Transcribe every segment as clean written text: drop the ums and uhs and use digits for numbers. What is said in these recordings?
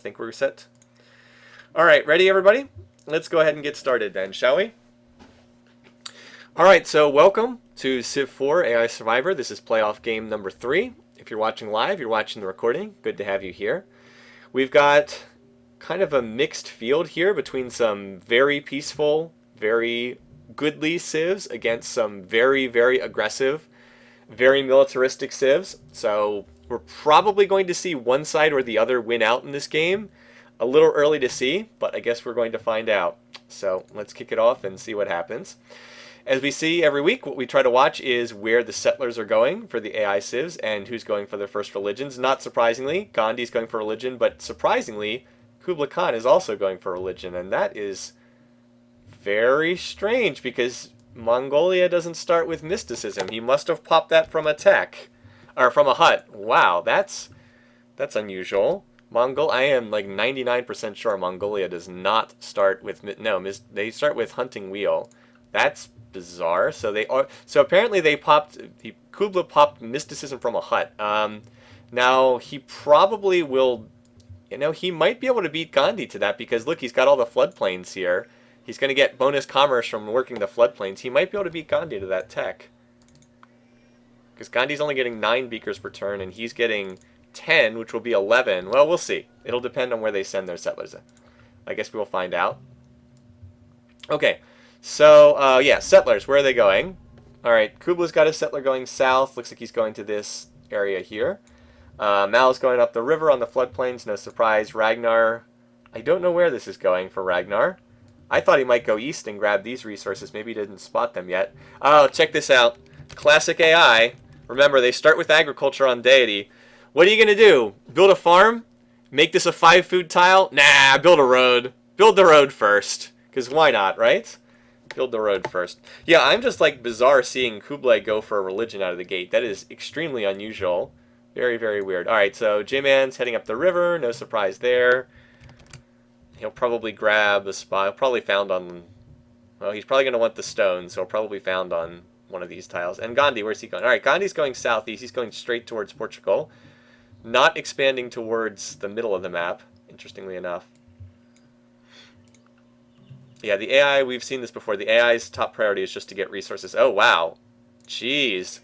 I think we're set. All right, ready everybody? Let's go ahead and get started then, shall we? All right, so welcome to Civ4 AI Survivor. This is playoff game number 3. If you're watching live, you're watching the recording. Good to have you here. We've got kind of a mixed field here between some very peaceful, very goodly civs against some very, very aggressive, very militaristic civs. So we're probably going to see one side or the other win out in this game. A little early to see, but I guess we're going to find out. So let's kick it off and see what happens. As we see every week, what we try to watch is where the settlers are going for the AI civs and who's going for their first religions. Not surprisingly, Gandhi's going for religion, but surprisingly, Kublai Khan is also going for religion, and that is very strange because Mongolia doesn't start with mysticism. He must have popped that from a tech, or from a hut. Wow, that's unusual. I am like 99% sure Mongolia does not start with they start with hunting wheel. That's bizarre. So apparently Kublai popped mysticism from a hut. Now he probably will, he might be able to beat Gandhi to that because look, he's got all the floodplains here. He's going to get bonus commerce from working the floodplains. He might be able to beat Gandhi to that tech. Because Gandhi's only getting 9 beakers per turn and he's getting 10, which will be 11. Well, we'll see. It'll depend on where they send their settlers. I guess we will find out. Okay, so yeah, settlers, where are they going? All right, Kublai's got a settler going south. Looks like he's going to this area here. Mal's going up the river on the floodplains, no surprise. Ragnar, I don't know where this is going for Ragnar. I thought he might go east and grab these resources. Maybe he didn't spot them yet. Oh, check this out. Classic AI. Remember, they start with agriculture on deity. What are you going to do? Build a farm? Make this a 5-food tile? Nah, build a road. Build the road first. Because why not, right? Build the road first. Yeah, I'm just like bizarre seeing Kublai go for a religion out of the gate. That is extremely unusual. Very, very weird. Alright, so J-Man's heading up the river. No surprise there. He'll probably grab a spot. He'll probably found on... Well, he's probably going to want the stone, so he'll probably found on one of these tiles. And Gandhi, where's he going? Alright, Gandhi's going southeast. He's going straight towards Portugal. Not expanding towards the middle of the map, interestingly enough. Yeah, the AI, we've seen this before. The AI's top priority is just to get resources. Oh, wow. Jeez.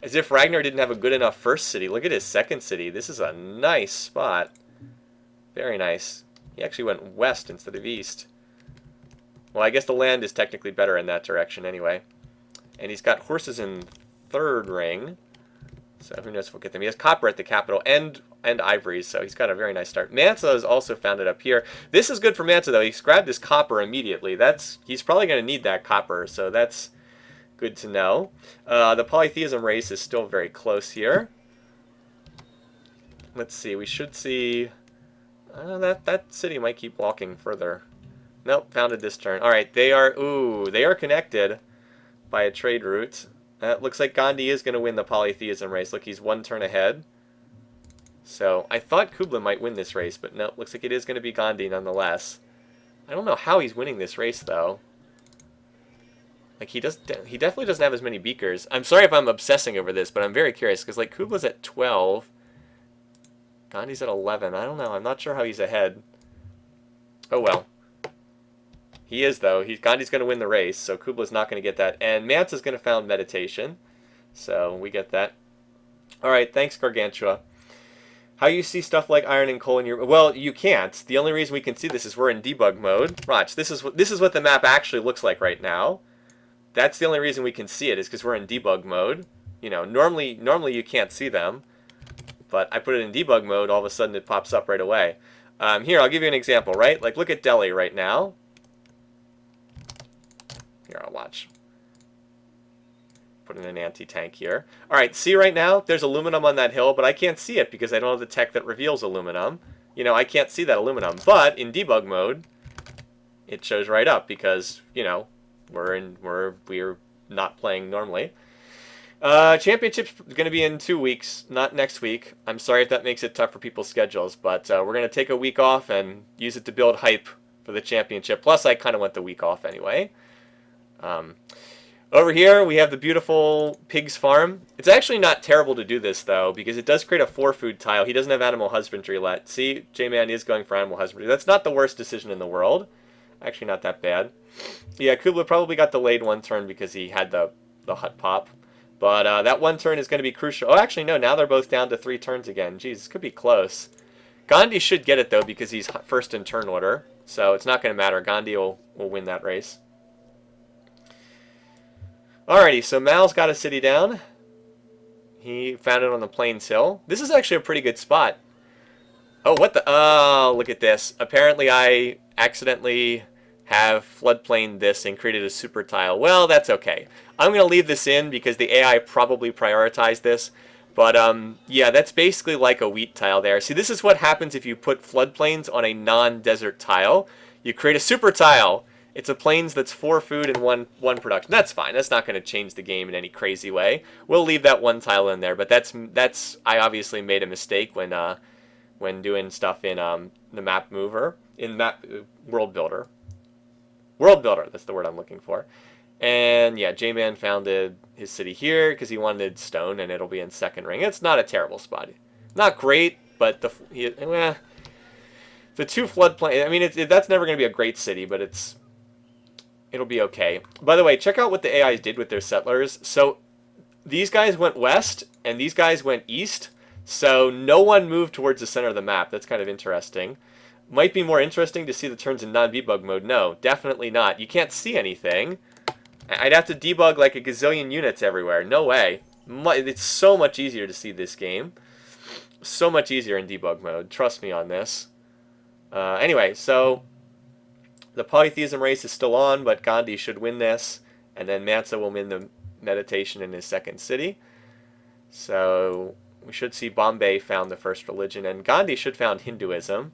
As if Ragnar didn't have a good enough first city. Look at his second city. This is a nice spot. Very nice. He actually went west instead of east. Well, I guess the land is technically better in that direction anyway. And he's got horses in third ring. So who knows if we'll get them. He has copper at the capital and ivories, so he's got a very nice start. Mansa has also found it up here. This is good for Mansa, though. He's grabbed his copper immediately. He's probably going to need that copper, so that's good to know. The polytheism race is still very close here. Let's see. We should see... that city might keep walking further. Nope, founded this turn. All right, they are connected by a trade route. Looks like Gandhi is going to win the polytheism race. Look, he's 1 turn ahead. So I thought Kublai might win this race, but no, looks like it is going to be Gandhi nonetheless. I don't know how he's winning this race, though. Like, he definitely doesn't have as many beakers. I'm sorry if I'm obsessing over this, but I'm very curious, because, like, Kublai's at 12. Gandhi's at 11. I don't know. I'm not sure how he's ahead. Oh, well. He is, though. Gandhi's going to win the race, so Kublai's not going to get that. And Mansa's going to found meditation, so we get that. All right, thanks, Gargantua. How you see stuff like iron and coal in your... Well, you can't. The only reason we can see this is we're in debug mode. Watch, this is what the map actually looks like right now. That's the only reason we can see it is because we're in debug mode. You know, normally you can't see them, but I put it in debug mode. All of a sudden, it pops up right away. Here, I'll give you an example. Right, like look at Delhi right now. Here, I'll watch. Put in an anti-tank here. All right, see right now, there's aluminum on that hill, but I can't see it because I don't have the tech that reveals aluminum. You know, I can't see that aluminum. But in debug mode, it shows right up because, you know, we're not playing normally. Championship's going to be in 2 weeks, not next week. I'm sorry if that makes it tough for people's schedules, but we're going to take a week off and use it to build hype for the championship. Plus, I kind of want the week off anyway. Over here, we have the beautiful pig's farm. It's actually not terrible to do this, though, because it does create a 4-food tile. He doesn't have animal husbandry yet. See, J-Man is going for animal husbandry. That's not the worst decision in the world. Actually, not that bad. Yeah, Kubla probably got delayed 1 turn because he had the hut pop. But that 1 turn is going to be crucial. Oh, actually, no. Now they're both down to 3 turns again. Jeez, this could be close. Gandhi should get it, though, because he's first in turn order. So it's not going to matter. Gandhi will win that race. Alrighty, so Mal's got a city down. He found it on the Plains Hill. This is actually a pretty good spot. Oh, what the... Oh, look at this. Apparently I accidentally have floodplained this and created a super tile. Well, that's okay. I'm going to leave this in because the AI probably prioritized this. But, yeah, that's basically like a wheat tile there. See, this is what happens if you put floodplains on a non-desert tile. You create a super tile. It's a plains that's 4 food and one production. That's fine. That's not going to change the game in any crazy way. We'll leave that 1 tile in there. But that's I obviously made a mistake when doing stuff in the map mover, in map world builder. World builder. That's the word I'm looking for. And yeah, J-Man founded his city here because he wanted stone, and it'll be in 2nd ring. It's not a terrible spot. Not great, but the 2 floodplain. I mean, that's never going to be a great city, but it'll be okay. By the way, check out what the AIs did with their settlers. So these guys went west, and these guys went east. So no one moved towards the center of the map. That's kind of interesting. Might be more interesting to see the turns in non-debug mode. No, definitely not. You can't see anything. I'd have to debug like a gazillion units everywhere. No way. It's so much easier to see this game. So much easier in debug mode. Trust me on this. Anyway, so the polytheism race is still on, but Gandhi should win this. And then Mansa will win the meditation in his 2nd city. So we should see Bombay found the first religion. And Gandhi should found Hinduism.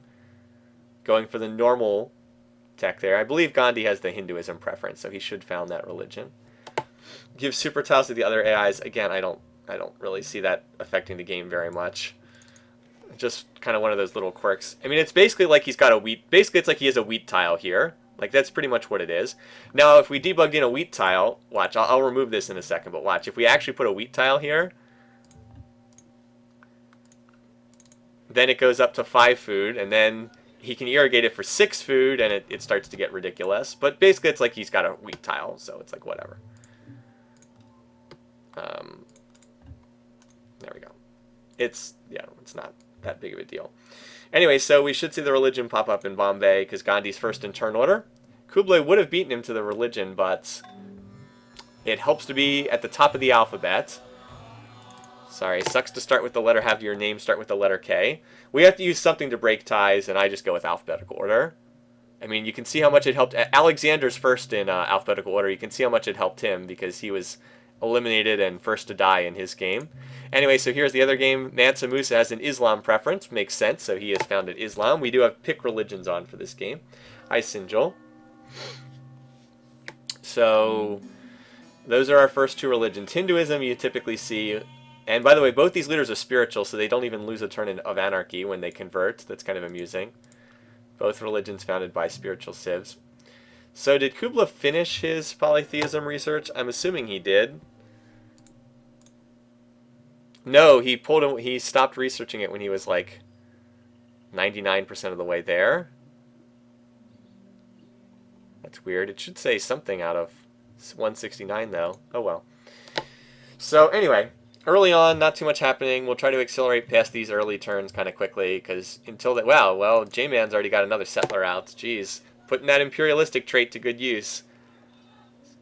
Going for the normal tech there. I believe Gandhi has the Hinduism preference, so he should found that religion. Give super tiles to the other AIs. Again, I don't really see that affecting the game very much. Just kind of one of those little quirks. I mean, it's basically like he's got a wheat... Basically, it's like he has a wheat tile here. Like, that's pretty much what it is. Now, if we debugged in a wheat tile... Watch, I'll remove this in a second, but watch. If we actually put a wheat tile here... Then it goes up to 5 food, and then he can irrigate it for 6 food, and it starts to get ridiculous. But basically, it's like he's got a wheat tile, so it's like whatever. There we go. It's not that big of a deal. Anyway, so we should see the religion pop up in Bombay, because Gandhi's first in turn order. Kublai would have beaten him to the religion, but it helps to be at the top of the alphabet. Sorry, sucks to start with the letter, have your name start with the letter K. We have to use something to break ties, and I just go with alphabetical order. I mean, you can see how much it helped. Alexander's first in alphabetical order. You can see how much it helped him because he was eliminated and first to die in his game. Anyway, so here's the other game. Mansa Musa has an Islam preference. Makes sense, so he has founded Islam. We do have pick religions on for this game. Hi, Sinjul. So those are our first 2 religions. Hinduism you typically see... And by the way, both these leaders are spiritual, so they don't even lose a turn of anarchy when they convert. That's kind of amusing. Both religions founded by spiritual civs. So did Kubla finish his polytheism research? I'm assuming he did. No, he stopped researching it when he was like 99% of the way there. That's weird. It should say something out of 169 though. Oh well. So anyway, early on, not too much happening. We'll try to accelerate past these early turns kind of quickly, because until that... Wow, well, J-Man's already got another settler out. Jeez. Putting that imperialistic trait to good use.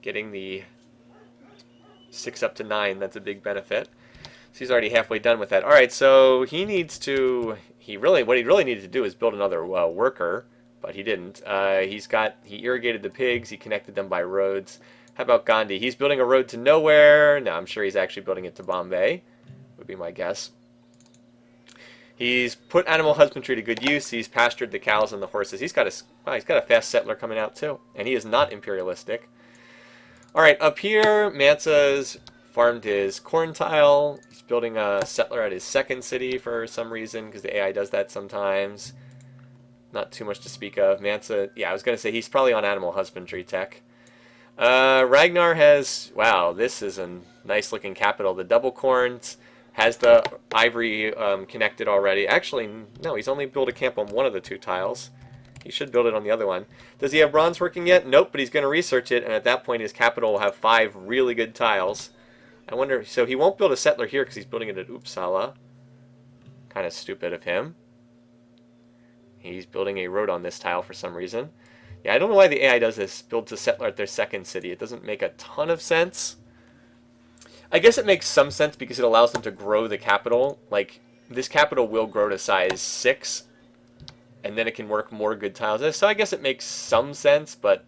Getting the 6 up to 9, that's a big benefit. So he's already halfway done with that. Alright, so he needs to... What he really needed to do is build another worker, but he didn't. He irrigated the pigs, he connected them by roads. How about Gandhi? He's building a road to nowhere. No, I'm sure he's actually building it to Bombay, would be my guess. He's put animal husbandry to good use. He's pastured the cows and the horses. He's got a fast settler coming out too, and he is not imperialistic. All right, up here, Mansa's farmed his corn tile. He's building a settler at his 2nd city for some reason, because the AI does that sometimes. Not too much to speak of. Mansa, yeah, I was going to say he's probably on animal husbandry tech. Ragnar has, wow, this is a nice looking capital. The double corns has the ivory connected already. Actually, no, he's only built a camp on one of the two tiles. He should build it on the other one. Does he have bronze working yet? Nope, but he's going to research it, and at that point his capital will have 5 really good tiles. I wonder, so he won't build a settler here because he's building it at Uppsala. Kind of stupid of him. He's building a road on this tile for some reason. Yeah, I don't know why the AI does this, builds a settler at their second city. It doesn't make a ton of sense. I guess it makes some sense because it allows them to grow the capital. Like, this capital will grow to size 6, and then it can work more good tiles. So I guess it makes some sense, but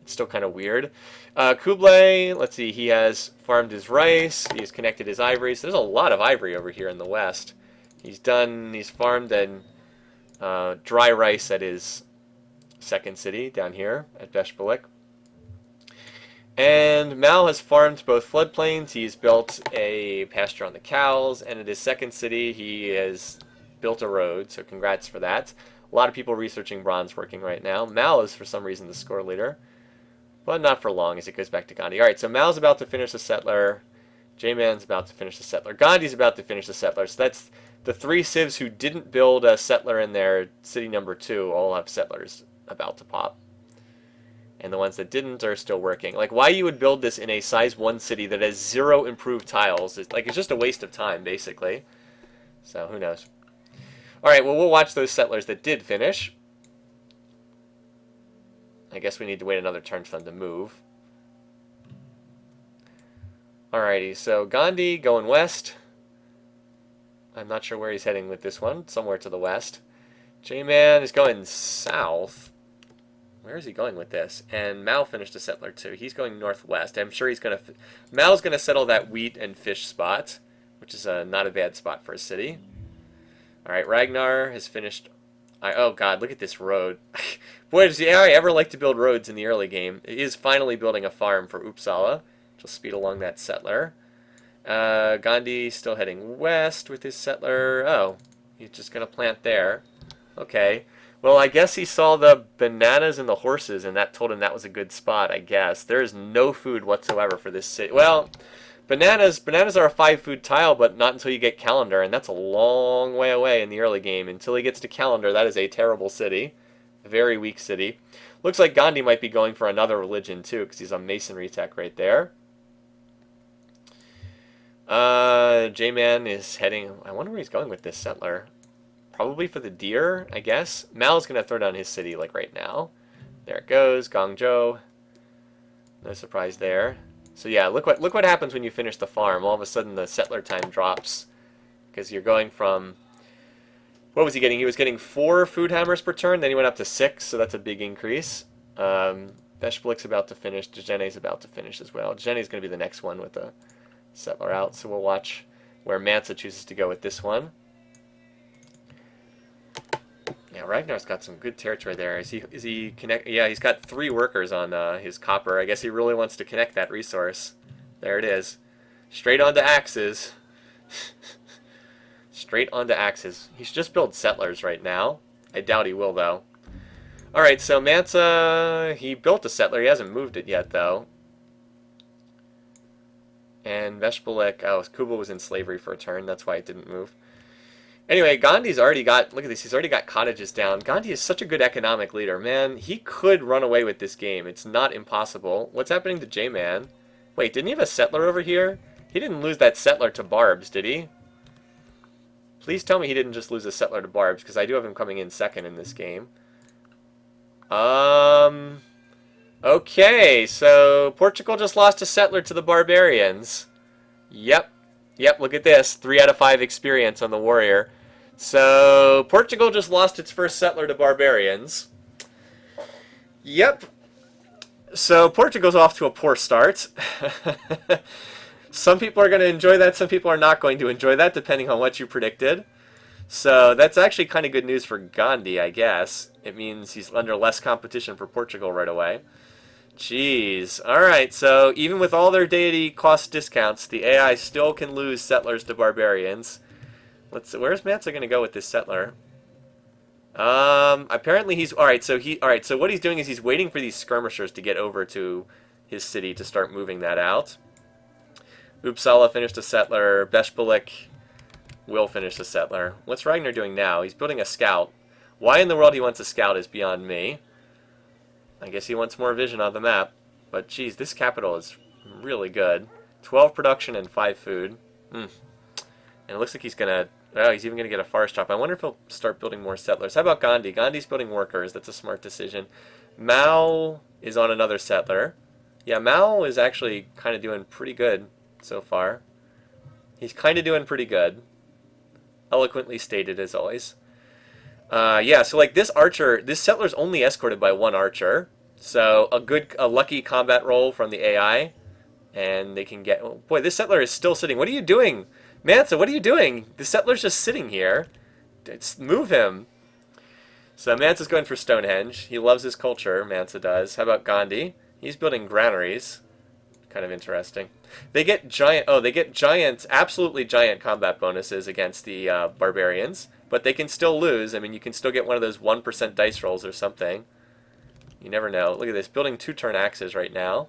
it's still kind of weird. Kublai, let's see, he has farmed his rice, he's connected his ivory. So there's a lot of ivory over here in the west. He's farmed and dry rice at his second city down here at Veshpelik. And Mal has farmed both floodplains. He's built a pasture on the cows, and at his second city he has built a road, so congrats for that. A lot of people researching bronze working right now. Mal is for some reason the score leader, but not for long as it goes back to Gandhi. Alright, so Mal's about to finish the settler. J-Man's about to finish the settler. Gandhi's about to finish the settler. So that's the 3 civs who didn't build a settler in their city number 2 all have settlers about to pop. And the ones that didn't are still working. Like, why you would build this in a size 1 city that has 0 improved tiles, it's just a waste of time, basically. So, who knows. Alright, well, we'll watch those settlers that did finish. I guess we need to wait another turn for them to move. Alrighty, so Gandhi going west. I'm not sure where he's heading with this one. Somewhere to the west. J-Man is going south. Where is he going with this? And Mal finished a settler too. He's going northwest. I'm sure he's going to... Mal's going to settle that wheat and fish spot, which is not a bad spot for a city. Alright, Ragnar has finished... oh god, look at this road. Boy, does the AI ever like to build roads in the early game. It is finally building a farm for Uppsala, which will speed along that settler. Gandhi still heading west with his settler. Oh, he's just going to plant there. Okay. Well, I guess he saw the bananas and the horses, and that told him that was a good spot, I guess. There is no food whatsoever for this city. Well, bananas are a 5 food tile, but not until you get calendar, and that's a long way away in the early game. Until he gets to calendar, that is a terrible city. A very weak city. Looks like Gandhi might be going for another religion, too, because he's on masonry tech right there. J-Man is heading... I wonder where he's going with this settler. Probably for the deer, I guess. Mal's going to throw down his city, like, right now. There it goes. Guangzhou. No surprise there. So, yeah, look what happens when you finish the farm. All of a sudden, the settler time drops. Because you're going from... What was he getting? He was getting 4 food hammers per turn. Then he went up to 6, so that's a big increase. Veshpelik's about to finish. Djene's about to finish as well. Djene's going to be the next one with the settler out. So we'll watch where Mansa chooses to go with this one. Yeah, Ragnar's got some good territory there. Is he connect? Yeah, he's got 3 workers on his copper. I guess he really wants to connect that resource. There it is. Straight onto axes. Straight onto axes. He should just build settlers right now. I doubt he will, though. Alright, so Mansa, he built a settler. He hasn't moved it yet, though. And Veshpelik, oh, Kuba was in slavery for a turn. That's why it didn't move. Anyway, Gandhi's already got, look at this, he's already got cottages down. Gandhi is such a good economic leader. Man, he could run away with this game. It's not impossible. What's happening to J-Man? Wait, didn't he have a settler over here? He didn't lose that settler to Barbs, did he? Please tell me he didn't just lose a settler to Barbs, because I do have him coming in second in this game. Okay, so Portugal just lost a settler to the Barbarians. Yep, look at this. 3 out of 5 experience on the warrior. So, Portugal just lost its first settler to Barbarians. Yep. So, Portugal's off to a poor start. Some people are going to enjoy that, some people are not going to enjoy that, depending on what you predicted. So, that's actually kind of good news for Gandhi, I guess. It means he's under less competition for Portugal right away. Jeez. Alright, so even with all their deity cost discounts, the AI still can lose settlers to barbarians. Let's see, where's Mansa going to go with this settler? Apparently he's... Alright, so what he's doing is he's waiting for these skirmishers to get over to his city to start moving that out. Uppsala finished a settler. Beshbalik will finish a settler. What's Ragnar doing now? He's building a scout. Why in the world he wants a scout is beyond me. I guess he wants more vision on the map. But geez, this capital is really good. 12 production and 5 food. And it looks like he's gonna... Oh, he's even gonna get a forest chop. I wonder if he'll start building more settlers. How about Gandhi? Gandhi's building workers. That's a smart decision. Mao is on another settler. Yeah, Mao is actually kind of doing pretty good so far. He's kind of doing pretty good. Eloquently stated, as always. Yeah, so like this archer, this settler's only escorted by 1 archer. So a lucky combat roll from the AI. And they can get... Oh, boy, this settler is still sitting. What are you doing? Mansa, what are you doing? The settler's just sitting here. Move him. So Mansa's going for Stonehenge. He loves his culture, Mansa does. How about Gandhi? He's building granaries. Kind of interesting. They get giant... Oh, they get giant, absolutely giant combat bonuses against the barbarians. But they can still lose. I mean, you can still get one of those 1% dice rolls or something. You never know. Look at this. Building 2-turn axes right now.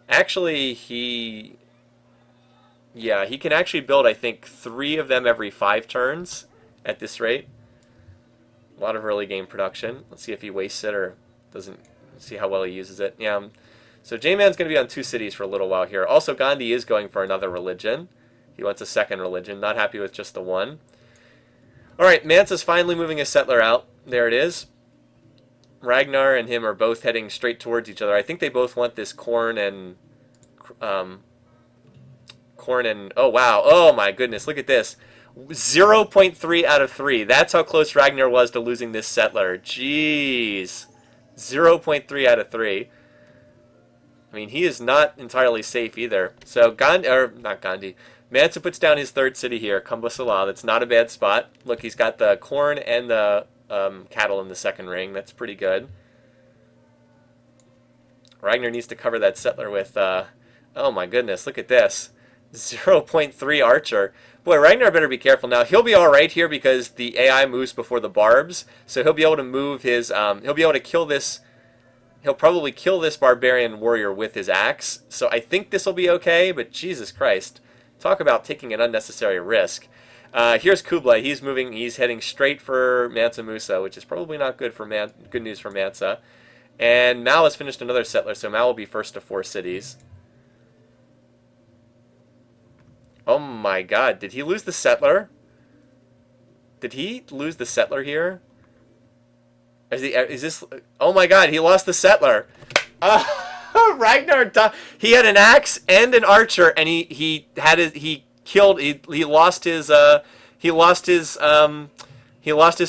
Actually, he can actually build, I think, 3 of them every 5 turns at this rate. A lot of early game production. Let's see if he wastes it or doesn't. See how well he uses it. Yeah. So J-Man's going to be on 2 cities for a little while here. Also, Gandhi is going for another religion. He wants a 2nd religion. Not happy with just the 1. All right, Mansa's finally moving a settler out. There it is. Ragnar and him are both heading straight towards each other. I think they both want this corn and oh wow, oh my goodness, look at this. 0.3 out of 3. That's how close Ragnar was to losing this settler. Jeez. 0.3 out of 3. I mean, he is not entirely safe either. So Mansa puts down his 3rd city here, Kumbasala. That's not a bad spot. Look, he's got the corn and the cattle in the 2nd ring. That's pretty good. Ragnar needs to cover that settler with, oh my goodness, look at this. 0.3 archer. Boy, Ragnar better be careful now. He'll be alright here because the AI moves before the barbs. So he'll be able to move his, he'll be able to kill this, he'll probably kill this barbarian warrior with his axe. So I think this will be okay, but Jesus Christ. Talk about taking an unnecessary risk. Here's Kublai. He's moving. He's heading straight for Mansa Musa, which is probably not good for good news for Mansa. And Mao has finished another settler, so Mao will be first to 4 cities. Oh my God! Did he lose the settler? Did he lose the settler here? Is this? Oh my God! He lost the settler. Ragnar. He had an axe and an archer, and he lost his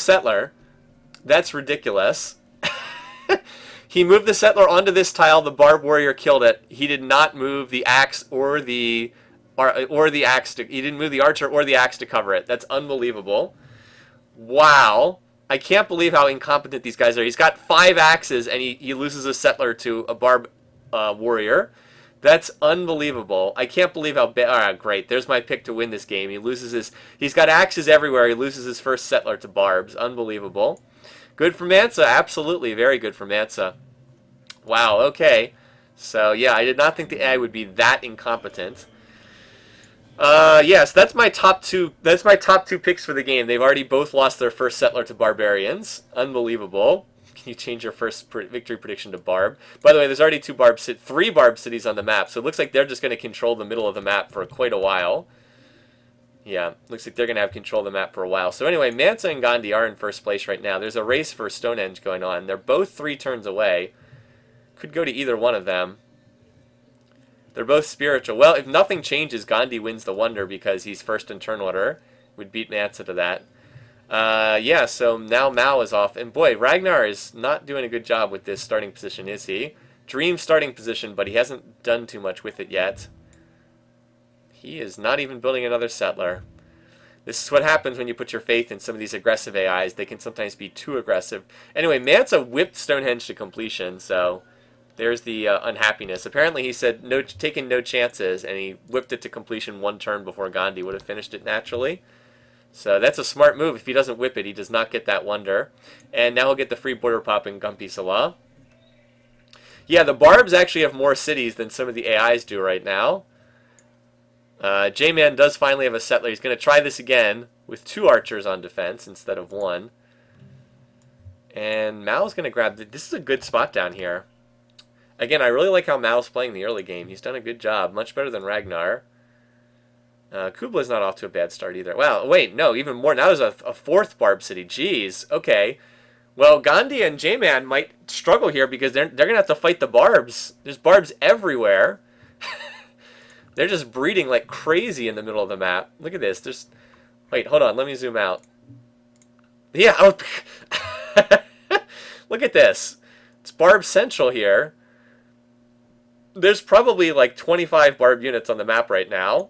settler. That's ridiculous. He moved the settler onto this tile. The barb warrior killed it. He did not move the axe or the axe. He didn't move the archer or the axe to cover it. That's unbelievable. Wow. I can't believe how incompetent these guys are. He's got 5 axes and he loses a settler to a barb warrior. That's unbelievable. I can't believe how bad. Alright, great. There's my pick to win this game. He's got axes everywhere. He loses his first settler to barbs. Unbelievable. Good for Mansa. Absolutely. Very good for Mansa. Wow, okay. So, yeah, I did not think the AI would be that incompetent. Yes, that's my top 2. That's my top 2 picks for the game. They've already both lost their first settler to barbarians. Unbelievable. Can you change your first victory prediction to barb? By the way, there's already 3 barb cities on the map, so it looks like they're just going to control the middle of the map for quite a while. Yeah, looks like they're going to have control of the map for a while. So anyway, Mansa and Gandhi are in first place right now. There's a race for Stonehenge going on. They're both 3 turns away. Could go to either one of them. They're both spiritual. Well, if nothing changes, Gandhi wins the wonder because he's first in turn order. Would beat Mansa to that. Yeah, so now Mao is off. And boy, Ragnar is not doing a good job with this starting position, is he? Dream starting position, but he hasn't done too much with it yet. He is not even building another settler. This is what happens when you put your faith in some of these aggressive AIs. They can sometimes be too aggressive. Anyway, Mansa whipped Stonehenge to completion, so there's the unhappiness. Apparently he said taking no chances, and he whipped it to completion 1 turn before Gandhi would have finished it naturally. So that's a smart move. If he doesn't whip it, he does not get that wonder. And now he'll get the free border pop in Gumpy Salah. Yeah, the Barbs actually have more cities than some of the AIs do right now. J-Man does finally have a settler. He's going to try this again with 2 archers on defense instead of 1. And Mao's going to grab... This is a good spot down here. Again, I really like how Mao's playing the early game. He's done a good job. Much better than Ragnar. Kubla's not off to a bad start either. Wow, wait, no, even more. Now there's a 4th Barb city. Jeez, okay. Well, Gandhi and J-Man might struggle here because they're going to have to fight the Barbs. There's Barbs everywhere. They're just breeding like crazy in the middle of the map. Look at this. There's... Wait, hold on. Let me zoom out. Yeah. Oh. Look at this. It's Barb Central here. There's probably like 25 Barb units on the map right now.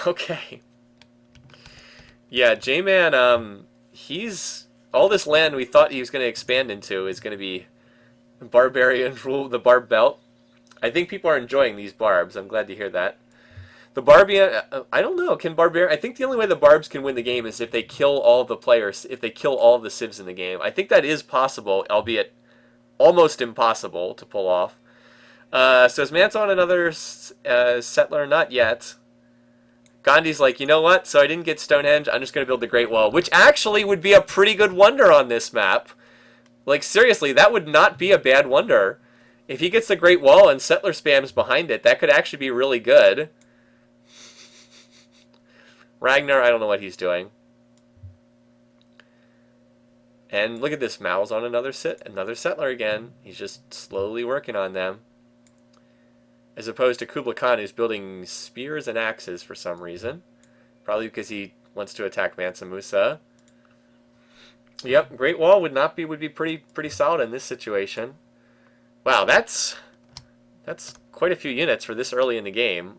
Okay. Yeah, J-Man, he's... All this land we thought he was going to expand into is going to be Barbarian rule the Barb Belt. I think people are enjoying these Barbs. I'm glad to hear that. The Barbian, I don't know, can Barbarian... I think the only way the Barbs can win the game is if they kill all the players, if they kill all the civs in the game. I think that is possible, albeit almost impossible to pull off. So is Mance on another settler? Not yet. Gandhi's like, you know what? So I didn't get Stonehenge. I'm just going to build the Great Wall, which actually would be a pretty good wonder on this map. Like, seriously, that would not be a bad wonder. If he gets the Great Wall and settler spams behind it, that could actually be really good. Ragnar, I don't know what he's doing. And look at this. Mao's on another settler again. He's just slowly working on them. As opposed to Kublai Khan, who's building spears and axes for some reason. Probably because he wants to attack Mansa Musa. Yep, Great Wall would be pretty solid in this situation. Wow, that's quite a few units for this early in the game.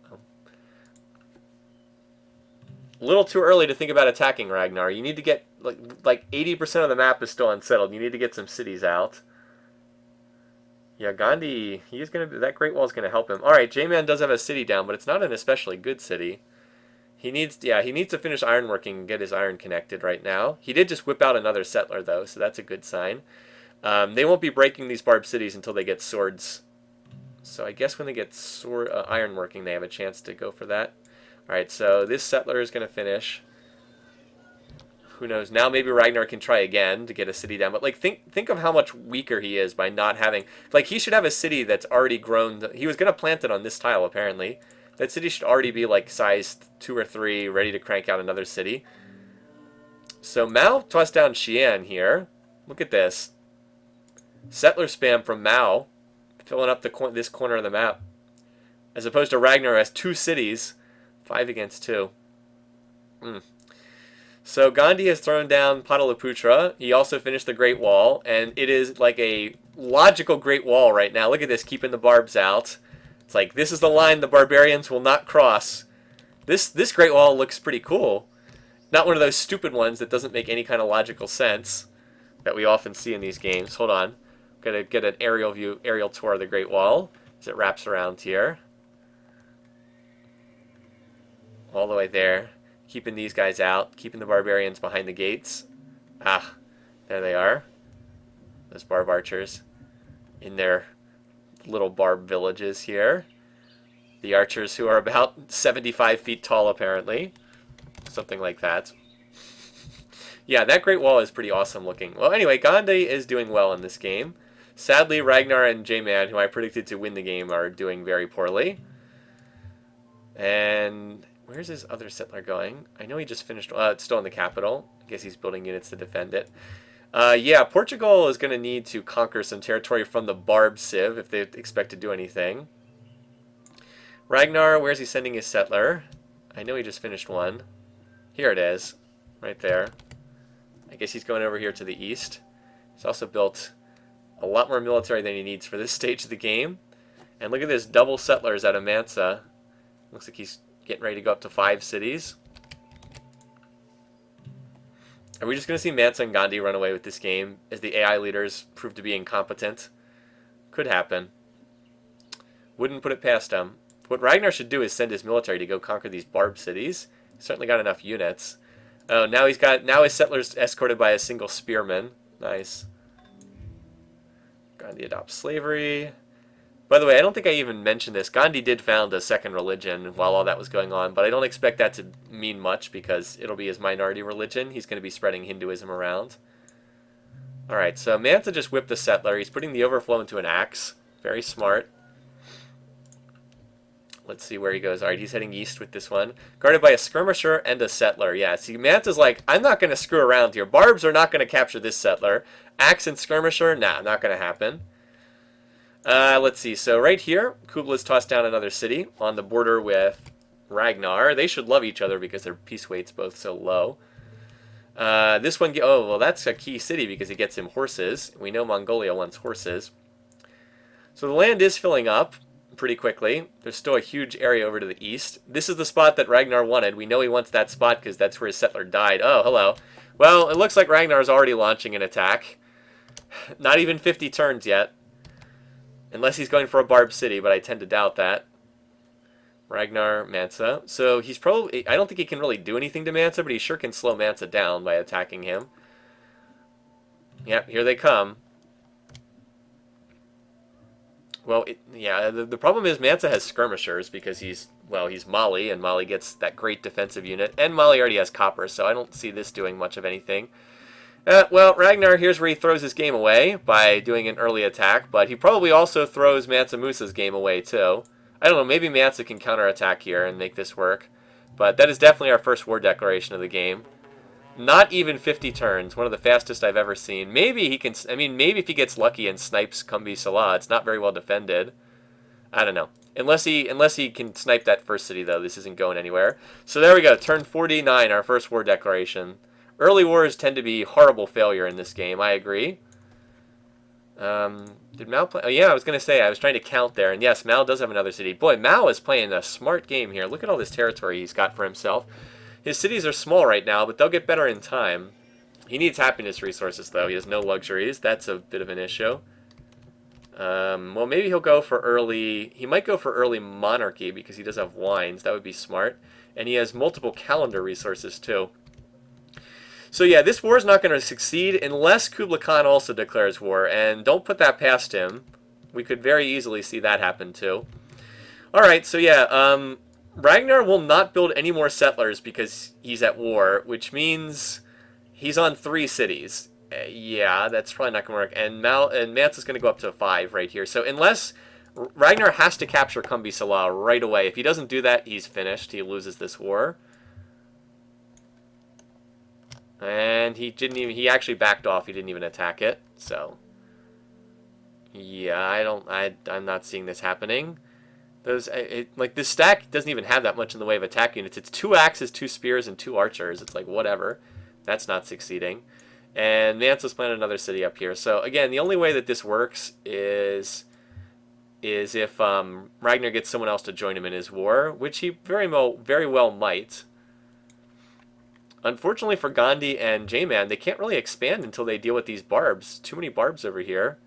A little too early to think about attacking Ragnar. You need to get like 80% of the map is still unsettled. You need to get some cities out. Yeah, Gandhi, that Great Wall is gonna help him. All right, J-Man does have a city down, but it's not an especially good city. He needs to finish ironworking and get his iron connected right now. He did just whip out another settler though, so that's a good sign. They won't be breaking these Barb cities until they get swords. So I guess when they get ironworking, they have a chance to go for that. All right, so this settler is gonna finish. Who knows? Now maybe Ragnar can try again to get a city down. But like, think of how much weaker he is by not having... Like, he should have a city that's already grown. He was going to plant it on this tile, apparently. That city should already be like size 2 or 3, ready to crank out another city. So Mao tossed down Xi'an here. Look at this. Settler spam from Mao, filling up this corner of the map. As opposed to Ragnar, who has 2 cities. 5 against 2. So Gandhi has thrown down Pataliputra. He also finished the Great Wall, and it is like a logical Great Wall right now. Look at this, keeping the Barbs out. It's like, this is the line the barbarians will not cross. This Great Wall looks pretty cool. Not one of those stupid ones that doesn't make any kind of logical sense that we often see in these games. Hold on. I'm going to get an aerial tour of the Great Wall as it wraps around here. All the way there. Keeping these guys out, keeping the barbarians behind the gates. Ah, there they are. Those barb archers in their little barb villages here. The archers who are about 75 feet tall, apparently. Something like that. Yeah, that Great Wall is pretty awesome looking. Well, anyway, Gandhi is doing well in this game. Sadly, Ragnar and J-Man, who I predicted to win the game, are doing very poorly. And... where's his other settler going? I know he just finished... it's still in the capital. I guess he's building units to defend it. Yeah, Portugal is going to need to conquer some territory from the Barb Civ if they expect to do anything. Ragnar, where's he sending his settler? I know he just finished one. Here it is. Right there. I guess he's going over here to the east. He's also built a lot more military than he needs for this stage of the game. And look at this, double settlers out of Mansa. Looks like he's getting ready to go up to 5 cities. Are we just going to see Mansa and Gandhi run away with this game as the AI leaders prove to be incompetent? Could happen. Wouldn't put it past them. What Ragnar should do is send his military to go conquer these Barb cities. He's certainly got enough units. Oh, now his settler's escorted by a single spearman. Nice. Gandhi adopts slavery. By the way, I don't think I even mentioned this. Gandhi did found a second religion while all that was going on, but I don't expect that to mean much because it'll be his minority religion. He's going to be spreading Hinduism around. Alright, so Manta just whipped the settler. He's putting the overflow into an axe. Very smart. Let's see where he goes. Alright, he's heading east with this one. Guarded by a skirmisher and a settler. Yeah, see, Manta's like, I'm not going to screw around here. Barbs are not going to capture this settler. Axe and skirmisher? Nah, not going to happen. Let's see. So right here, Kubla's tossed down another city on the border with Ragnar. They should love each other because their peace weight's both so low. This one, oh, well, that's a key city because it gets him horses. We know Mongolia wants horses. So the land is filling up pretty quickly. There's still a huge area over to the east. This is the spot that Ragnar wanted. We know he wants that spot because that's where his settler died. Oh, hello. Well, it looks like Ragnar's already launching an attack. Not even 50 turns yet. Unless he's going for a Barb City, but I tend to doubt that. Ragnar, Mansa. So he's probably... I don't think he can really do anything to Mansa, but he sure can slow Mansa down by attacking him. Yep, here they come. Well, yeah, the problem is Mansa has skirmishers because he's Mali, and Mali gets that great defensive unit. And Mali already has copper, so I don't see this doing much of anything. Well, Ragnar, here's where he throws his game away by doing an early attack, but he probably also throws Mansa Musa's game away, too. I don't know, maybe Mansa can counterattack here and make this work. But that is definitely our first war declaration of the game. Not even 50 turns, one of the fastest I've ever seen. Maybe he can, I mean, maybe if he gets lucky and snipes Kumbi Salah, it's not very well defended. I don't know. Unless he can snipe that first city, though, this isn't going anywhere. So there we go, turn 49, our first war declaration. Early wars tend to be horrible failure in this game, I agree. Did Mao play? Oh yeah, I was going to say, I was trying to count there, and yes, Mao does have another city. Boy, Mao is playing a smart game here. Look at all this territory he's got for himself. His cities are small right now, but they'll get better in time. He needs happiness resources, though. He has no luxuries. That's a bit of an issue. Well, maybe he'll go for early... He might go for early monarchy, because he does have wines. That would be smart. And he has multiple calendar resources, too. So yeah, this war is not going to succeed unless Kublai Khan also declares war, and don't put that past him. We could very easily see that happen too. Alright, so yeah, Ragnar will not build any more settlers because he's at war, which means he's on 3 cities. Yeah, that's probably not going to work. And Mansa's going to go up to 5 right here. So unless... Ragnar has to capture Kumbi Salah right away. If he doesn't do that, he's finished. He loses this war. And he didn't even, he actually backed off. He didn't even attack it. So yeah, I'm not seeing this happening. Like this stack doesn't even have that much in the way of attack units. It's 2 axes, 2 spears, and 2 archers. It's like whatever. That's not succeeding. And Mansa's planted another city up here. So again, the only way that this works is if Ragnar gets someone else to join him in his war, which he very well might. Unfortunately for Gandhi and J-Man, they can't really expand until they deal with these barbs. Too many barbs over here.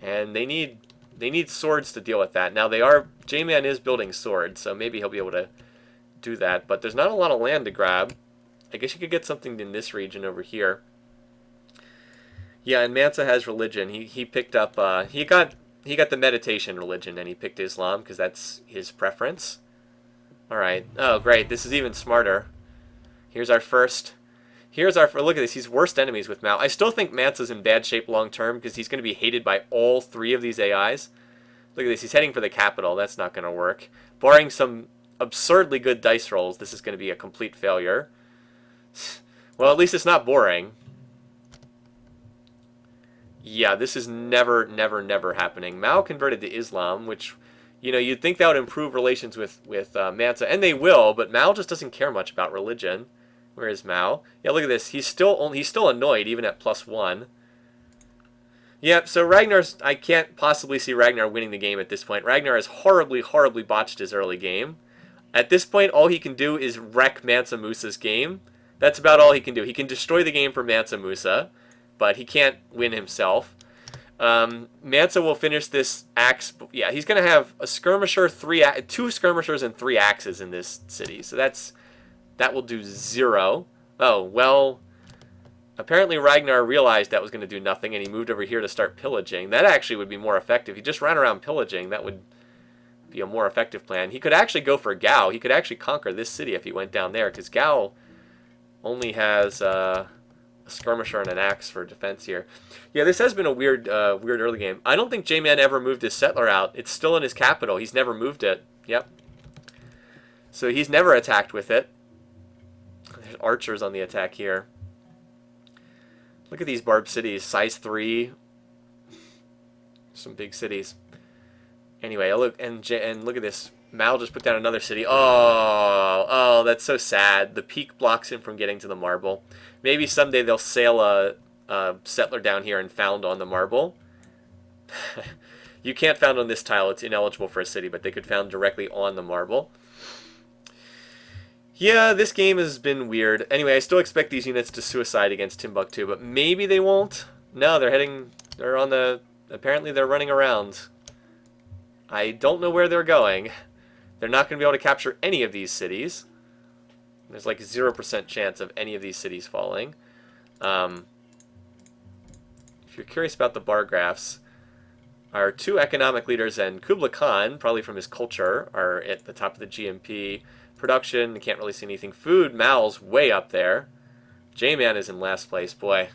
And they need swords to deal with that. Now J-Man is building swords, so maybe he'll be able to do that. But there's not a lot of land to grab. I guess you could get something in this region over here. Yeah, and Mansa has religion. He picked up he got the meditation religion, and he picked Islam because that's his preference. Alright. Oh great, this is even smarter. Look at this, he's worst enemies with Mao. I still think Mansa's in bad shape long term because he's going to be hated by all 3 of these AIs. Look at this, he's heading for the capital. That's not going to work. Barring some absurdly good dice rolls, this is going to be a complete failure. Well, at least it's not boring. Yeah, this is never happening. Mao converted to Islam, which, you know, you'd think that would improve relations with Mansa, and they will, but Mao just doesn't care much about religion. Where is Mao? Yeah, look at this. He's still annoyed, even at +1. Yeah, so I can't possibly see Ragnar winning the game at this point. Ragnar has horribly botched his early game. At this point, all he can do is wreck Mansa Musa's game. That's about all he can do. He can destroy the game for Mansa Musa, but he can't win himself. Mansa will finish this axe. Yeah, he's going to have a skirmisher, 2 skirmishers, and 3 axes in this city. So that will do 0. Oh, well, Apparently Ragnar realized that was going to do nothing, and he moved over here to start pillaging. That actually would be more effective. He just ran around pillaging. That would be a more effective plan. He could actually go for Gao. He could actually conquer this city if he went down there, because Gao only has a skirmisher and an axe for defense here. Yeah, this has been a weird early game. I don't think J-Man ever moved his settler out. It's still in his capital. He's never moved it. Yep. So he's never attacked with it. There's archers on the attack here. Look at these barb cities. Size 3. Some big cities. Anyway, look and look at this. Mal just put down another city. Oh, that's so sad. The peak blocks him from getting to the marble. Maybe someday they'll sail a settler down here and found on the marble. You can't found on this tile. It's ineligible for a city, but they could found directly on the marble. Yeah, this game has been weird. Anyway, I still expect these units to suicide against Timbuktu, but maybe they won't. No, they're on the, apparently they're running around. I don't know where they're going. They're not going to be able to capture any of these cities. There's like 0% chance of any of these cities falling. If you're curious about the bar graphs, our 2 economic leaders and Kublai Khan, probably from his culture, are at the top of the GMP. Production, you can't really see anything. Food, Mal's way up there. J-Man is in last place. Boy,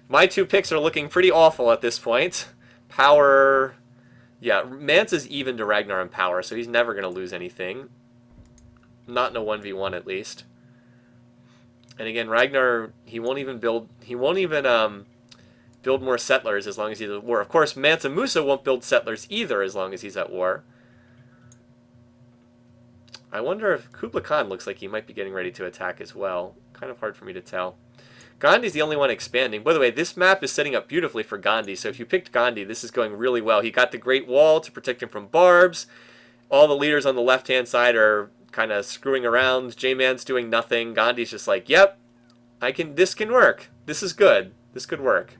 my 2 picks are looking pretty awful at this point. Power, yeah, Mance is even to Ragnar in power, so he's never going to lose anything. Not in a 1v1 at least. And again, Ragnar, he won't even build more settlers as long as he's at war. Of course, Mansa Musa won't build settlers either as long as he's at war. I wonder if Kublai Khan looks like he might be getting ready to attack as well. Kind of hard for me to tell. Gandhi's the only one expanding. By the way, this map is setting up beautifully for Gandhi. So if you picked Gandhi, this is going really well. He got the Great Wall to protect him from barbs. All the leaders on the left-hand side are kind of screwing around. J-Man's doing nothing. Gandhi's just like, yep, this can work. This is good. This could work.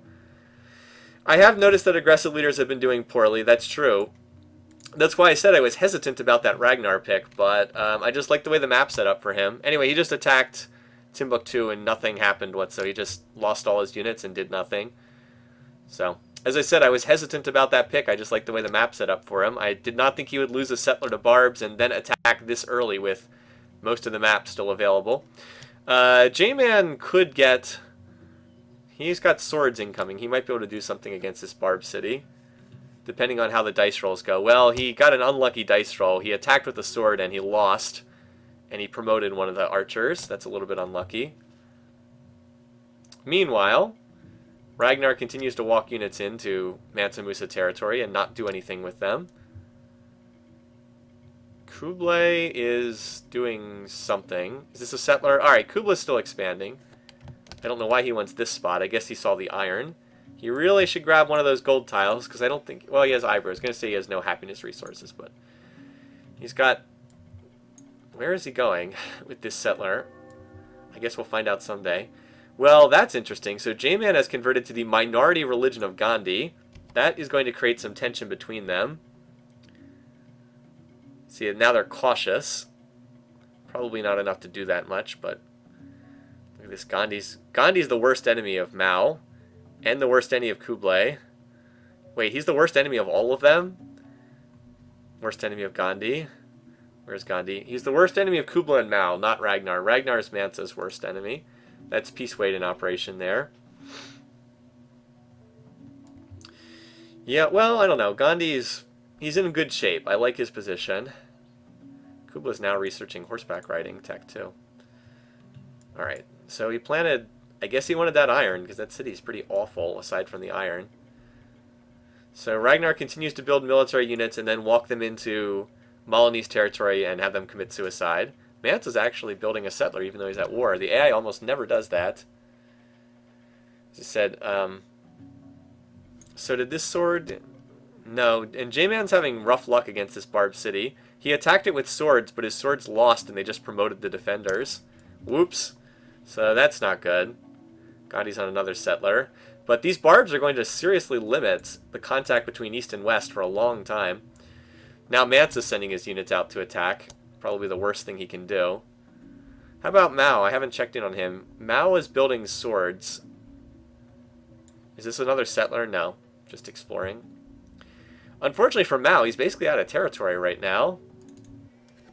I have noticed that aggressive leaders have been doing poorly. That's true. That's why I said I was hesitant about that Ragnar pick, but I just like the way the map's set up for him. Anyway, he just attacked Timbuktu and nothing happened whatsoever. He just lost all his units and did nothing. So, as I said, I was hesitant about that pick. I just like the way the map's set up for him. I did not think he would lose a settler to barbs and then attack this early with most of the map still available. J-Man could get... He's got swords incoming. He might be able to do something against this barb city, depending on how the dice rolls go. Well, he got an unlucky dice roll. He attacked with a sword and he lost, and he promoted one of the archers. That's a little bit unlucky. Meanwhile, Ragnar continues to walk units into Mansa Musa territory and not do anything with them. Kublai is doing something. Is this a settler? Alright, Kublai's still expanding. I don't know why he wants this spot. I guess he saw the iron. He really should grab one of those gold tiles, because I don't think... Well, he has ivory. I was going to say he has no happiness resources, but... He's got... Where is he going with this settler? I guess we'll find out someday. Well, that's interesting. So J-Man has converted to the minority religion of Gandhi. That is going to create some tension between them. See, now they're cautious. Probably not enough to do that much, but... Look at this. Gandhi's the worst enemy of Mao. And the worst enemy of Kublai. Wait, he's the worst enemy of all of them? Worst enemy of Gandhi. Where's Gandhi? He's the worst enemy of Kublai and Mao, not Ragnar. Ragnar is Mansa's worst enemy. That's Peace Weight in operation there. Yeah, well, I don't know. Gandhi's... He's in good shape. I like his position. Kublai's now researching horseback riding tech, too. Alright, so he planted... I guess he wanted that iron, because that city's pretty awful, aside from the iron. So Ragnar continues to build military units and then walk them into Milanese territory and have them commit suicide. Mansa's actually building a settler, even though he's at war. The AI almost never does that. As I said, so did this sword... No, and J-Man's having rough luck against this barbed city. He attacked it with swords, but his swords lost and they just promoted the defenders. Whoops. So that's not good. Gandhi's on another settler. But these barbs are going to seriously limit the contact between East and West for a long time. Now Mansa's sending his units out to attack. Probably the worst thing he can do. How about Mao? I haven't checked in on him. Mao is building swords. Is this another settler? No. Just exploring. Unfortunately for Mao, he's basically out of territory right now.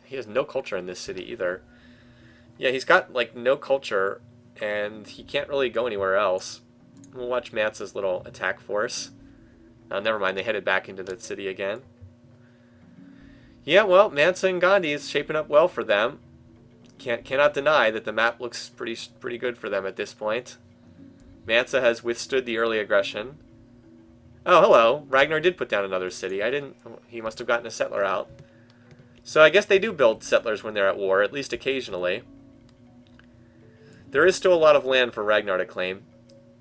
He has no culture in this city either. Yeah, he's got, like, no culture, and he can't really go anywhere else. We'll watch Mansa's little attack force. Never mind, they headed back into the city again. Yeah, well, Mansa and Gandhi is shaping up well for them. Cannot deny that the map looks pretty good for them at this point. Mansa has withstood the early aggression. Oh, hello. Ragnar did put down another city. He must have gotten a settler out. So I guess they do build settlers when they're at war, at least occasionally. There is still a lot of land for Ragnar to claim.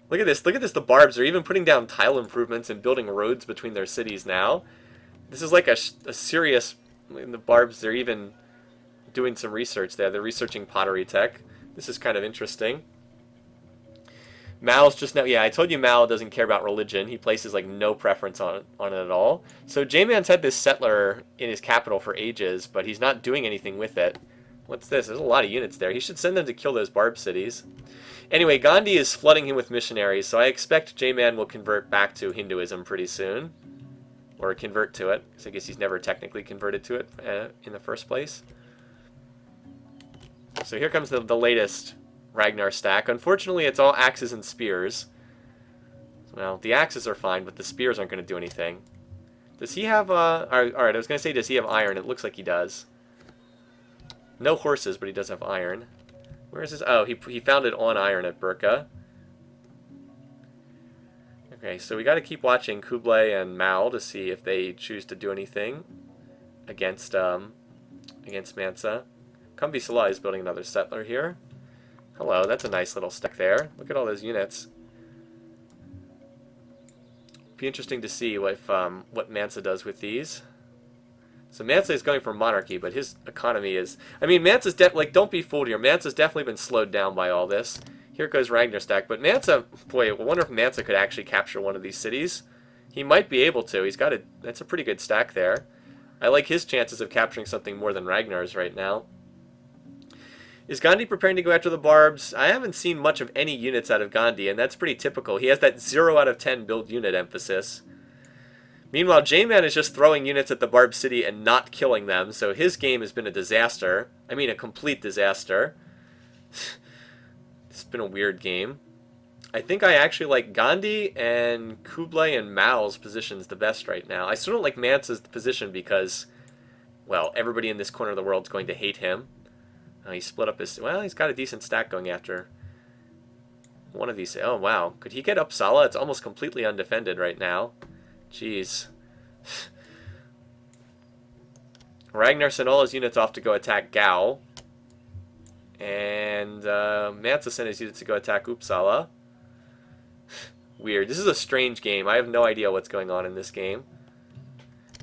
Look at this. Look at this. The Barbs are even putting down tile improvements and building roads between their cities now. This is like a serious... The Barbs, they're even doing some research there. They're researching pottery tech. This is kind of interesting. Mao's just now... Yeah, I told you Mao doesn't care about religion. He places, like, no preference on it at all. So J-Man's had this settler in his capital for ages, but he's not doing anything with it. What's this? There's a lot of units there. He should send them to kill those Barb cities. Anyway, Gandhi is flooding him with missionaries, so I expect J-Man will convert back to Hinduism pretty soon. Or convert to it, because I guess he's never technically converted to it in the first place. So here comes the latest Ragnar stack. Unfortunately, it's all axes and spears. Well, the axes are fine, but the spears aren't going to do anything. Does he have... Alright, I was going to say, does he have iron? It looks like he does. No horses, but he does have iron. Where is his... Oh, he found it on iron at Burka. Okay, so we got to keep watching Kublai and Mao to see if they choose to do anything against Mansa. Kambi Salah is building another settler here. Hello, that's a nice little stack there. Look at all those units. Be interesting to see what Mansa does with these. So Mansa is going for monarchy, but his economy is... I mean, Mansa's don't be fooled here. Mansa's definitely been slowed down by all this. Here goes Ragnar stack. But Mansa, boy, I wonder if Mansa could actually capture one of these cities. He might be able to. He's got a... That's a pretty good stack there. I like his chances of capturing something more than Ragnar's right now. Is Gandhi preparing to go after the Barbs? I haven't seen much of any units out of Gandhi, and that's pretty typical. He has that 0 out of 10 build unit emphasis. Meanwhile, J-Man is just throwing units at the Barb City and not killing them, so his game has been a disaster. I mean, a complete disaster. It's been a weird game. I think I actually like Gandhi and Kublai and Mao's positions the best right now. I still don't like Mansa's position because, well, everybody in this corner of the world is going to hate him. He split up his... Well, he's got a decent stack going after one of these. Oh, wow. Could he get Uppsala? It's almost completely undefended right now. Jeez. Ragnar sent all his units off to go attack Gao. And Mansa sent his units to go attack Uppsala. Weird. This is a strange game. I have no idea what's going on in this game.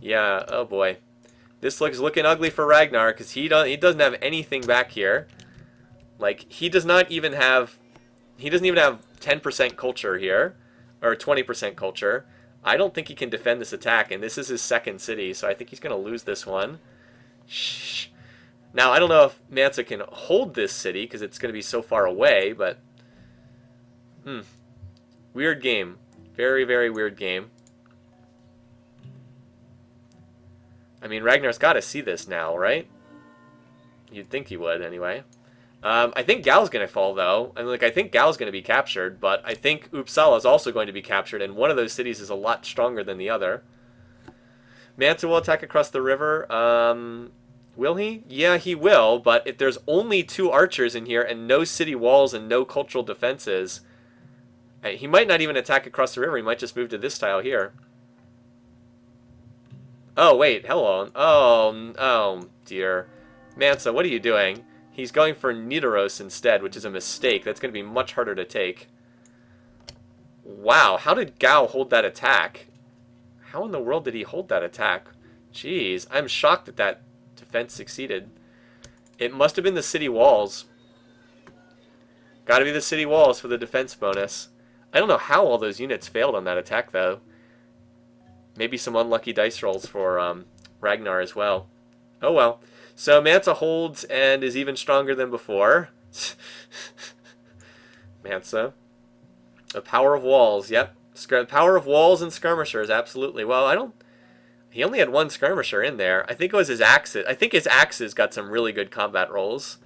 Yeah, oh boy. This looks looking ugly for Ragnar because he doesn't have anything back here. Like, he doesn't even have 10% culture here, or 20% culture. I don't think he can defend this attack, and this is his second city, so I think he's going to lose this one. Shh. Now, I don't know if Mansa can hold this city because it's going to be so far away, but... Weird game. Very, very weird game. I mean, Ragnar's got to see this now, right? You'd think he would, anyway. I think Gal's going to fall, though. I mean, I think Gal's going to be captured, but I think Uppsala is also going to be captured, and one of those cities is a lot stronger than the other. Mansa will attack across the river. Will he? Yeah, he will, but if there's only 2 archers in here and no city walls and no cultural defenses, he might not even attack across the river. He might just move to this tile here. Oh, wait, hello. Oh, dear. Mansa, what are you doing? He's going for Nidaros instead, which is a mistake. That's going to be much harder to take. Wow, how did Gao hold that attack? How in the world did he hold that attack? Jeez, I'm shocked that that defense succeeded. It must have been the city walls. Gotta be the city walls for the defense bonus. I don't know how all those units failed on that attack, though. Maybe some unlucky dice rolls for Ragnar as well. Oh well. So Mansa holds and is even stronger than before. Mansa. The power of walls, yep. Power of walls and skirmishers, absolutely. Well, I don't... He only had one skirmisher in there. I think it was his axes. I think his axes got some really good combat rolls.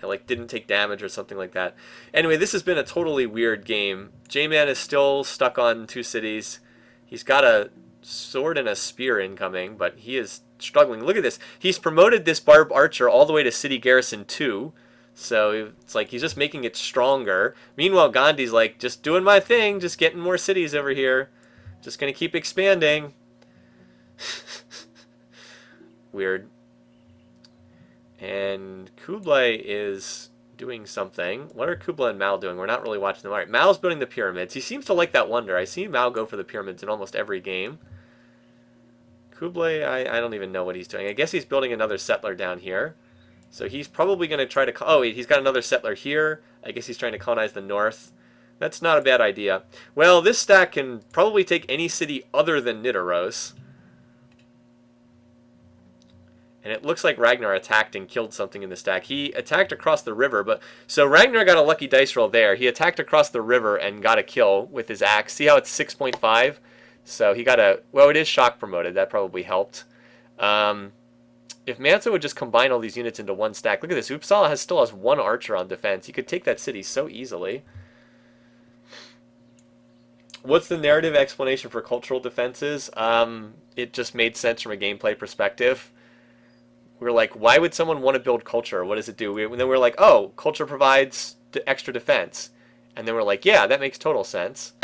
Like, didn't take damage or something like that. Anyway, this has been a totally weird game. J-Man is still stuck on 2 cities. He's got a sword and a spear incoming, but he is struggling. Look at this. He's promoted this Barb Archer all the way to City Garrison 2. So it's like he's just making it stronger. Meanwhile, Gandhi's like, just doing my thing, just getting more cities over here. Just going to keep expanding. Weird. And Kublai is doing something. What are Kublai and Mao doing? We're not really watching them. All right, Mao's building the pyramids. He seems to like that wonder. I see Mao go for the pyramids in almost every game. Kublai, I don't even know what he's doing. I guess he's building another settler down here. So he's probably going to try to... Oh, wait, he's got another settler here. I guess he's trying to colonize the north. That's not a bad idea. Well, this stack can probably take any city other than Nidaros. And it looks like Ragnar attacked and killed something in the stack. He attacked across the river, but... So Ragnar got a lucky dice roll there. He attacked across the river and got a kill with his axe. See how it's 6.5? So he got a... Well, it is shock promoted. That probably helped. If Mansa would just combine all these units into one stack... Look at this. Uppsala still has 1 archer on defense. He could take that city so easily. What's the narrative explanation for cultural defenses? It just made sense from a gameplay perspective. We were like, why would someone want to build culture? What does it do? And then we were like, oh, culture provides extra defense. And then we're like, yeah, that makes total sense.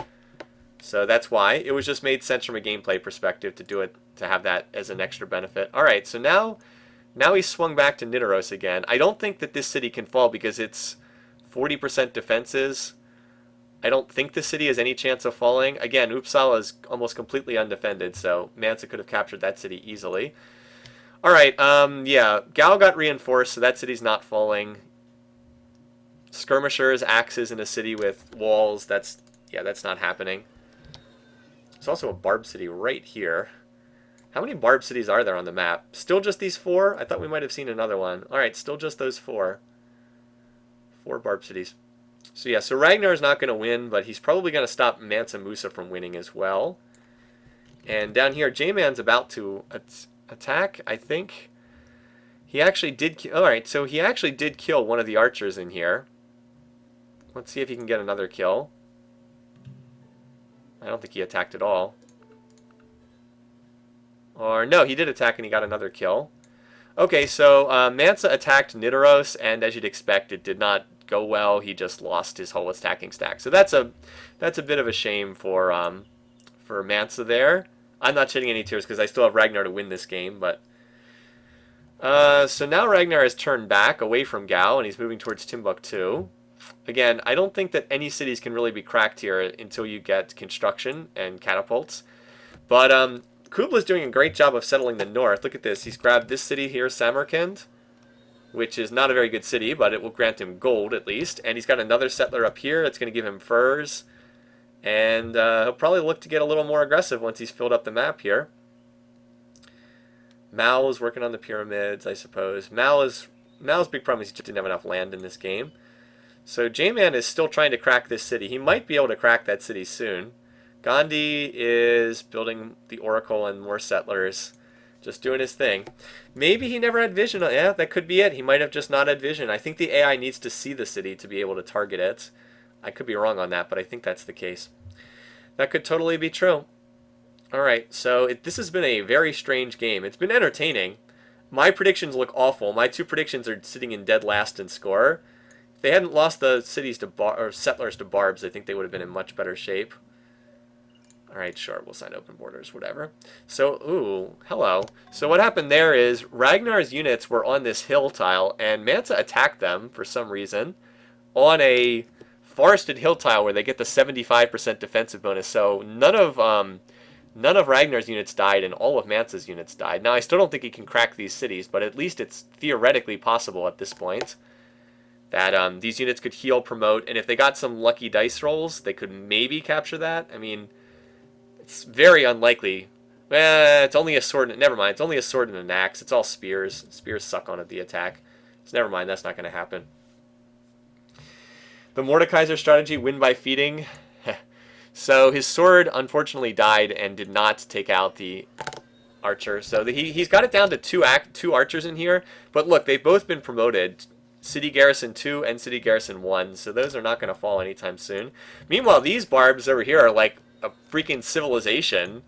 So that's why. It was just made sense from a gameplay perspective to do it, to have that as an extra benefit. All right, so now he's swung back to Nidaros again. I don't think that this city can fall because it's 40% defenses. I don't think the city has any chance of falling. Again, Uppsala is almost completely undefended, so Mansa could have captured that city easily. Alright, yeah, Gao got reinforced, so that city's not falling. Skirmishers, axes in a city with walls, that's not happening. There's also a Barb city right here. How many Barb cities are there on the map? Still just these 4? I thought we might have seen another one. Alright, still just those 4. 4 Barb cities. So yeah, so Ragnar is not going to win, but he's probably going to stop Mansa Musa from winning as well. And down here, J-Man's about to attack, I think. He actually did... Alright, so he actually did kill one of the archers in here. Let's see if he can get another kill. I don't think he attacked at all. Or, no, he did attack and he got another kill. Okay, so Mansa attacked Nidaros, and as you'd expect, it did not go well. He just lost his whole attacking stack. So that's a bit of a shame for Mansa there. I'm not shedding any tears because I still have Ragnar to win this game, but... so now Ragnar has turned back away from Gao, and he's moving towards Timbuktu. Again, I don't think that any cities can really be cracked here until you get construction and catapults. But Kublai's doing a great job of settling the north. Look at this. He's grabbed this city here, Samarkand, which is not a very good city, but it will grant him gold at least. And he's got another settler up here that's going to give him furs. And he'll probably look to get a little more aggressive once he's filled up the map here. Mao is working on the pyramids, I suppose. Mao's big problem is he just didn't have enough land in this game. So J-Man is still trying to crack this city. He might be able to crack that city soon. Gandhi is building the Oracle and more settlers. Just doing his thing. Maybe he never had vision. Yeah, that could be it. He might have just not had vision. I think the AI needs to see the city to be able to target it. I could be wrong on that, but I think that's the case. That could totally be true. Alright, so this has been a very strange game. It's been entertaining. My predictions look awful. My 2 predictions are sitting in dead last in score. If they hadn't lost the cities to or settlers to Barbs, I think they would have been in much better shape. Alright, sure, we'll sign open borders, whatever. So, ooh, hello. So what happened there is Ragnar's units were on this hill tile, and Mansa attacked them for some reason on a forested hill tile where they get the 75% defensive bonus. So none of Ragnar's units died, and all of Mansa's units died. Now, I still don't think he can crack these cities, but at least it's theoretically possible at this point that these units could heal, promote, and if they got some lucky dice rolls, they could maybe capture that. I mean, it's very unlikely. It's only a sword. Never mind. It's only a sword and an axe. It's all spears. Spears suck on the attack. So never mind. That's not going to happen. The Mordekaiser strategy, win by feeding. So his sword unfortunately died and did not take out the archer. So he's got it down to two archers in here. But look, they've both been promoted. City Garrison 2 and City Garrison 1. So those are not going to fall anytime soon. Meanwhile, these barbs over here are like a freaking civilization.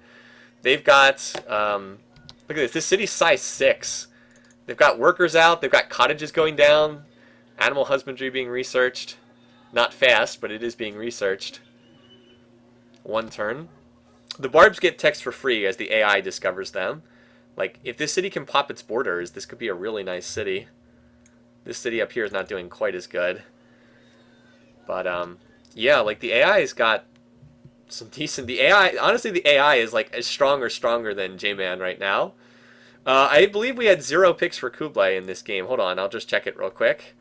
They've got, look at this. This city's size 6. They've got workers out. They've got cottages going down. Animal husbandry being researched. Not fast, but it is being researched. 1 turn. The barbs get text for free as the AI discovers them. Like, if this city can pop its borders, this could be a really nice city. This city up here is not doing quite as good. But, yeah, like, the AI's got some decent... The AI, honestly, the AI is, like, as strong or stronger than J-Man right now. I believe we had 0 picks for Kublai in this game. Hold on, I'll just check it real quick.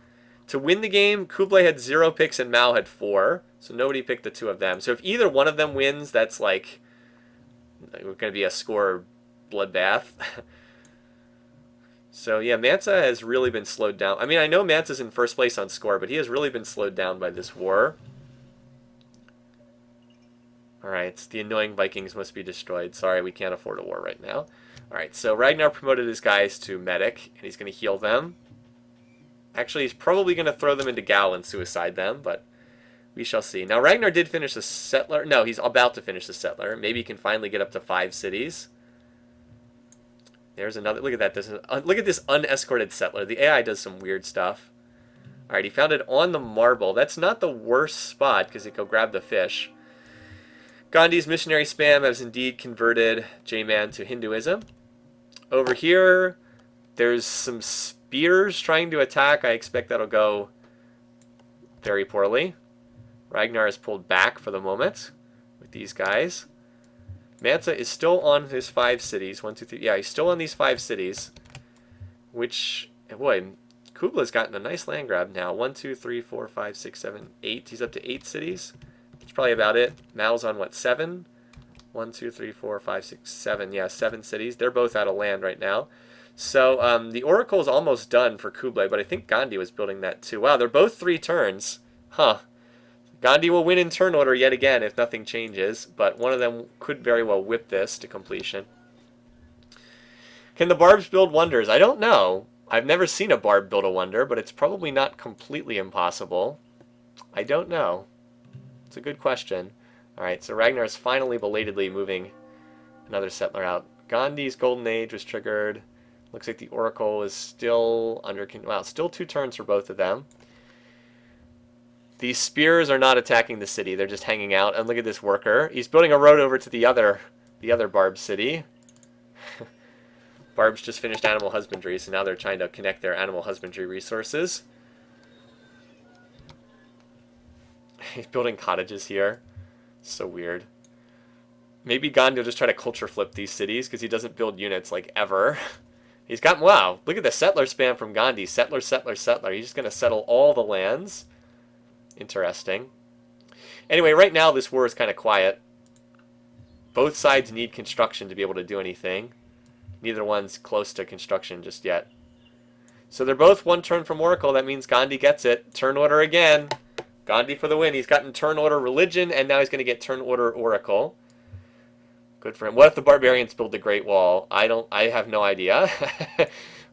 To win the game, Kublai had 0 picks and Mao had 4. So nobody picked the 2 of them. So if either one of them wins, that's like... We're going to be a score bloodbath. So yeah, Mansa has really been slowed down. I mean, I know Mansa's in first place on score, but he has really been slowed down by this war. Alright, the annoying Vikings must be destroyed. Sorry, we can't afford a war right now. Alright, so Ragnar promoted his guys to medic, and he's going to heal them. Actually, he's probably going to throw them into Gal and suicide them, but we shall see. Now, Ragnar did finish the settler. No, he's about to finish the settler. Maybe he can finally get up to 5 cities. There's another. Look at that. Look at this unescorted settler. The AI does some weird stuff. All right, he found it on the marble. That's not the worst spot because he could grab the fish. Gandhi's missionary spam has indeed converted J-Man to Hinduism. Over here, there's some spears trying to attack. I expect that'll go very poorly. Ragnar is pulled back for the moment with these guys. Mansa is still on his 5 cities. 1, 2, 3. Yeah, he's still on these 5 cities. Which, boy, Kublai's gotten a nice land grab now. 1, 2, 3, 4, 5, 6, 7, 8. He's up to 8 cities. That's probably about it. Mao's on, what, 7? 1, 2, 3, 4, 5, 6, 7. Yeah, 7 cities. They're both out of land right now. So the Oracle is almost done for Kublai, but I think Gandhi was building that too. Wow, they're both 3 turns. Huh. Gandhi will win in turn order yet again if nothing changes, but one of them could very well whip this to completion. Can the barbs build wonders? I don't know. I've never seen a barb build a wonder, but it's probably not completely impossible. I don't know. It's a good question. Alright, so Ragnar is finally belatedly moving another settler out. Gandhi's golden age was triggered. Looks like the Oracle is still under... Wow, still 2 turns for both of them. These spears are not attacking the city. They're just hanging out. And look at this worker. He's building a road over to the other barb city. Barbs just finished animal husbandry, so now they're trying to connect their animal husbandry resources. He's building cottages here. So weird. Maybe Gandhi will just try to culture flip these cities because he doesn't build units like ever. He's got... Wow, look at the settler spam from Gandhi. Settler, settler, settler. He's just going to settle all the lands. Interesting. Anyway, right now this war is kind of quiet. Both sides need construction to be able to do anything. Neither one's close to construction just yet. So they're both 1 turn from Oracle. That means Gandhi gets it. Turn order again. Gandhi for the win. He's gotten turn order religion, and now he's going to get turn order Oracle. Good for him. What if the barbarians build the Great Wall? I have no idea.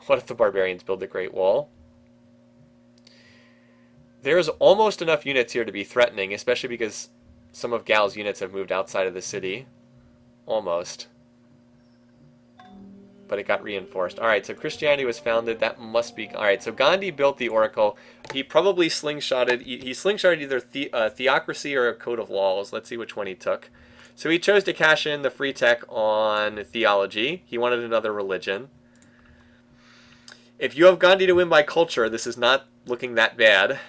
What if the barbarians build the Great Wall? There's almost enough units here to be threatening, especially because some of Gal's units have moved outside of the city. Almost. But it got reinforced. Alright, so Christianity was founded. That must be... Alright, so Gandhi built the Oracle. He probably slingshotted... He slingshotted either Theocracy or a Code of Laws. Let's see which one he took. So he chose to cash in the free tech on Theology. He wanted another religion. If you have Gandhi to win by culture, this is not looking that bad.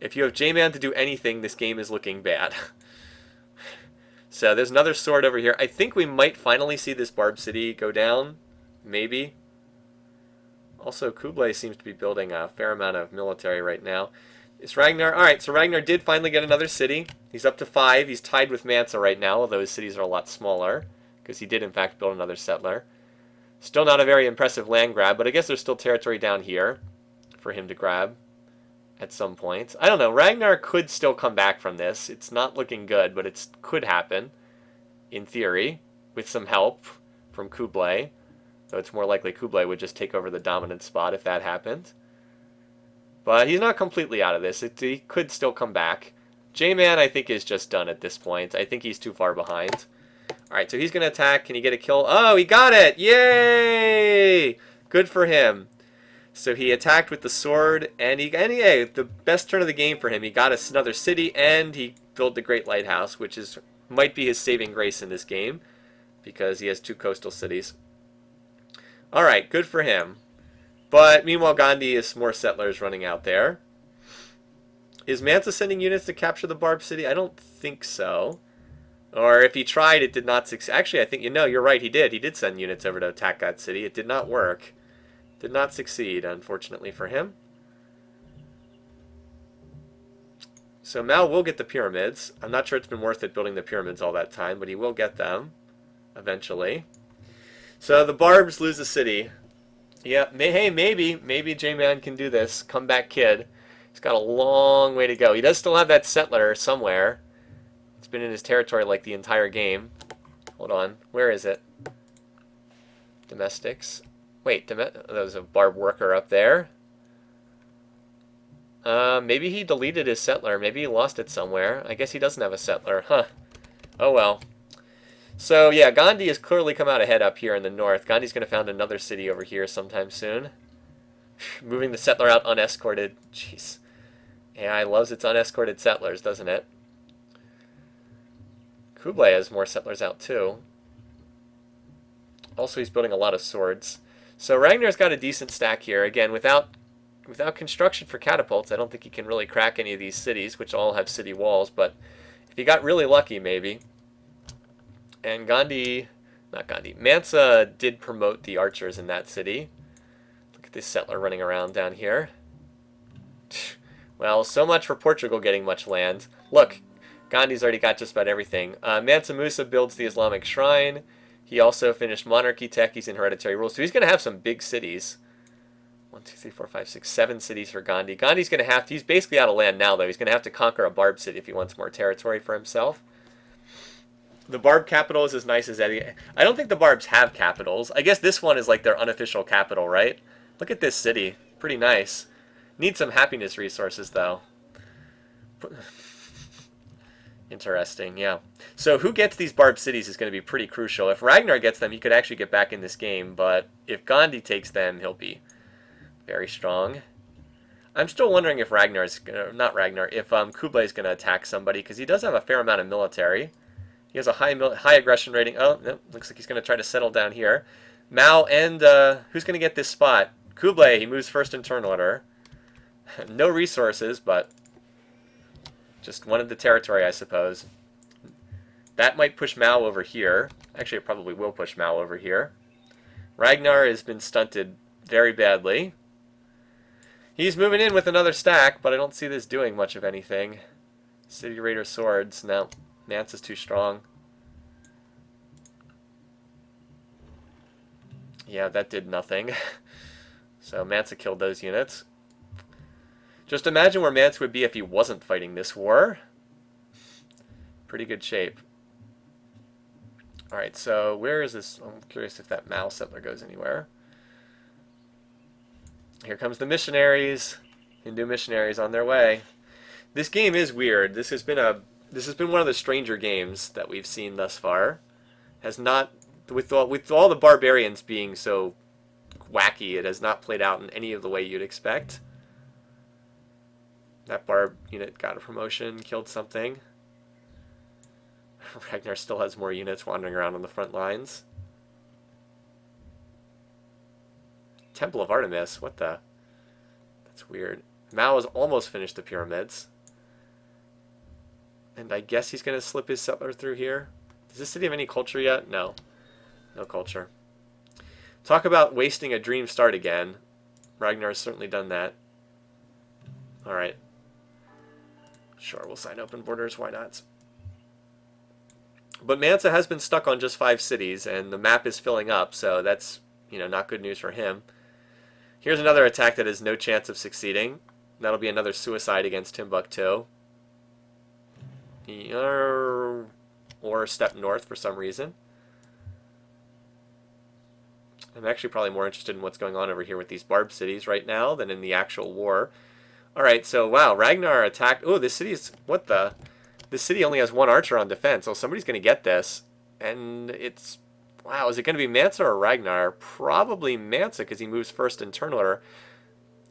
If you have J-Man to do anything, this game is looking bad. So there's another sword over here. I think we might finally see this Barb City go down. Maybe. Also, Kublai seems to be building a fair amount of military right now. Is Ragnar... Alright, so Ragnar did finally get another city. He's up to 5. He's tied with Mansa right now, although his cities are a lot smaller. Because he did, in fact, build another settler. Still not a very impressive land grab, but I guess there's still territory down here for him to grab. at some point. I don't know. Ragnar could still come back from this. It's not looking good, but it could happen, in theory, with some help from Kublai. Though it's more likely Kublai would just take over the dominant spot if that happened. But he's not completely out of this. He could still come back. J-Man, I think, is just done at this point. I think he's too far behind. All right, so he's going to attack. Can he get a kill? Oh, he got it! Yay! Good for him. So he attacked with the sword, and hey, the best turn of the game for him. He got us another city, and he built the Great Lighthouse, which might be his saving grace in this game, because he has 2 coastal cities. All right, good for him. But meanwhile, Gandhi is more settlers running out there. Is Mansa sending units to capture the Barb city? I don't think so. Or if he tried, it did not succeed. Actually, I think, you're right, he did. He did send units over to attack that city. It did not work. Did not succeed, unfortunately for him. So Mao will get the pyramids. I'm not sure it's been worth it building the pyramids all that time, but he will get them eventually. So the Barbs lose a city. Yeah, hey, maybe J-Man can do this. Comeback kid. He's got a long way to go. He does still have that settler somewhere. It's been in his territory like the entire game. Hold on. Where is it? Domestics. Wait, there's a Barb worker up there. Maybe he deleted his settler. Maybe he lost it somewhere. I guess he doesn't have a settler. Huh. Oh well. So, yeah, Gandhi has clearly come out ahead up here in the north. Gandhi's going to found another city over here sometime soon. Moving the settler out unescorted. Jeez. AI loves its unescorted settlers, doesn't it? Kublai has more settlers out, too. Also, he's building a lot of swords. So Ragnar's got a decent stack here. Again, without construction for catapults, I don't think he can really crack any of these cities, which all have city walls. But if he got really lucky, maybe. And Mansa did promote the archers in that city. Look at this settler running around down here. Well, so much for Portugal getting much land. Look, Gandhi's already got just about everything. Mansa Musa builds the Islamic shrine. He also finished monarchy tech. He's in hereditary rule. So he's going to have some big cities. 1, 2, 3, 4, 5, 6, 7 cities for Gandhi. Gandhi's going to have to... He's basically out of land now, though. He's going to have to conquer a Barb city if he wants more territory for himself. The Barb capital is as nice as any. I don't think the Barbs have capitals. I guess this one is like their unofficial capital, right? Look at this city. Pretty nice. Need some happiness resources, though. Interesting, yeah. So who gets these Barb cities is going to be pretty crucial. If Ragnar gets them, he could actually get back in this game. But if Gandhi takes them, he'll be very strong. I'm still wondering if if Kublai is going to attack somebody, because he does have a fair amount of military. He has a high aggression rating. Oh, no, looks like he's going to try to settle down here. Mao and who's going to get this spot? Kublai, he moves first in turn order. No resources, but just wanted the territory, I suppose. That might push Mao over here. Actually, it probably will push Mao over here. Ragnar has been stunted very badly. He's moving in with another stack, but I don't see this doing much of anything. City Raider swords. No, Mansa's too strong. Yeah, that did nothing. So Mansa killed those units. Just imagine where Mansa would be if he wasn't fighting this war. Pretty good shape. Alright, so where is this? I'm curious if that Mao settler goes anywhere. Here comes the missionaries. Hindu missionaries on their way. This game is weird. This has been one of the stranger games that we've seen thus far. Has not, with all the barbarians being so wacky, it has not played out in any of the way you'd expect. That Barb unit got a promotion, killed something. Ragnar still has more units wandering around on the front lines. Temple of Artemis, what the? That's weird. Mao has almost finished the pyramids. And I guess he's going to slip his settler through here. Does this city have any culture yet? No. No culture. Talk about wasting a dream start again. Ragnar has certainly done that. Alright. Sure, we'll sign open borders, why not? But Mansa has been stuck on just 5 cities, and the map is filling up, so that's, not good news for him. Here's another attack that has no chance of succeeding. That'll be another suicide against Timbuktu. Or a step north for some reason. I'm actually probably more interested in what's going on over here with these Barb cities right now than in the actual war. Alright, so wow, Ragnar attacked... Oh, this city is... What the... This city only has one archer on defense, so somebody's going to get this. And it's... Wow, is it going to be Mansa or Ragnar? Probably Mansa, because he moves first in turn order.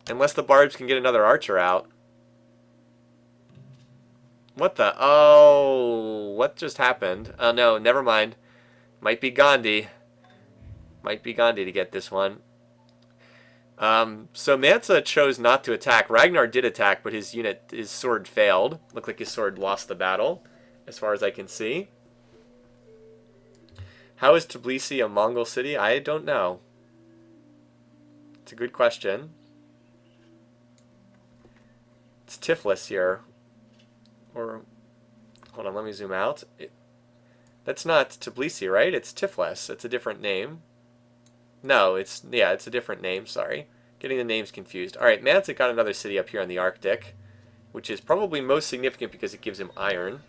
Unless the Barbs can get another archer out. What the... Oh, what just happened? Oh, no, never mind. Might be Gandhi. Might be Gandhi to get this one. So Mansa chose not to attack. Ragnar did attack, but his sword failed. Looked like his sword lost the battle, as far as I can see. How is Tbilisi a Mongol city? I don't know. It's a good question. It's Tiflis here. Or, hold on, let me zoom out. That's not Tbilisi, right? It's Tiflis. It's a different name. No, it's a different name, sorry. Getting the names confused. Alright, Mansa got another city up here in the Arctic, which is probably most significant because it gives him iron.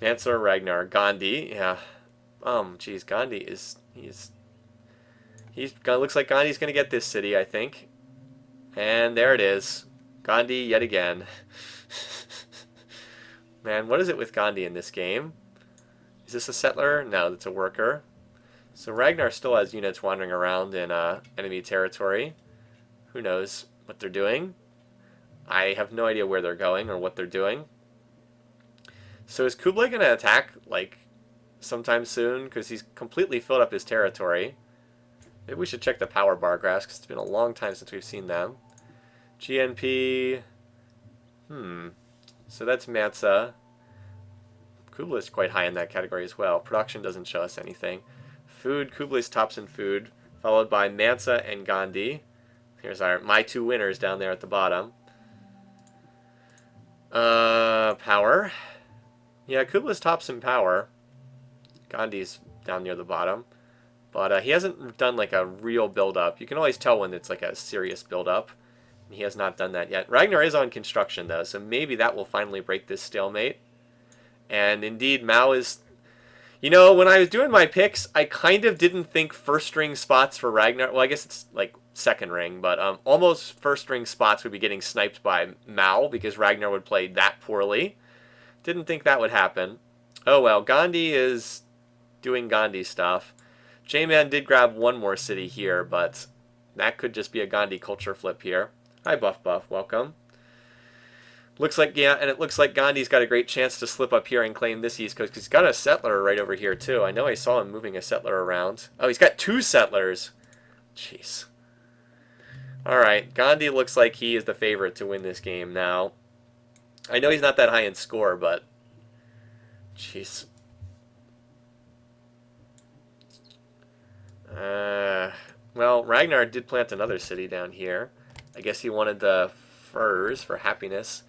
Mansa or Ragnar. Gandhi, yeah. Geez, Gandhi is... looks like Gandhi's going to get this city, I think. And there it is. Gandhi yet again. Man, what is it with Gandhi in this game? Is this a settler? No, that's a worker. So Ragnar still has units wandering around in enemy territory. Who knows what they're doing? I have no idea where they're going or what they're doing. So is Kublai going to attack, like, sometime soon? Because he's completely filled up his territory. Maybe we should check the power bar graphs, because it's been a long time since we've seen them. GNP... So that's Mansa. Kublai's quite high in that category as well. Production doesn't show us anything. Food, Kublai's tops in food, followed by Mansa and Gandhi. Here's my two winners down there at the bottom. Power. Yeah, Kublai's tops in power. Gandhi's down near the bottom. But he hasn't done like a real build-up. You can always tell when it's like a serious build-up. He has not done that yet. Ragnar is on construction, though, so maybe that will finally break this stalemate. And indeed, Mao is... You know, when I was doing my picks, I kind of didn't think first-ring spots for Ragnar... Well, I guess it's like second ring, but almost first-ring spots would be getting sniped by Mao because Ragnar would play that poorly. Didn't think that would happen. Oh, well, Gandhi is doing Gandhi stuff. J-Man did grab one more city here, but that could just be a Gandhi culture flip here. Hi, Buff, welcome. Looks like, yeah, and it looks like Gandhi's got a great chance to slip up here and claim this East Coast, because he's got a settler right over here, too. I know I saw him moving a settler around. Oh, he's got two settlers. Jeez. Alright, Gandhi looks like he is the favorite to win this game now. I know he's not that high in score, but... Jeez. Well, Ragnar did plant another city down here. I guess he wanted the furs for happiness.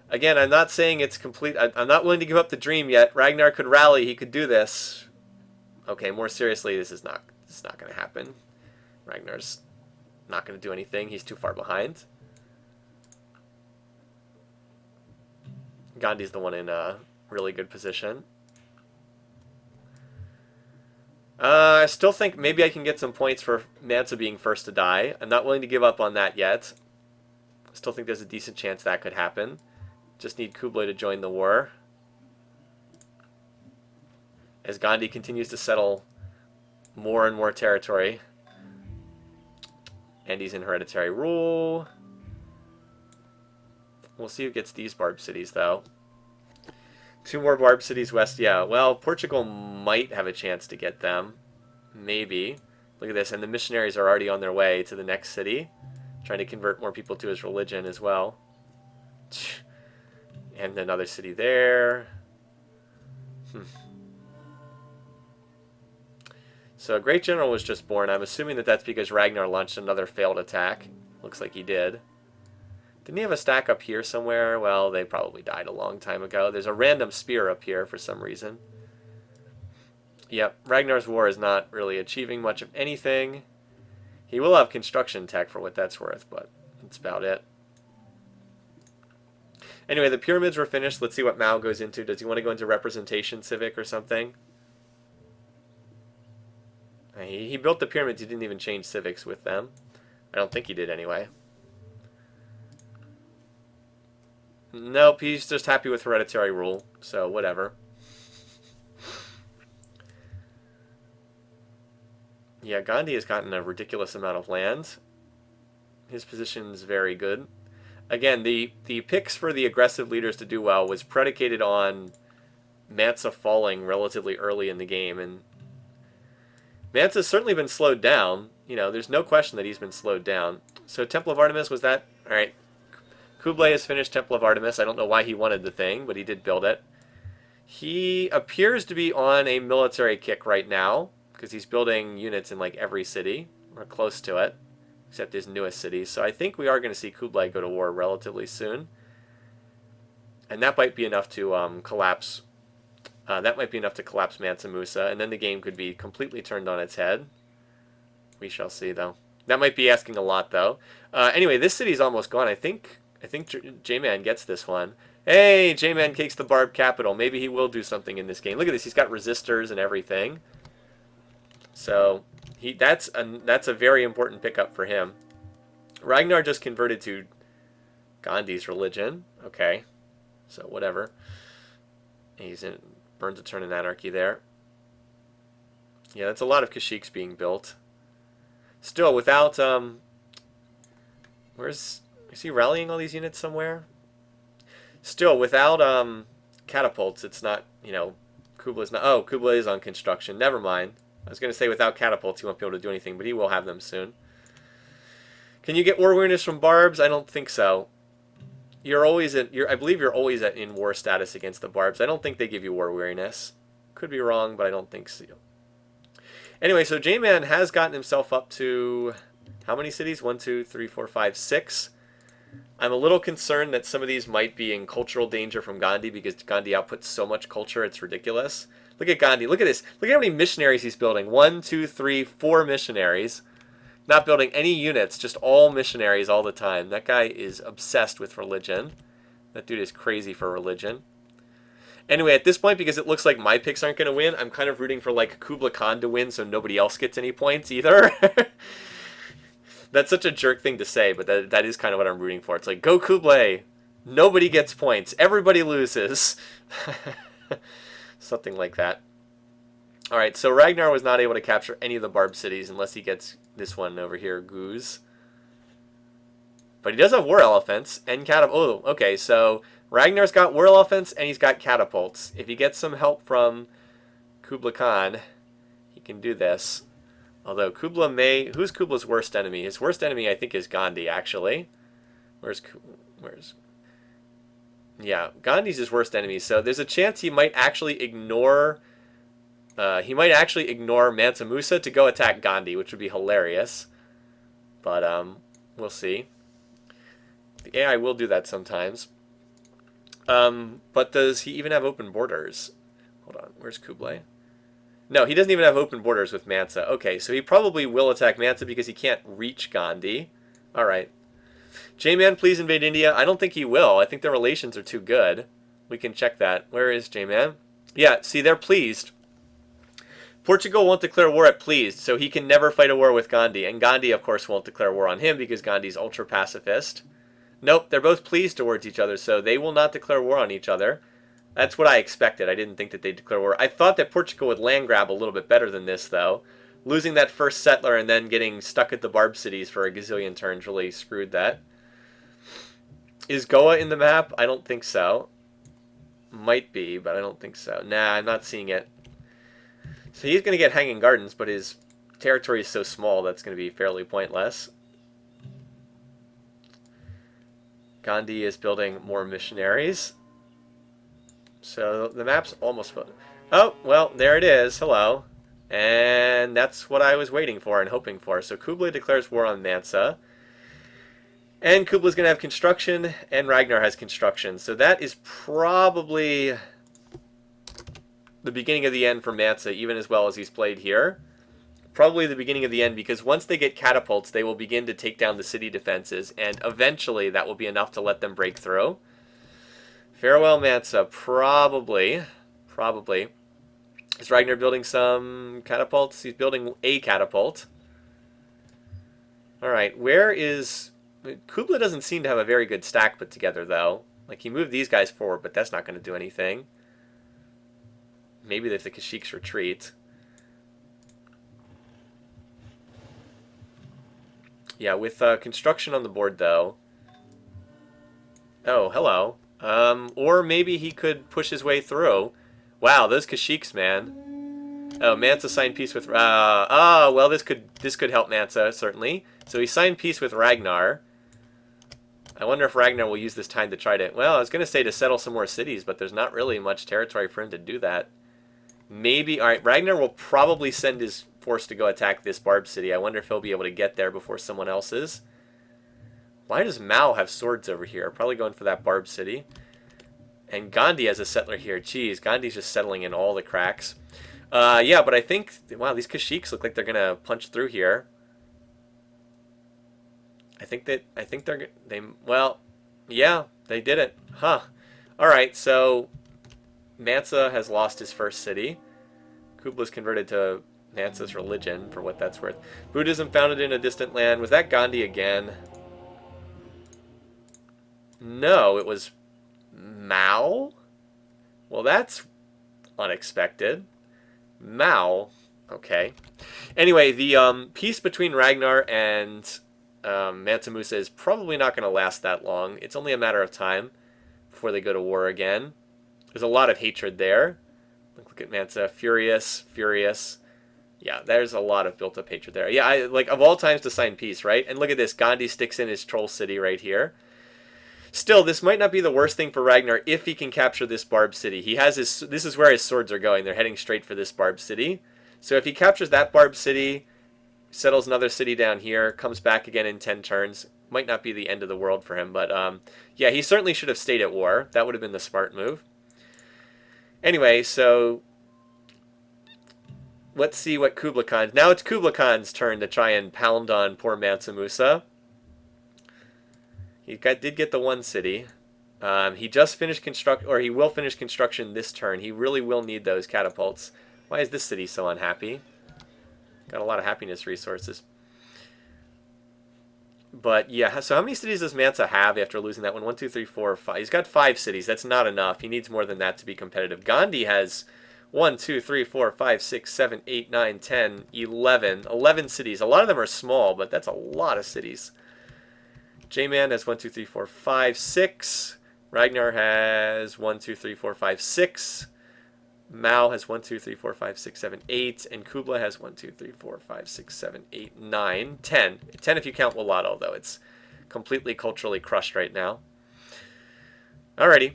Again, I'm not saying it's complete. I'm not willing to give up the dream yet. Ragnar could rally. He could do this. Okay, more seriously, this is not going to happen. Ragnar's not going to do anything. He's too far behind. Gandhi's the one in a really good position. I still think maybe I can get some points for Mansa being first to die. I'm not willing to give up on that yet. I still think there's a decent chance that could happen. Just need Kublai to join the war. As Gandhi continues to settle more and more territory. And he's in hereditary rule. We'll see who gets these Barb cities, though. Two more Barb cities west. Yeah, well, Portugal might have a chance to get them. Maybe. Look at this. And the missionaries are already on their way to the next city. Trying to convert more people to his religion as well. And another city there. So a great general was just born. I'm assuming that that's because Ragnar launched another failed attack. Looks like he did. Didn't he have a stack up here somewhere? Well, they probably died a long time ago. There's a random spear up here for some reason. Yep, Ragnar's war is not really achieving much of anything. He will have construction tech for what that's worth, but that's about it. Anyway, the pyramids were finished. Let's see what Mao goes into. Does he want to go into representation civic or something? He built the pyramids. He didn't even change civics with them. I don't think he did anyway. Nope, he's just happy with hereditary rule, so whatever. Yeah, Gandhi has gotten a ridiculous amount of land. His position's very good. Again, the picks for the aggressive leaders to do well was predicated on Mansa falling relatively early in the game, and Mansa's certainly been slowed down. You know, there's no question that he's been slowed down. So Temple of Artemis, was that? All right. Kublai has finished Temple of Artemis. I don't know why he wanted the thing, but he did build it. He appears to be on a military kick right now, because he's building units in like every city, or close to it, except his newest cities. So I think we are going to see Kublai go to war relatively soon. And that might be enough to collapse. That might be enough to collapse Mansa Musa, and then the game could be completely turned on its head. We shall see, though. That might be asking a lot, though. Anyway, this city's almost gone. I think J-Man gets this one. Hey, J-Man takes the Barb capital. Maybe he will do something in this game. Look at this. He's got resistors and everything. So that's a very important pickup for him. Ragnar just converted to Gandhi's religion. Okay, so whatever. He's in burns a turn in anarchy there. Yeah, that's a lot of Kashyyyks being built. Still, without is he rallying all these units somewhere? Still, without catapults, it's not, you know, Kublai's not. Oh, Kublai is on construction. Never mind. I was going to say without catapults he won't be able to do anything, but he will have them soon. Can you get war weariness from barbs? I don't think so. You're always I believe you're always in war status against the barbs. I don't think they give you war weariness. Could be wrong, but I don't think so. Anyway, so J-Man has gotten himself up to how many cities? 1, 2, 3, 4, 5, 6. I'm a little concerned that some of these might be in cultural danger from Gandhi because Gandhi outputs so much culture, it's ridiculous. Look at Gandhi. Look at this. Look at how many missionaries he's building. 1, 2, 3, 4 missionaries. Not building any units, just all missionaries all the time. That guy is obsessed with religion. That dude is crazy for religion. Anyway, at this point, because it looks like my picks aren't going to win, I'm kind of rooting for like Kublai Khan to win so nobody else gets any points either. That's such a jerk thing to say, but that is kind of what I'm rooting for. It's like, go Kublai! Nobody gets points. Everybody loses. Something like that. Alright, so Ragnar was not able to capture any of the Barb cities unless he gets this one over here, Goose. But he does have war elephants and catapults. Oh, okay, so Ragnar's got war elephants and he's got catapults. If he gets some help from Kublai Khan, he can do this. Although Kublai may... Who's Kublai's worst enemy? His worst enemy, I think, is Gandhi, actually. Where's... Yeah, Gandhi's his worst enemy, so there's a chance he might actually ignore... Mansa Musa to go attack Gandhi, which would be hilarious. But, we'll see. The AI will do that sometimes. But does he even have open borders? Hold on, where's Kublai? No, he doesn't even have open borders with Mansa. Okay, so he probably will attack Mansa because he can't reach Gandhi. Alright. J-Man, please invade India. I don't think he will. I think their relations are too good. We can check that. Where is J-Man? Yeah, see, they're pleased. Portugal won't declare war at pleased, so he can never fight a war with Gandhi. And Gandhi, of course, won't declare war on him because Gandhi's ultra-pacifist. Nope, they're both pleased towards each other, so they will not declare war on each other. That's what I expected. I didn't think that they'd declare war. I thought that Portugal would land grab a little bit better than this, though. Losing that first settler and then getting stuck at the Barb cities for a gazillion turns really screwed that. Is Goa in the map? I don't think so. Might be, but I don't think so. Nah, I'm not seeing it. So he's going to get Hanging Gardens, but his territory is so small that's going to be fairly pointless. Gandhi is building more missionaries. So the map's almost full. Oh, well, there it is. Hello. And that's what I was waiting for and hoping for. So Kublai declares war on Mansa. And Kublai's going to have construction, and Ragnar has construction. So that is probably the beginning of the end for Mansa, even as well as he's played here. probably the beginning of the end, because once they get catapults, they will begin to take down the city defenses, and eventually that will be enough to let them break through. Farewell, Mansa. Probably. Is Ragnar building some catapults? He's building a catapult. Alright, where is... Kubla doesn't seem to have a very good stack put together, though. Like, he moved these guys forward, but that's not going to do anything. Maybe if the Kashyyyks retreat. Yeah, with construction on the board, though. Oh, hello. Or maybe he could push his way through. Wow, those Kashyyyks, man. Oh, Mansa signed peace with... well, this could help Mansa, certainly. So he signed peace with Ragnar. I wonder if Ragnar will use this time to try to... Well, I was going to say to settle some more cities, but there's not really much territory for him to do that. Maybe... Alright, Ragnar will probably send his force to go attack this Barb city. I wonder if he'll be able to get there before someone else is. Why does Mao have swords over here? Probably going for that Barb city. And Gandhi has a settler here. Jeez, Gandhi's just settling in all the cracks. Yeah, but I think... Wow, these Kashyyyks look like they're going to punch through here. I think they're... Well, yeah, they did it. Huh. Alright, so... Mansa has lost his first city. Kubla's converted to Mansa's religion, for what that's worth. Buddhism founded in a distant land. Was that Gandhi again? No, it was Mao? Well, that's unexpected. Mao. Okay. Anyway, the peace between Ragnar and Mansa Musa is probably not going to last that long. It's only a matter of time before they go to war again. There's a lot of hatred there. Look at Mansa. Furious. Yeah, there's a lot of built-up hatred there. Yeah, like, of all times to sign peace, right? And look at this. Gandhi sticks in his troll city right here. Still, this might not be the worst thing for Ragnar if he can capture this Barb city. He has his... This is where his swords are going. They're heading straight for this Barb city. So if he captures that Barb city, settles another city down here, comes back again in 10 turns, might not be the end of the world for him. But, yeah, he certainly should have stayed at war. That would have been the smart move. Anyway, so... Let's see what Kubla Khan... Now it's Kubla Khan's turn to try and pound on poor Mansa Musa. He did get the one city. He just finished or he will finish construction this turn. He really will need those catapults. Why is this city so unhappy? Got a lot of happiness resources. But yeah, so how many cities does Mansa have after losing that one? 1, 2, 3, 4, 5. He's got 5 cities. That's not enough. He needs more than that to be competitive. Gandhi has 1, 2, 3, 4, 5, 6, 7, 8, 9, 10, 11. 11 cities. A lot of them are small, but that's a lot of cities. J-Man has 1, 2, 3, 4, 5, 6. Ragnar has 1, 2, 3, 4, 5, 6. Mao has 1, 2, 3, 4, 5, 6, 7, 8. And Kubla has 1, 2, 3, 4, 5, 6, 7, 8, 9, 10. 10 if you count Walato, though. It's completely culturally crushed right now. Alrighty.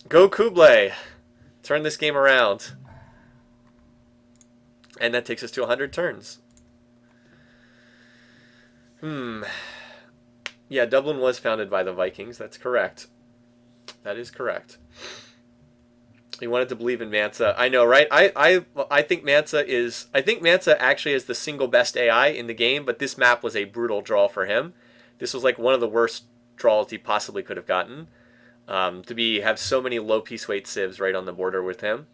Go Kublai. Turn this game around. And that takes us to 100 turns. Yeah, Dublin was founded by the Vikings. That's correct. That is correct. He wanted to believe in Mansa. I know, right? I think Mansa is... I think Mansa actually is the single best AI in the game, but this map was a brutal draw for him. This was like one of the worst draws he possibly could have gotten. To have so many low piece weight civs right on the border with him.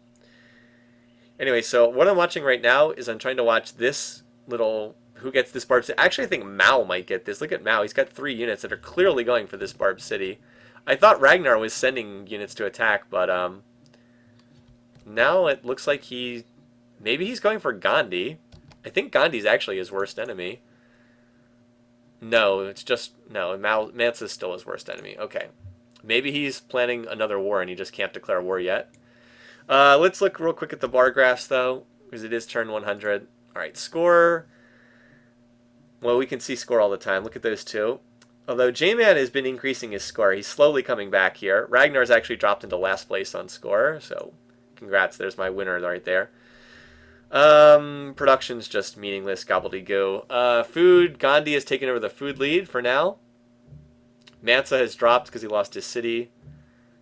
Anyway, so what I'm watching right now is I'm trying to watch this little... Who gets this Barb City? Actually, I think Mao might get this. Look at Mao. He's got 3 units that are clearly going for this Barb City. I thought Ragnar was sending units to attack, but now it looks like maybe he's going for Gandhi. I think Gandhi's actually his worst enemy. No, it's just... No, Mansa's still his worst enemy. Okay. Maybe he's planning another war and he just can't declare war yet. Let's look real quick at the bar graphs, though, because it is turn 100. All right, score... Well, we can see score all the time. Look at those two. Although J-Man has been increasing his score. He's slowly coming back here. Ragnar's actually dropped into last place on score. So, congrats. There's my winner right there. Production's just meaningless gobbledygoo. Food. Gandhi has taken over the food lead for now. Mansa has dropped because he lost his city.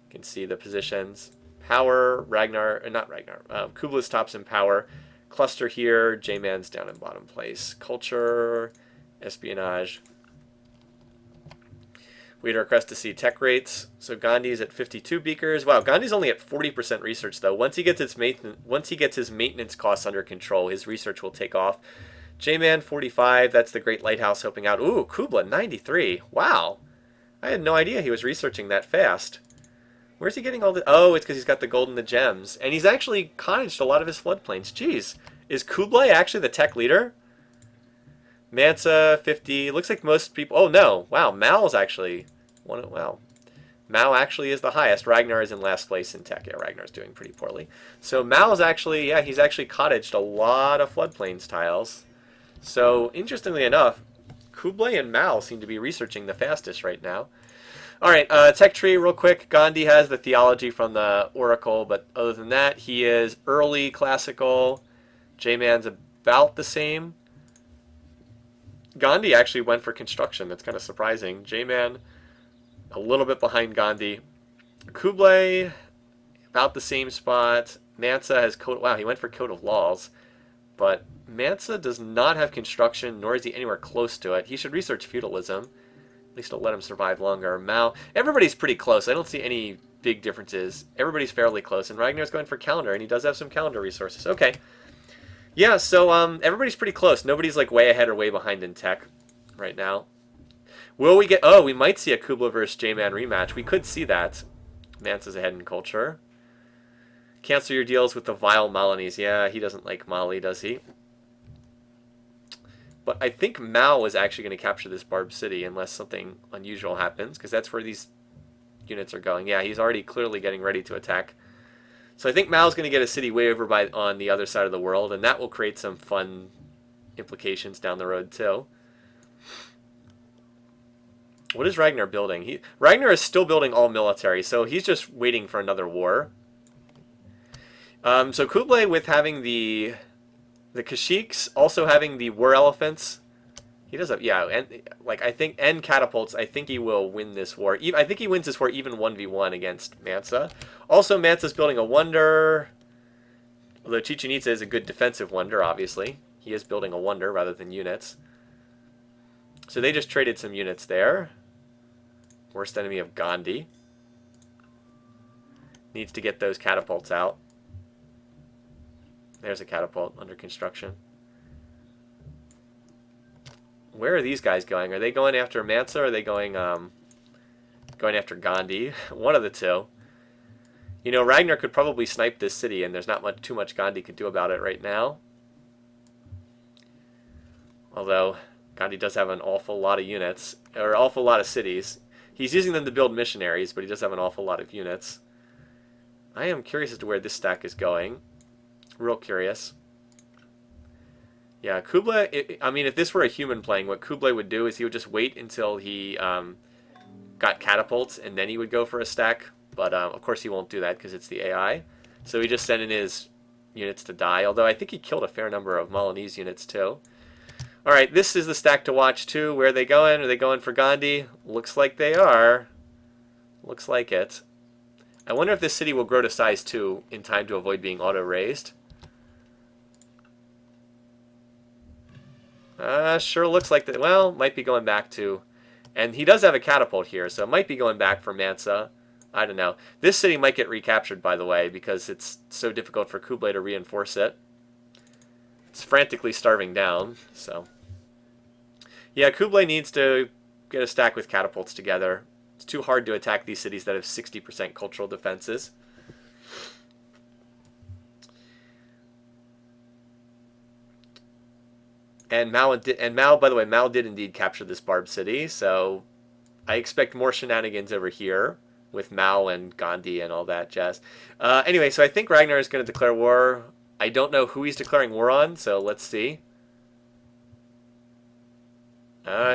You can see the positions. Power. Not Ragnar. Kubla's tops in power. Cluster here. J-Man's down in bottom place. Culture, espionage. We'd request to see tech rates. So Gandhi's at 52 beakers. Wow, Gandhi's only at 40% research though. Once he gets his maintenance costs under control, his research will take off. J-Man 45. That's the Great Lighthouse helping out. Ooh, Kubla 93. Wow, I had no idea he was researching that fast. Where's he getting all the... Oh, it's because he's got the gold and the gems. And he's actually cottaged a lot of his floodplains. Jeez. Is Kublai actually the tech leader? Mansa, 50. Looks like most people... Oh, no. Wow, Mao's actually... Wow. Mao actually is the highest. Ragnar is in last place in tech. Yeah, Ragnar's doing pretty poorly. So Mao's actually... Yeah, he's actually cottaged a lot of floodplains tiles. So, interestingly enough, Kublai and Mao seem to be researching the fastest right now. All right, tech tree real quick. Gandhi has the theology from the Oracle, but other than that, he is early classical. J-Man's about the same. Gandhi actually went for construction. That's kind of surprising. J-Man a little bit behind Gandhi. Kublai about the same spot. Mansa has code. Wow, he went for code of laws, but Mansa does not have construction, nor is he anywhere close to it. He should research feudalism. At least it'll let him survive longer. Mao, everybody's pretty close. I don't see any big differences. Everybody's fairly close, and Ragnar's going for calendar, and he does have some calendar resources. Okay. Yeah, so everybody's pretty close. Nobody's like way ahead or way behind in tech right now. Will we get... Oh, we might see a Kubla versus J-Man rematch. We could see that. Mansa's ahead in culture. Cancel your deals with the vile Malinese. Yeah, he doesn't like Mali, does he? But I think Mao is actually going to capture this Barb City unless something unusual happens, because that's where these units are going. Yeah, he's already clearly getting ready to attack. So I think Mao's going to get a city way over on the other side of the world, and that will create some fun implications down the road too. What is Ragnar building? Ragnar is still building all military, so he's just waiting for another war. So Kublai, with having the Kashyyyks, also having the war elephants, he does have, yeah, and like I think, and catapults, I think he will win this war. I think he wins this war even 1v1 against Mansa. Also, Mansa's building a wonder, although Chichen Itza is a good defensive wonder, obviously. He is building a wonder rather than units. So they just traded some units there. Worst enemy of Gandhi. Needs to get those catapults out. There's a catapult under construction. Where are these guys going? Are they going after Mansa or are they going after Gandhi? One of the two. You know, Ragnar could probably snipe this city, and there's not too much Gandhi could do about it right now. Although Gandhi does have an awful lot of units, or an awful lot of cities. He's using them to build missionaries, but he does have an awful lot of units. I am curious as to where this stack is going. Real curious. Yeah, Kublai, I mean, if this were a human playing, what Kublai would do is he would just wait until he got catapults, and then he would go for a stack. But, of course, he won't do that because it's the AI. So he just sent in his units to die, although I think he killed a fair number of Malinese units, too. All right, this is the stack to watch, too. Where are they going? Are they going for Gandhi? Looks like they are. Looks like it. I wonder if this city will grow to size 2 in time to avoid being auto-raised. Sure looks like that. Well, might be going back to... And he does have a catapult here, so it might be going back for Mansa. I don't know. This city might get recaptured, by the way, because it's so difficult for Kublai to reinforce it. It's frantically starving down, so... Yeah, Kublai needs to get a stack with catapults together. It's too hard to attack these cities that have 60% cultural defenses. And Mao, by the way, Mao did indeed capture this Barb City, so I expect more shenanigans over here with Mao and Gandhi and all that jazz. Anyway, so I think Ragnar is going to declare war. I don't know who he's declaring war on, so let's see.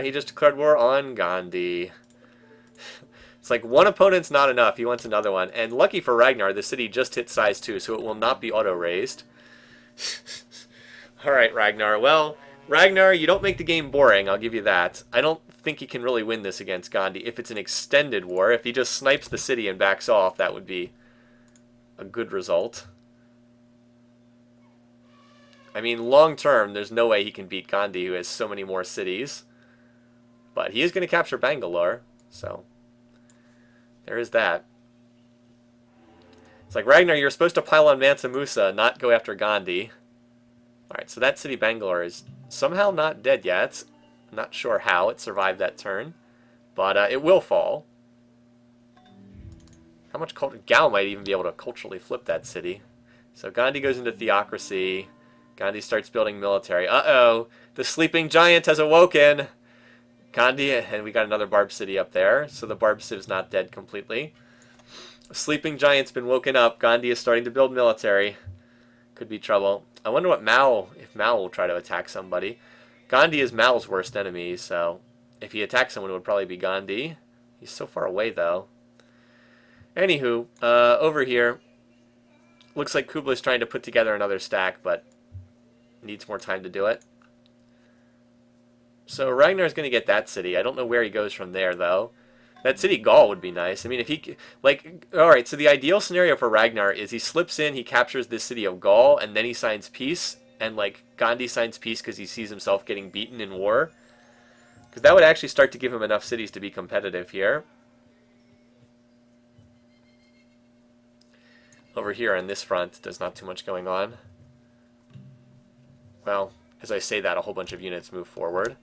He just declared war on Gandhi. It's like one opponent's not enough. He wants another one. And lucky for Ragnar, the city just hit size 2, so it will not be auto-raised. All right, Ragnar. Well, Ragnar, you don't make the game boring, I'll give you that. I don't think he can really win this against Gandhi. If it's an extended war, if he just snipes the city and backs off, that would be a good result. I mean, long term, there's no way he can beat Gandhi, who has so many more cities. But he is going to capture Bangalore, so there is that. It's like, Ragnar, you're supposed to pile on Mansa Musa, not go after Gandhi. Alright, so that city Bangalore is somehow not dead yet. I'm not sure how it survived that turn, but it will fall. How much culture? Gao might even be able to culturally flip that city. So Gandhi goes into theocracy. Gandhi starts building military. Uh-oh, the sleeping giant has awoken. Gandhi, and we got another Barb city up there, so the Barb civ's not dead completely. The sleeping giant's been woken up. Gandhi is starting to build military. Could be trouble. I wonder what Mao, if Mao will try to attack somebody. Gandhi is Mao's worst enemy, so if he attacks someone, it would probably be Gandhi. He's so far away, though. Anywho, over here, looks like Kublai's trying to put together another stack, but needs more time to do it. So Ragnar's going to get that city. I don't know where he goes from there, though. That city Gaul would be nice. I mean, if he... Like, alright, so the ideal scenario for Ragnar is he slips in, he captures this city of Gaul, and then he signs peace, and, like, Gandhi signs peace because he sees himself getting beaten in war. Because that would actually start to give him enough cities to be competitive here. Over here on this front, there's not too much going on. Well, as I say that, a whole bunch of units move forward.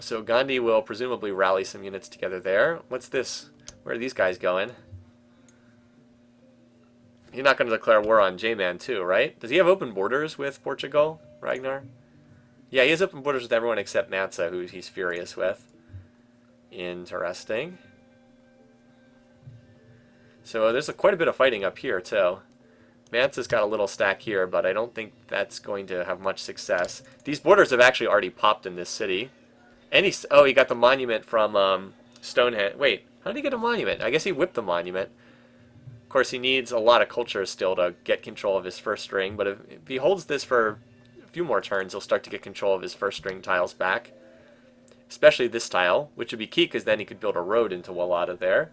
So Gandhi will presumably rally some units together there. What's this? Where are these guys going? He's not going to declare war on J-Man too, right? Does he have open borders with Portugal, Ragnar? Yeah, he has open borders with everyone except Mansa, who he's furious with. Interesting. So there's quite a bit of fighting up here too. Mansa's got a little stack here, but I don't think that's going to have much success. These borders have actually already popped in this city. And he got the monument from Stonehenge. Wait, how did he get a monument? I guess he whipped the monument. Of course, he needs a lot of culture still to get control of his first string, but if he holds this for a few more turns, he'll start to get control of his first string tiles back. Especially this tile, which would be key because then he could build a road into Wallada there.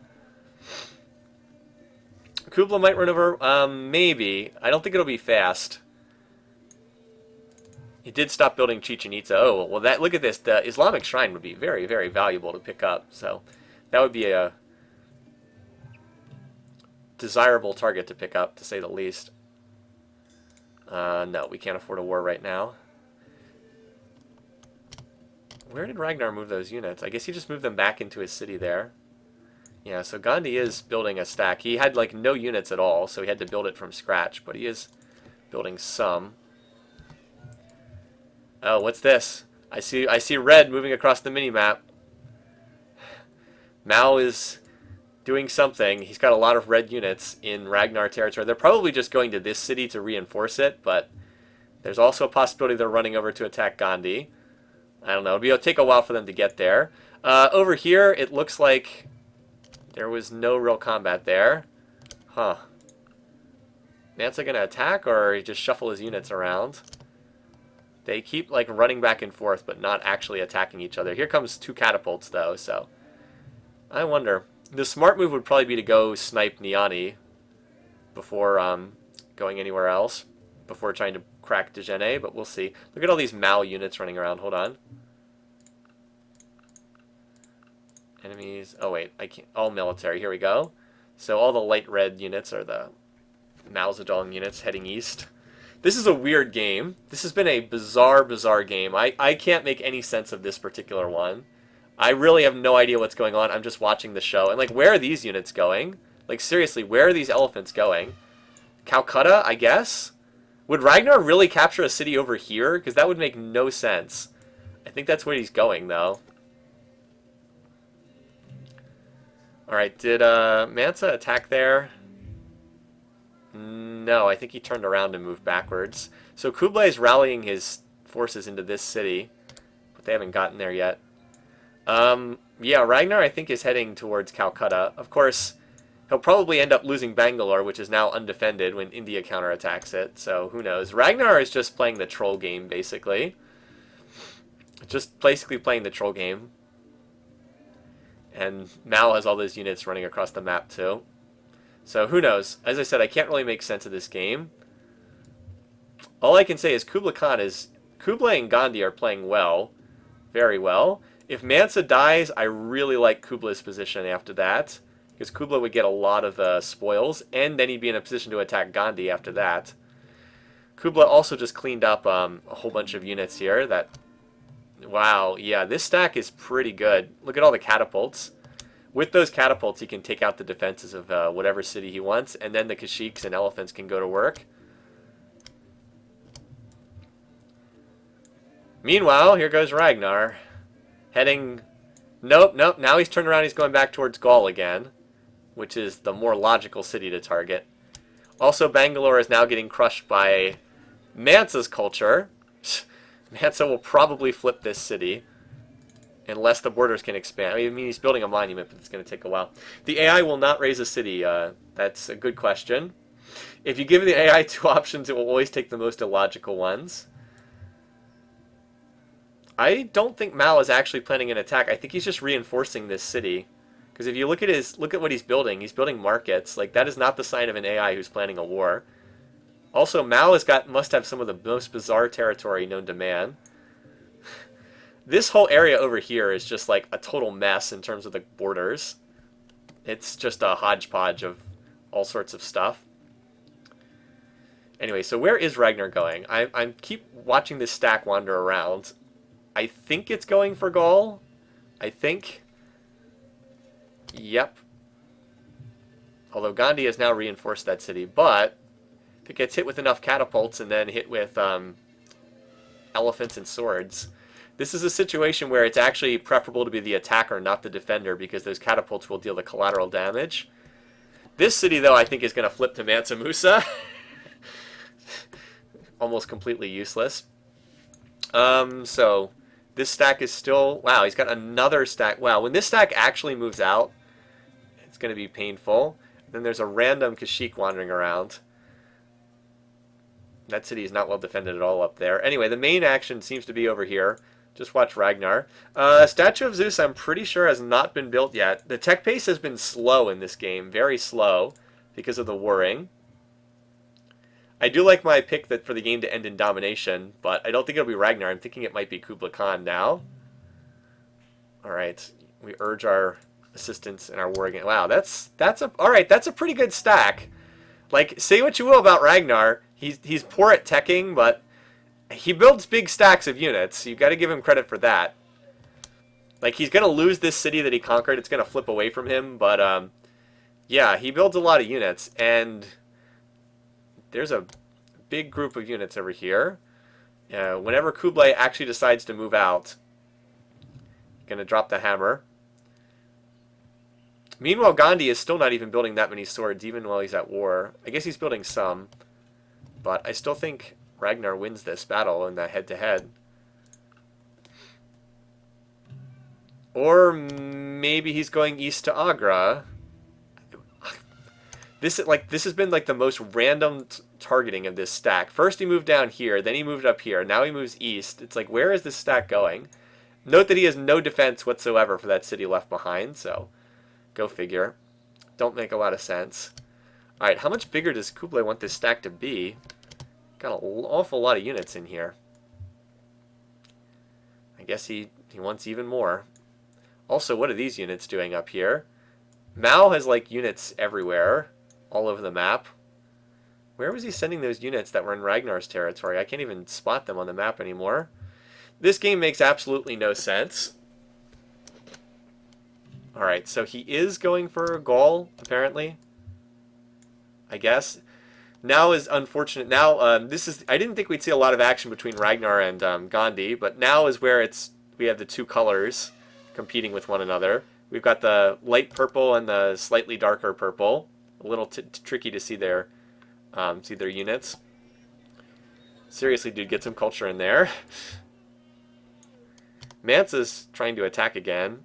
Kublai might run over, maybe. I don't think it'll be fast. He did stop building Chichen Itza. Oh, well, look at this. The Islamic shrine would be very, very valuable to pick up. So that would be a desirable target to pick up, to say the least. No, we can't afford a war right now. Where did Ragnar move those units? I guess he just moved them back into his city there. Yeah, so Gandhi is building a stack. He had, like, no units at all, so he had to build it from scratch, but he is building some. Oh, what's this? I see red moving across the mini-map. Mao is doing something. He's got a lot of red units in Ragnar territory. They're probably just going to this city to reinforce it, but there's also a possibility they're running over to attack Gandhi. I don't know. It'll take a while for them to get there. Over here, it looks like there was no real combat there. Huh. Mansa gonna attack, or just shuffle his units around? They keep, like, running back and forth, but not actually attacking each other. Here comes two catapults, though, so I wonder. The smart move would probably be to go snipe Niani before going anywhere else, before trying to crack Dejeuner, but we'll see. Look at all these Mao units running around. Hold on. Enemies. Oh, wait. I can't. All military. Here we go. So all the light red units are the Mao Zedong units heading east. This is a weird game. This has been a bizarre, bizarre game. I can't make any sense of this particular one. I really have no idea what's going on. I'm just watching the show. And, like, where are these units going? Like, seriously, where are these elephants going? Calcutta, I guess? Would Ragnar really capture a city over here? Because that would make no sense. I think that's where he's going, though. Alright, did Mansa attack there? No, I think he turned around and moved backwards. So Kublai is rallying his forces into this city, but they haven't gotten there yet. Yeah, Ragnar, I think, is heading towards Calcutta. Of course, he'll probably end up losing Bangalore, which is now undefended when India counterattacks it, so who knows. Ragnar is just playing the troll game, basically. Just basically playing the troll game. And Mao has all those units running across the map, too. So who knows? As I said, I can't really make sense of this game. All I can say is Kublai and Gandhi are playing well, very well. If Mansa dies, I really like Kublai's position after that, because Kublai would get a lot of spoils, and then he'd be in a position to attack Gandhi after that. Kublai also just cleaned up a whole bunch of units here. Wow, yeah, this stack is pretty good. Look at all the catapults. With those catapults, he can take out the defenses of whatever city he wants, and then the Kashyyyks and elephants can go to work. Meanwhile, here goes Ragnar. Heading... Nope. Now he's turned around, he's going back towards Gaul again, which is the more logical city to target. Also, Bangalore is now getting crushed by Mansa's culture. Mansa will probably flip this city, unless the borders can expand. I mean, he's building a monument, but it's going to take a while. The AI will not raise a city. That's a good question. If you give the AI two options, it will always take the most illogical ones. I don't think Mao is actually planning an attack. I think he's just reinforcing this city. Because if you look at what he's building markets. Like, that is not the sign of an AI who's planning a war. Also, Mao must have some of the most bizarre territory known to man. This whole area over here is just like a total mess in terms of the borders. It's just a hodgepodge of all sorts of stuff. Anyway, so where is Ragnar going? I keep watching this stack wander around. I think it's going for Gaul. I think. Yep. Although Gandhi has now reinforced that city, but if it gets hit with enough catapults and then hit with elephants and swords, this is a situation where it's actually preferable to be the attacker, not the defender, because those catapults will deal the collateral damage. This city, though, I think is going to flip to Mansa Musa. Almost completely useless. So this stack is still... Wow, he's got another stack. Wow, when this stack actually moves out, it's going to be painful. Then there's a random Kashyyyk wandering around. That city is not well defended at all up there. Anyway, the main action seems to be over here. Just watch Ragnar. Statue of Zeus, I'm pretty sure, has not been built yet. The tech pace has been slow in this game. Very slow because of the warring. I do like my pick for the game to end in domination, but I don't think it'll be Ragnar. I'm thinking it might be Kublai Khan now. Alright, we urge our assistance in our war again. Wow, that's a pretty good stack. Like, say what you will about Ragnar, he's poor at teching, but he builds big stacks of units. You got to give him credit for that. Like, he's going to lose this city that he conquered. It's going to flip away from him, but yeah, he builds a lot of units, and there's a big group of units over here. Whenever Kublai actually decides to move out, going to drop the hammer. Meanwhile, Gandhi is still not even building that many swords, even while he's at war. I guess he's building some, but I still think Ragnar wins this battle in that head-to-head. Or maybe he's going east to Agra. This has been like the most random targeting of this stack. First he moved down here, then he moved up here, now he moves east. It's like, where is this stack going? Note that he has no defense whatsoever for that city left behind, so go figure. Don't make a lot of sense. Alright, how much bigger does Kublai want this stack to be? Got an awful lot of units in here. I guess he wants even more. Also, what are these units doing up here? Mao has like units everywhere, all over the map. Where was he sending those units that were in Ragnar's territory? I can't even spot them on the map anymore. This game makes absolutely no sense. Alright, so he is going for Gaul, apparently. I guess. Now is unfortunate. Now, I didn't think we'd see a lot of action between Ragnar and Gandhi, but now is where we have the two colors competing with one another. We've got the light purple and the slightly darker purple. A little tricky to see their units. Seriously, dude, get some culture in there. Mansa's trying to attack again,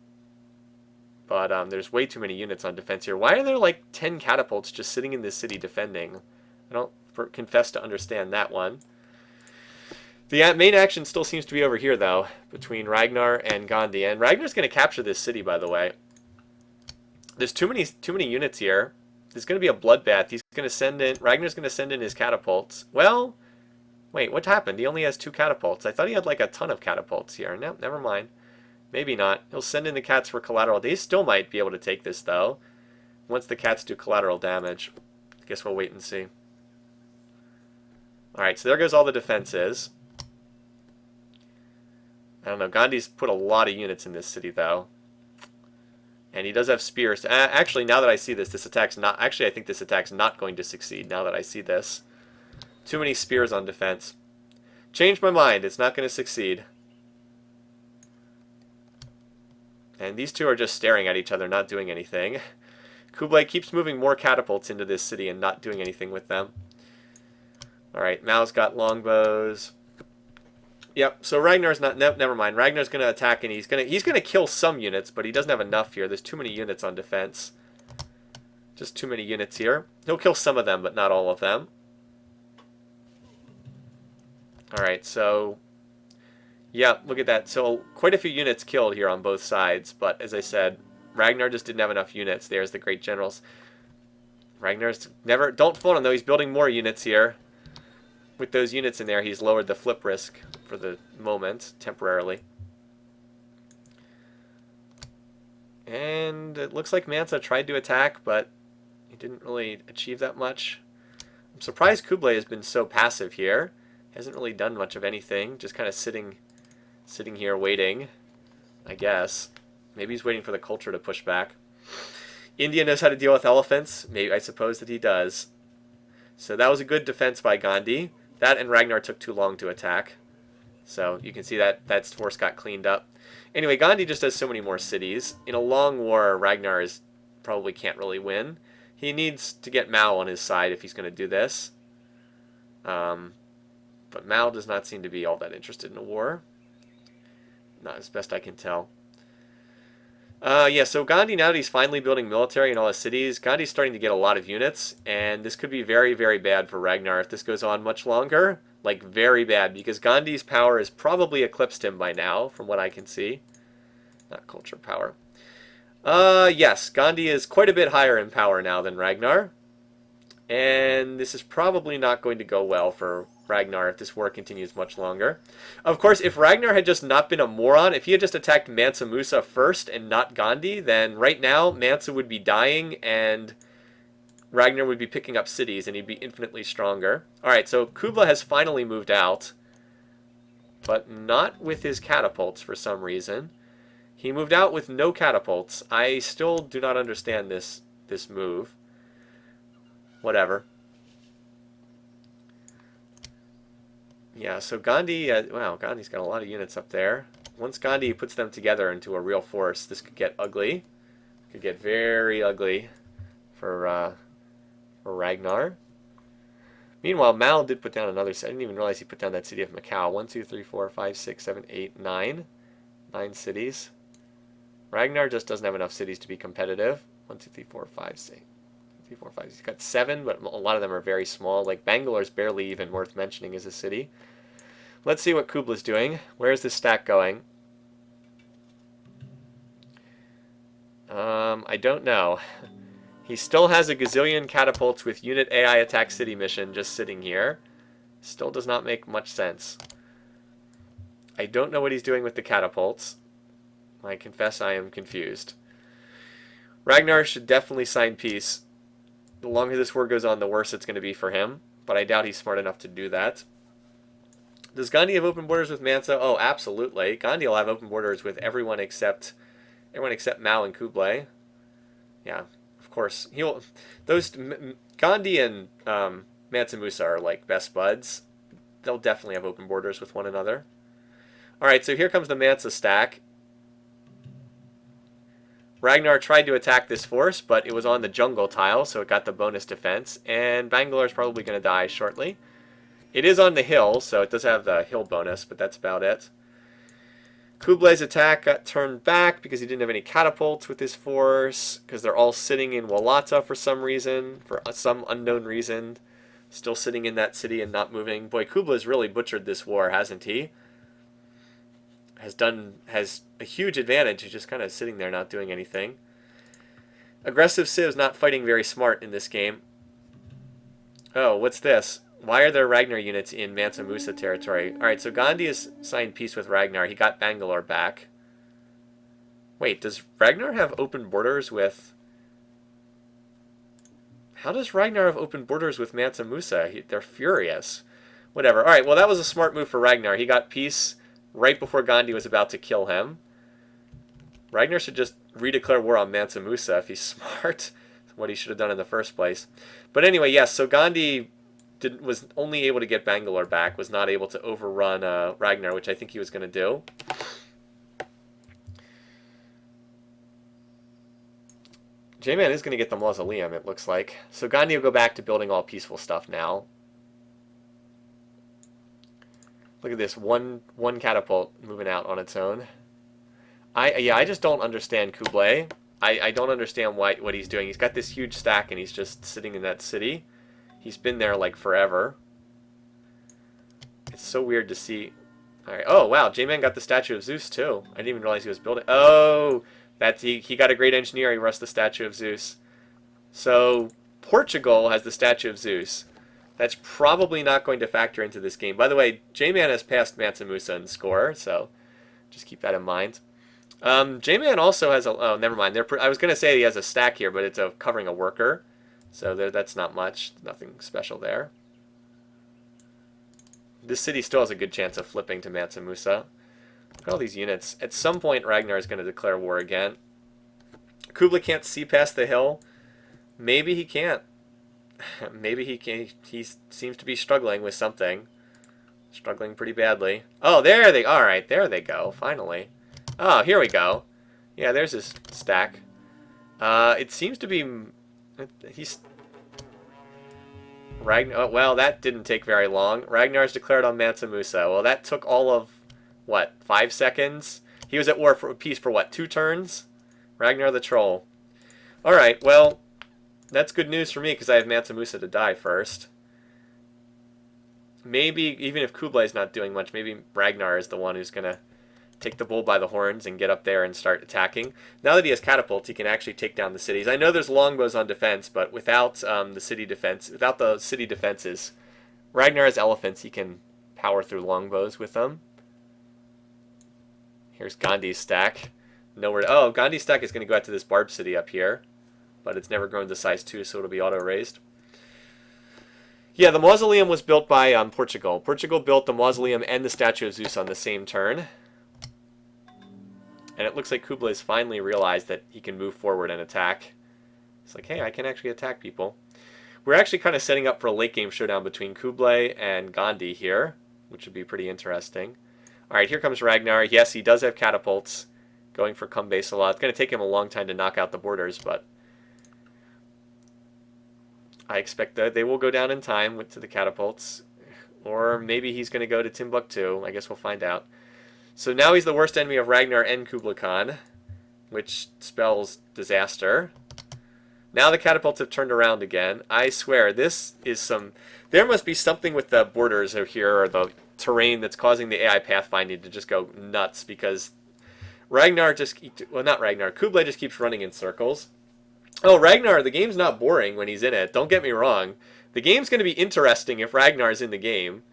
but there's way too many units on defense here. Why are there like 10 catapults just sitting in this city defending? I don't confess to understand that one. The main action still seems to be over here, though, between Ragnar and Gandhi. And Ragnar's going to capture this city, by the way. There's too many units here. There's going to be a bloodbath. Ragnar's going to send in his catapults. Well, Wait, what happened? He only has 2 catapults. I thought he had like a ton of catapults here. No, never mind. Maybe not. He'll send in the cats for collateral. They still might be able to take this, though. Once the cats do collateral damage. I guess we'll wait and see. Alright, so there goes all the defenses. I don't know. Gandhi's put a lot of units in this city, though. And he does have spears. Actually, now that I see this, this attack's not... Actually, I think this attack's not going to succeed now that I see this. Too many spears on defense. Changed my mind. It's not going to succeed. And these two are just staring at each other, not doing anything. Kublai keeps moving more catapults into this city and not doing anything with them. Alright, Mao's got longbows. Yep, so Ragnar's not... never mind. Ragnar's going to attack and he's going to kill some units, but he doesn't have enough here. There's too many units on defense. Just too many units here. He'll kill some of them, but not all of them. Alright, so... yeah, look at that. So quite a few units killed here on both sides, but as I said, Ragnar just didn't have enough units. There's the great generals. Ragnar's never... don't phone him, though. He's building more units here. With those units in there, he's lowered the flip risk for the moment, temporarily. And it looks like Mansa tried to attack, but he didn't really achieve that much. I'm surprised Kublai has been so passive here. Hasn't really done much of anything. Just kind of sitting here waiting, I guess. Maybe he's waiting for the culture to push back. India knows how to deal with elephants. Maybe I suppose that he does. So that was a good defense by Gandhi. That and Ragnar took too long to attack. So you can see that force got cleaned up. Anyway, Gandhi just has so many more cities. In a long war, Ragnar probably can't really win. He needs to get Mao on his side if he's going to do this. But Mao does not seem to be all that interested in a war. Not as best I can tell. Yeah, so Gandhi, now that he's finally building military in all his cities, Gandhi's starting to get a lot of units, and this could be very, very bad for Ragnar if this goes on much longer. Like, very bad, because Gandhi's power has probably eclipsed him by now, from what I can see. Not culture power. Yes, Gandhi is quite a bit higher in power now than Ragnar. And this is probably not going to go well for Ragnar if this war continues much longer. Of course, if Ragnar had just not been a moron, if he had just attacked Mansa Musa first and not Gandhi, then right now Mansa would be dying and Ragnar would be picking up cities and he'd be infinitely stronger. Alright, so Kublai has finally moved out, but not with his catapults for some reason. He moved out with no catapults. I still do not understand this move. Whatever. Yeah, so Gandhi, wow, Gandhi's got a lot of units up there. Once Gandhi puts them together into a real force, this could get ugly. Could get very ugly for Ragnar. Meanwhile, Mal did put down another city. I didn't even realize he put down that city of Macau. 1, 2, 3, 4, 5, 6, 7, 8, 9. 9 cities. Ragnar just doesn't have enough cities to be competitive. 1, 2, 3, 4, 5, 6. 3, 4, 5. He's got 7, but a lot of them are very small. Like Bangalore's barely even worth mentioning as a city. Let's see what Kublai's doing. Where's this stack going? I don't know. He still has a gazillion catapults with unit AI attack city mission just sitting here. Still does not make much sense. I don't know what he's doing with the catapults. I confess I am confused. Ragnar should definitely sign peace. The longer this war goes on, the worse it's going to be for him. But I doubt he's smart enough to do that. Does Gandhi have open borders with Mansa? Oh, absolutely. Gandhi will have open borders with everyone except Mao and Kublai. Yeah, of course. Gandhi and Mansa Musa are like best buds. They'll definitely have open borders with one another. All right, so here comes the Mansa stack. Ragnar tried to attack this force, but it was on the jungle tile, so it got the bonus defense. And Bangalore is probably going to die shortly. It is on the hill, so it does have the hill bonus, but that's about it. Kublai's attack got turned back because he didn't have any catapults with his force, because they're all sitting in Walata for some reason, for some unknown reason. Still sitting in that city and not moving. Boy, Kublai's really butchered this war, hasn't he? Has a huge advantage. He's just kind of sitting there not doing anything. Aggressive Civ's not fighting very smart in this game. Oh, what's this? Why are there Ragnar units in Mansa Musa territory? Alright, so Gandhi has signed peace with Ragnar. He got Bangalore back. Wait, does Ragnar have open borders with... How does Ragnar have open borders with Mansa Musa? They're furious. Whatever. Alright, well that was a smart move for Ragnar. He got peace right before Gandhi was about to kill him. Ragnar should just redeclare war on Mansa Musa if he's smart. What he should have done in the first place. But anyway, yes, so Gandhi was only able to get Bangalore back, was not able to overrun Ragnar, which I think he was going to do. J-Man is going to get the mausoleum, it looks like. So Gandhi will go back to building all peaceful stuff now. Look at this, one catapult moving out on its own. I just don't understand Kublai. I don't understand what he's doing. He's got this huge stack and he's just sitting in that city. He's been there like forever. It's so weird to see. All right. Oh wow, J-Man got the statue of Zeus too. I didn't even realize he was building. Oh, that's he got a great engineer. He rushed the statue of Zeus. So Portugal has the statue of Zeus. That's probably not going to factor into this game. By the way, J-Man has passed Mansa Musa in score, so just keep that in mind. J-Man also has a... Oh, never mind. I was going to say he has a stack here, but it's covering a worker. So that's not much. Nothing special there. This city still has a good chance of flipping to Mansa Musa. Look at all these units. At some point, Ragnar is going to declare war again. Kublai can't see past the hill. Maybe he can't. Maybe he can. He seems to be struggling with something. Struggling pretty badly. Oh, there they... All right, there they go. Finally. Oh, here we go. Yeah, there's his stack. It seems to be... He's... Ragnar... Oh, well, that didn't take very long. Ragnar's declared on Mansa Musa. Well, that took all of, what, 5 seconds? He was at war for peace for, what, 2 turns? Ragnar the Troll. Alright, well, that's good news for me because I have Mansa Musa to die first. Maybe, even if Kublai's not doing much, maybe Ragnar is the one who's going to take the bull by the horns and get up there and start attacking. Now that he has catapults, he can actually take down the cities. I know there's longbows on defense, but without the city defenses, Ragnar has elephants. He can power through longbows with them. Here's Gandhi's stack. Nowhere. Oh, Gandhi's stack is going to go out to this barb city up here, but it's never grown to size 2, so it'll be auto-raised. Yeah, the mausoleum was built by Portugal. Portugal built the mausoleum and the statue of Zeus on the same turn. And it looks like Kublai's finally realized that he can move forward and attack. It's like, hey, I can actually attack people. We're actually kind of setting up for a late game showdown between Kublai and Gandhi here, which would be pretty interesting. All right, here comes Ragnar. Yes, he does have catapults going for Kumbay-Salah. It's going to take him a long time to knock out the borders, but I expect that they will go down in time to the catapults. Or maybe he's going to go to Timbuktu. I guess we'll find out. So now he's the worst enemy of Ragnar and Kublai Khan, which spells disaster. Now the catapults have turned around again. I swear, this is some... There must be something with the borders over here, or the terrain, that's causing the AI pathfinding to just go nuts, because Ragnar just... Well, not Ragnar. Kublai just keeps running in circles. Oh, Ragnar, the game's not boring when he's in it. Don't get me wrong. The game's going to be interesting if Ragnar's in the game,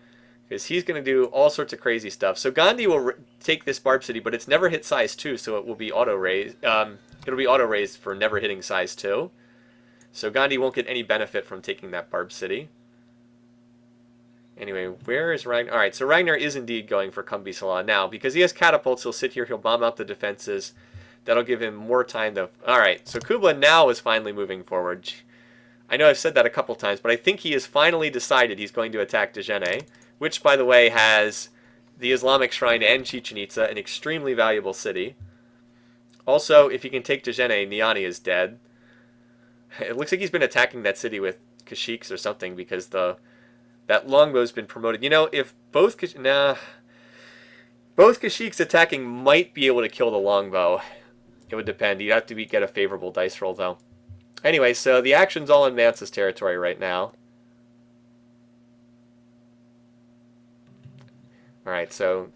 because he's going to do all sorts of crazy stuff. So Gandhi will take this barb city, but it's never hit size 2, so it will be auto-raised. It'll be auto-raised for never hitting size 2. So Gandhi won't get any benefit from taking that barb city. Anyway, where is Ragnar? Alright, so Ragnar is indeed going for Kumbay-Salah now. Because he has catapults, he'll sit here, he'll bomb out the defenses. That'll give him more time to... Alright, so Kublai now is finally moving forward. I know I've said that a couple times, but I think he has finally decided he's going to attack Dejene, which, by the way, has the Islamic Shrine and Chichen Itza, an extremely valuable city. Also, if he can take Dejene, Niani is dead. It looks like he's been attacking that city with Kashyyyks or something, because that longbow's been promoted. You know, if both Kashyyyks attacking might be able to kill the longbow. It would depend. You'd have to get a favorable dice roll, though. Anyway, so the action's all in Mansa's territory right now. Alright, so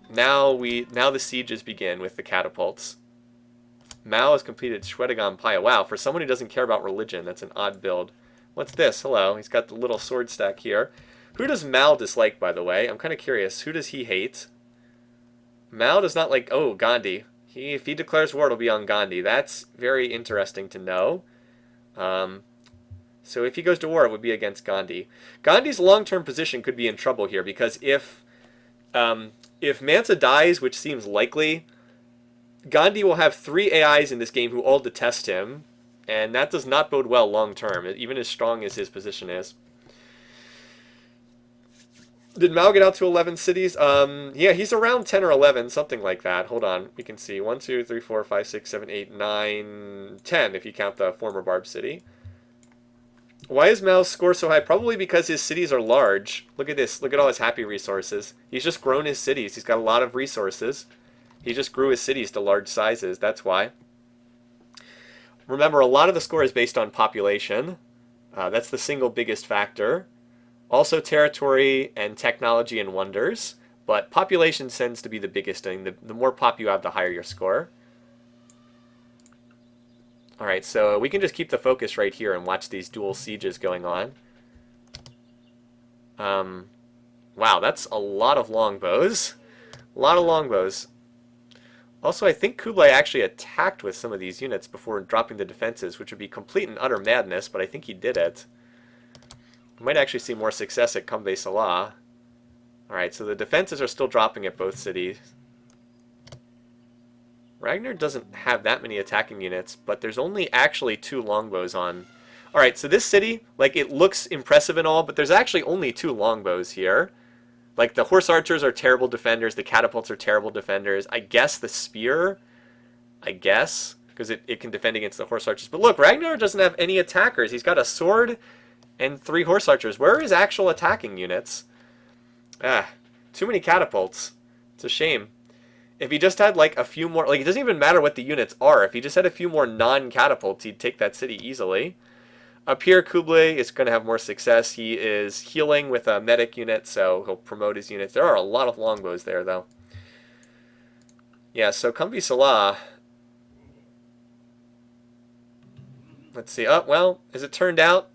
now the sieges begin with the catapults. Mao has completed Shwedagon Paya. Wow, for someone who doesn't care about religion, that's an odd build. What's this? Hello. He's got the little sword stack here. Who does Mao dislike, by the way? I'm kind of curious. Who does he hate? Mao does not like... Oh, Gandhi. If he declares war, it'll be on Gandhi. That's very interesting to know. So if he goes to war, it would be against Gandhi. Gandhi's long-term position could be in trouble here, because if Mansa dies, which seems likely, Gandhi will have 3 AIs in this game who all detest him, and that does not bode well long-term, even as strong as his position is. Did Mao get out to 11 cities? Yeah, he's around 10 or 11, something like that. Hold on, we can see 1, 2, 3, 4, 5, 6, 7, 8, 9, 10 if you count the former Barb city. Why is Mao's score so high? Probably because his cities are large. Look at this. Look at all his happy resources. He's just grown his cities. He's got a lot of resources. He just grew his cities to large sizes. That's why. Remember, a lot of the score is based on population. That's the single biggest factor. Also territory and technology and wonders. But population tends to be the biggest thing. The more pop you have, the higher your score. Alright, so we can just keep the focus right here and watch these dual sieges going on. Wow, that's a lot of longbows. A lot of longbows. Also, I think Kublai actually attacked with some of these units before dropping the defenses, which would be complete and utter madness, but I think he did it. We might actually see more success at Kambe Salah. Alright, so the defenses are still dropping at both cities. Ragnar doesn't have that many attacking units, but there's only actually 2 longbows on. Alright, so this city, like, it looks impressive and all, but there's actually only 2 longbows here. Like, the horse archers are terrible defenders, the catapults are terrible defenders. I guess the spear, because it can defend against the horse archers. But look, Ragnar doesn't have any attackers. He's got a sword and 3 horse archers. Where are his actual attacking units? Too many catapults. It's a shame. If he just had, like, a few more... Like, it doesn't even matter what the units are. If he just had a few more non-catapults, he'd take that city easily. Up here, Kublai is going to have more success. He is healing with a medic unit, so he'll promote his units. There are a lot of longbows there, though. Yeah, so Kambi Salah... Let's see. Oh, well, as it turned out,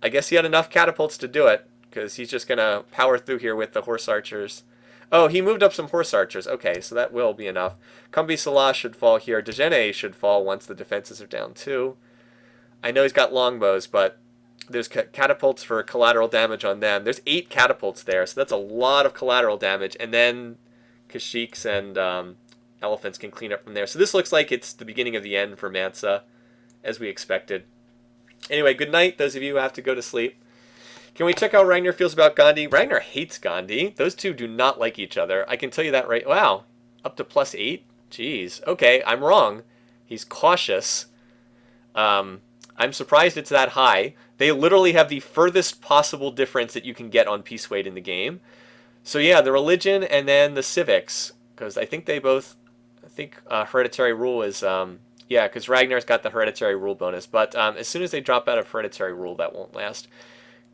I guess he had enough catapults to do it, because he's just going to power through here with the horse archers. Oh, he moved up some horse archers. Okay, so that will be enough. Kambi Salah should fall here. Dejene should fall once the defenses are down too. I know he's got longbows, but there's catapults for collateral damage on them. There's 8 catapults there, so that's a lot of collateral damage. And then Kashyyyks and elephants can clean up from there. So this looks like it's the beginning of the end for Mansa, as we expected. Anyway, good night, those of you who have to go to sleep. Can we check how Ragnar feels about Gandhi? Ragnar hates Gandhi. Those two do not like each other. I can tell you that right... Wow. Up to +8? Jeez. Okay, I'm wrong. He's cautious. I'm surprised it's that high. They literally have the furthest possible difference that you can get on peace weight in the game. So yeah, the religion and then the civics. Because I think they both... I think hereditary rule is... yeah, because Ragnar's got the hereditary rule bonus. But as soon as they drop out of hereditary rule, that won't last.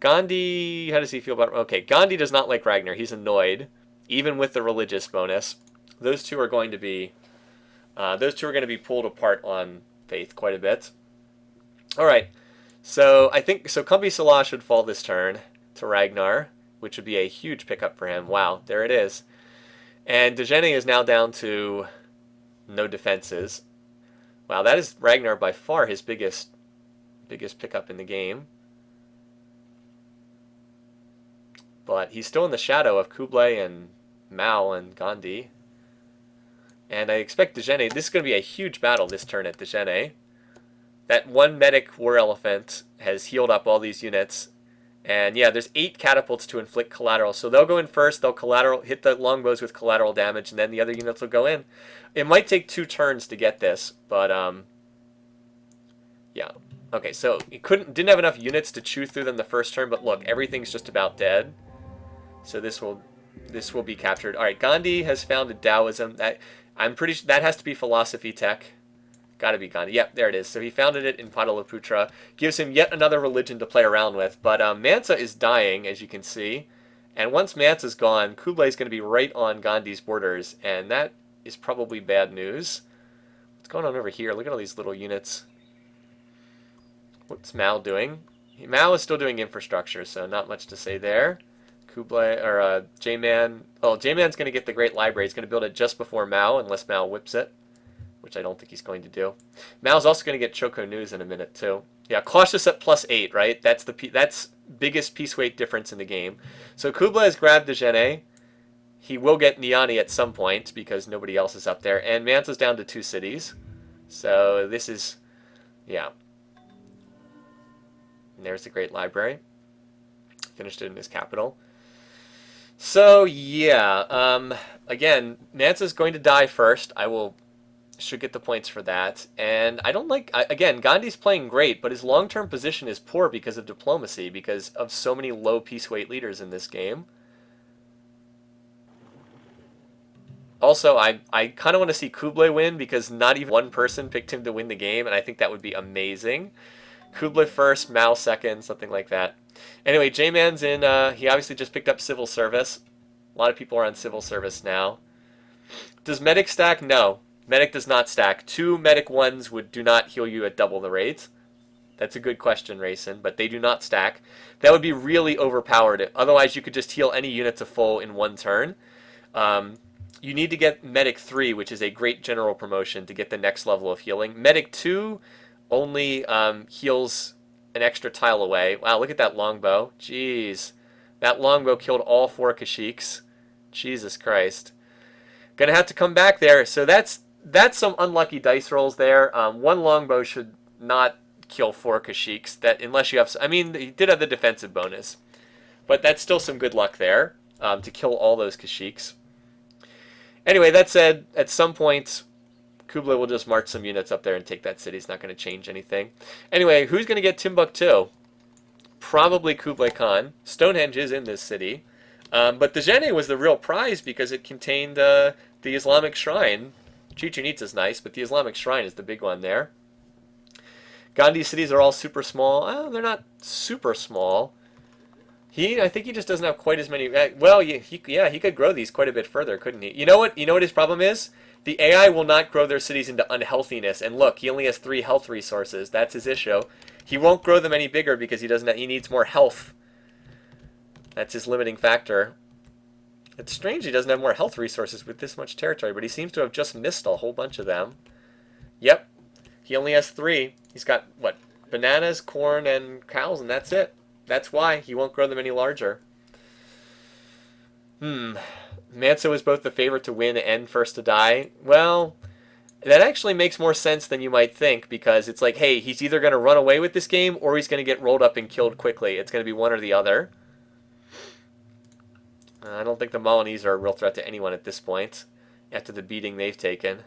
Gandhi, how does he feel about... Okay, Gandhi does not like Ragnar. He's annoyed, even with the religious bonus. Those two are going to be... pulled apart on faith quite a bit. All right, so I think... So Kambi Salah should fall this turn to Ragnar, which would be a huge pickup for him. Wow, there it is. And Dejene is now down to no defenses. Wow, that is Ragnar by far his biggest pickup in the game. But he's still in the shadow of Kublai and Mao and Gandhi. And I expect Dejene... This is going to be a huge battle this turn at Dejene. That one medic war elephant has healed up all these units. And yeah, there's 8 catapults to inflict collateral. So they'll go in first, they'll hit the longbows with collateral damage, and then the other units will go in. It might take 2 turns to get this, but yeah. Okay, so he didn't have enough units to chew through them the first turn, but look, everything's just about dead. So this will be captured. All right, Gandhi has founded Taoism. I'm pretty sure that has to be philosophy tech. Got to be Gandhi. Yep, there it is. So he founded it in Pataliputra. Gives him yet another religion to play around with. But Mansa is dying, as you can see. And once Mansa's gone, Kublai is going to be right on Gandhi's borders, and that is probably bad news. What's going on over here? Look at all these little units. What's Mao doing? Mao is still doing infrastructure, so not much to say there. Kublai, or J-Man. Oh, J-Man's going to get the Great Library. He's going to build it just before Mao, unless Mao whips it, which I don't think he's going to do. Mao's also going to get Choco News in a minute, too. Yeah, cautious at +8, right? That's biggest piece weight difference in the game. So Kublai has grabbed the Djenne. He will get Niani at some point because nobody else is up there. And Mansa's down to 2 cities. So this is, yeah. And there's the Great Library. Finished it in his capital. So, yeah. Again, Mansa's going to die first. Should get the points for that. And I don't like, again, Gandhi's playing great, but his long-term position is poor because of diplomacy, because of so many low piece weight leaders in this game. Also, I kind of want to see Kublai win because not even one person picked him to win the game, and I think that would be amazing. Kublai first, Mao second, something like that. Anyway, J-Man's in, he obviously just picked up civil service. A lot of people are on civil service now. Does medic stack? No. Medic does not stack. 2 medic 1s do not heal you at double the rate. That's a good question, Rayson, but they do not stack. That would be really overpowered. Otherwise, you could just heal any unit to full in 1 turn. You need to get Medic 3, which is a great general promotion, to get the next level of healing. Medic 2 only heals an extra tile away. Wow, look at that longbow. Jeez. That longbow killed all 4 Kashyyyks. Jesus Christ. Gonna have to come back there. So that's some unlucky dice rolls there. 1 longbow should not kill 4 Kashyyyks. That, unless you have... I mean, he did have the defensive bonus. But that's still some good luck there to kill all those Kashyyyks. Anyway, that said, at some point, Kublai will just march some units up there and take that city. It's not going to change anything. Anyway, who's going to get Timbuktu? Probably Kublai Khan. Stonehenge is in this city. But the Djenne was the real prize because it contained the Islamic shrine. Chichen Itza's nice, but the Islamic shrine is the big one there. Gandhi's cities are all super small. Oh, they're not super small. I think he just doesn't have quite as many. Well, he could grow these quite a bit further, couldn't he? You know what? You know what his problem is? The AI will not grow their cities into unhealthiness. And look, he only has 3 health resources. That's his issue. He won't grow them any bigger because he needs more health. That's his limiting factor. It's strange he doesn't have more health resources with this much territory, but he seems to have just missed a whole bunch of them. Yep. He only has 3. He's got, what, bananas, corn, and cows, and that's it. That's why he won't grow them any larger. Mansa was both the favorite to win and first to die. Well, that actually makes more sense than you might think, because it's like, hey, he's either going to run away with this game or he's going to get rolled up and killed quickly. It's going to be one or the other. I don't think the Milanese are a real threat to anyone at this point, after the beating they've taken.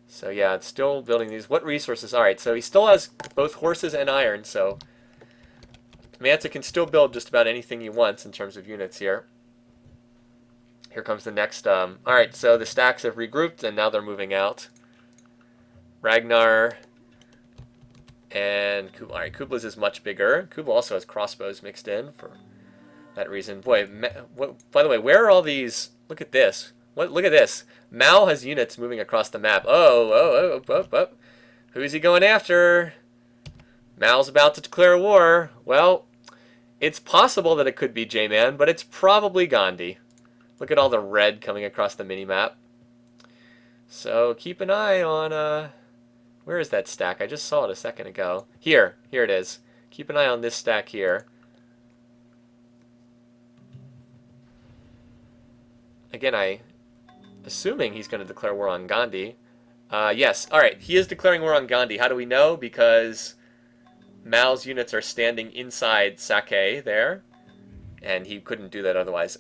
So yeah, it's still building these. What resources? Alright, so he still has both horses and iron, so Mansa can still build just about anything he wants in terms of units here. Here comes the next... Alright, so the stacks have regrouped, and now they're moving out. Ragnar and Kublai. Alright, Kublai's is much bigger. Kublai also has crossbows mixed in for that reason. Boy, by the way, where are all these... Look at this. Look at this. Mao has units moving across the map. Oh. Who is he going after? Mao's about to declare war. Well, it's possible that it could be J-Man, but it's probably Gandhi. Look at all the red coming across the minimap. So keep an eye on... where is that stack? I just saw it a second ago. Here it is. Keep an eye on this stack here. Again, assuming he's going to declare war on Gandhi. Yes, alright, he is declaring war on Gandhi. How do we know? Because Mao's units are standing inside Sake there, and he couldn't do that otherwise.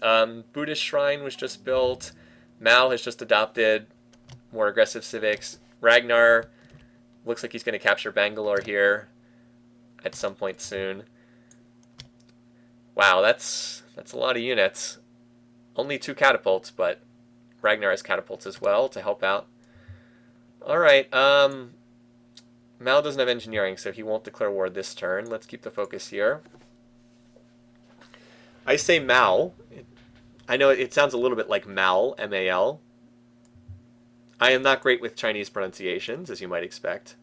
Buddhist shrine was just built. Mao has just adopted more aggressive civics. Ragnar looks like he's going to capture Bangalore here at some point soon. Wow, that's a lot of units. Only 2 catapults, but Ragnar has catapults as well to help out. Alright, Mao doesn't have engineering, so he won't declare war this turn. Let's keep the focus here. I say Mao. I know it sounds a little bit like Mal, M-A-L. I am not great with Chinese pronunciations, as you might expect.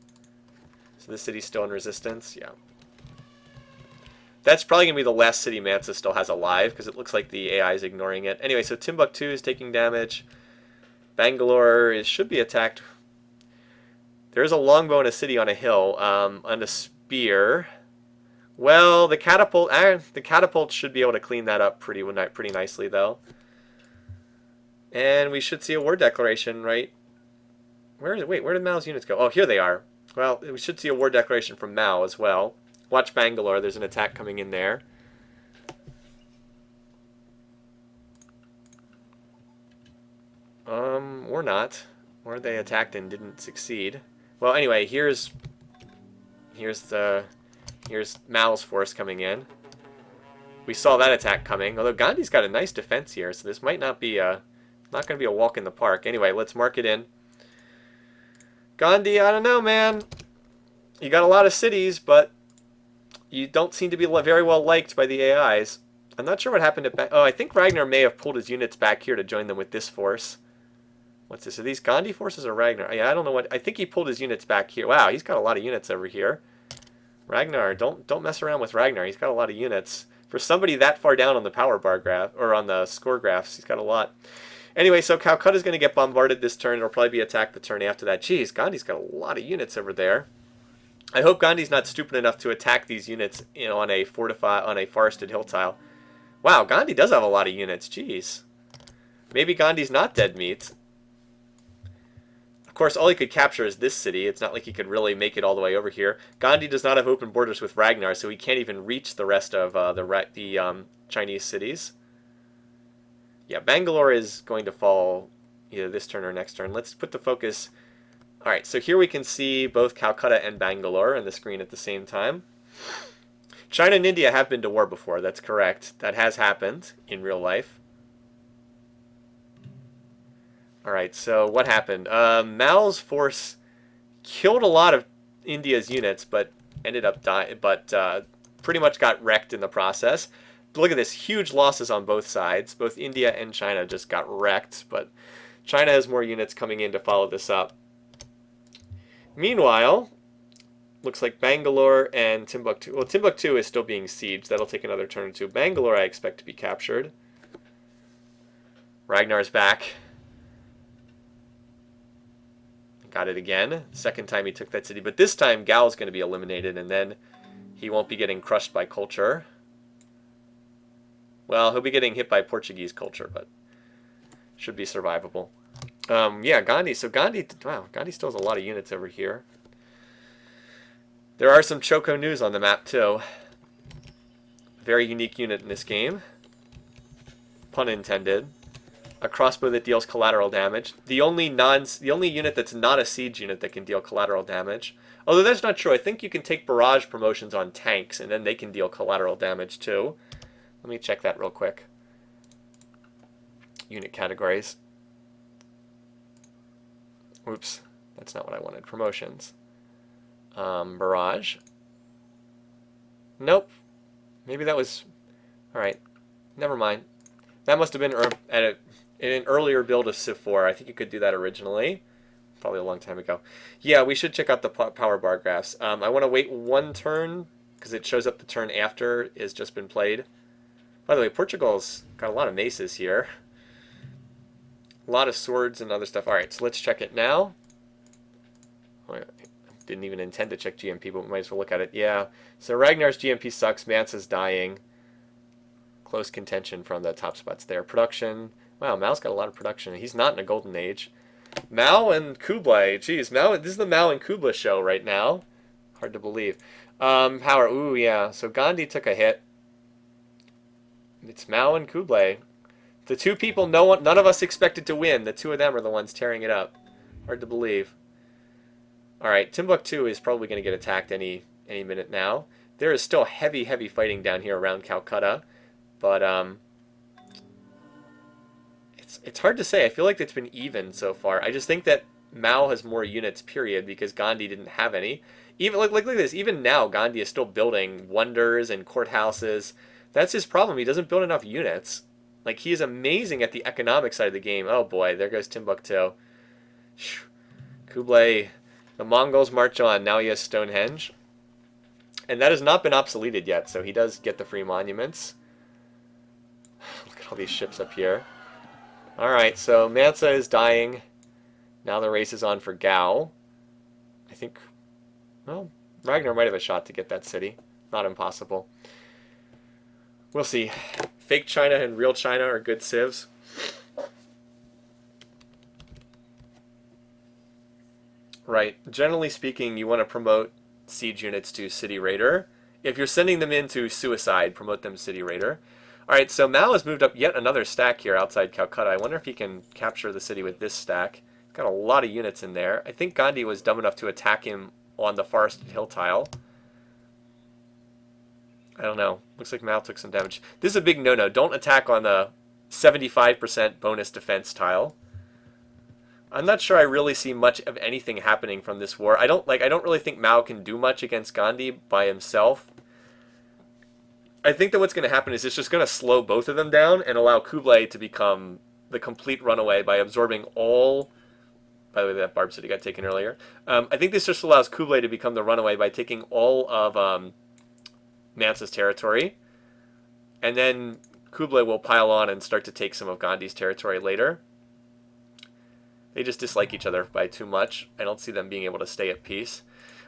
So this city's still in resistance, yeah. That's probably going to be the last city Mansa still has alive, because it looks like the AI is ignoring it. Anyway, so Timbuktu is taking damage. Bangalore should be attacked. There's a longbow in a city on a hill, and a spear. Well, the catapult should be able to clean that up pretty nicely, though. And we should see a war declaration, right? Where did Mao's units go? Oh, here they are. Well, we should see a war declaration from Mao as well. Watch Bangalore. There's an attack coming in there. Or not. Or they attacked and didn't succeed. Well, anyway, here's Mao's force coming in. We saw that attack coming. Although Gandhi's got a nice defense here, so this might not be not going to be a walk in the park. Anyway, let's mark it in. Gandhi, I don't know, man. You got a lot of cities, but you don't seem to be very well liked by the AIs. I'm not sure what happened to... Oh, I think Ragnar may have pulled his units back here to join them with this force. What's this? Are these Gandhi forces or Ragnar? Yeah, I don't know what... I think he pulled his units back here. Wow, he's got a lot of units over here. Ragnar, don't mess around with Ragnar. He's got a lot of units. For somebody that far down on the power bar graph, or on the score graphs, he's got a lot. Anyway, so Calcutta's going to get bombarded this turn. It'll probably be attacked the turn after that. Jeez, Gandhi's got a lot of units over there. I hope Gandhi's not stupid enough to attack these units, you know, on a forested hill tile. Wow, Gandhi does have a lot of units. Jeez. Maybe Gandhi's not dead meat. Of course, all he could capture is this city. It's not like he could really make it all the way over here. Gandhi does not have open borders with Ragnar, so he can't even reach the rest of the Chinese cities. Yeah, Bangalore is going to fall either this turn or next turn. Let's put the focus... Alright, so here we can see both Calcutta and Bangalore on the screen at the same time. China and India have been to war before, that's correct. That has happened in real life. Alright, so what happened? Mao's force killed a lot of India's units, but ended up dying, pretty much got wrecked in the process. Look at this, huge losses on both sides. Both India and China just got wrecked, but China has more units coming in to follow this up. Meanwhile, looks like Bangalore and Timbuktu. Well, Timbuktu is still being sieged. That'll take another turn or two. Bangalore, I expect to be captured. Ragnar's back. Got it again. Second time he took that city. But this time, Gao's going to be eliminated, and then he won't be getting crushed by culture. Well, he'll be getting hit by Portuguese culture, but should be survivable. Yeah, Gandhi. So Gandhi, wow, Gandhi still has a lot of units over here. There are some Choco News on the map, too. Very unique unit in this game. Pun intended. A crossbow that deals collateral damage. The only unit that's not a siege unit that can deal collateral damage. Although that's not true. I think you can take barrage promotions on tanks, and then they can deal collateral damage, too. Let me check that real quick. Unit categories. Oops, that's not what I wanted. Promotions. Barrage. Nope. Maybe that was... Alright. Never mind. That must have been in an earlier build of Civ4. I think you could do that originally. Probably a long time ago. Yeah, we should check out the power bar graphs. I want to wait one turn, because it shows up the turn after it's just been played. By the way, Portugal's got a lot of maces here. A lot of swords and other stuff. Alright, so let's check it now. I didn't even intend to check GMP, but we might as well look at it. Yeah, so Ragnar's GMP sucks. Mansa's dying. Close contention from the top spots there. Production. Wow, Mao's got a lot of production. He's not in a golden age. Mao and Kublai. Jeez, Mao. This is the Mao and Kublai show right now. Hard to believe. Power. Ooh, yeah. So Gandhi took a hit. It's Mao and Kublai. The two people none of us expected to win. The two of them are the ones tearing it up. Hard to believe. Alright, Timbuktu is probably going to get attacked any minute now. There is still heavy fighting down here around Calcutta. But, it's hard to say. I feel like it's been even so far. I just think that Mao has more units, period, because Gandhi didn't have any. Even look at this. Even now, Gandhi is still building wonders and courthouses. That's his problem. He doesn't build enough units. Like, he is amazing at the economic side of the game. Oh boy, there goes Timbuktu. Kublai, the Mongols march on. Now he has Stonehenge. And that has not been obsoleted yet, so he does get the free monuments. Look at all these ships up here. Alright, so Mansa is dying. Now the race is on for Gao. I think, well, Ragnar might have a shot to get that city. Not impossible. We'll see. Fake China and real China are good civs. Right. Generally speaking, you want to promote siege units to City Raider. If you're sending them into Suicide, promote them City Raider. Alright, so Mao has moved up yet another stack here outside Calcutta. I wonder if he can capture the city with this stack. He's got a lot of units in there. I think Gandhi was dumb enough to attack him on the forested hill tile. I don't know. Looks like Mao took some damage. This is a big no-no. Don't attack on the 75% bonus defense tile. I'm not sure I really see much of anything happening from this war. I don't really think Mao can do much against Gandhi by himself. I think that what's going to happen is it's just going to slow both of them down and allow Kublai to become the complete runaway by absorbing all... By the way, that Barb city got taken earlier. I think this just allows Kublai to become the runaway by taking all of Mansa's territory. And then Kublai will pile on and start to take some of Gandhi's territory later. They just dislike each other by too much. I don't see them being able to stay at peace.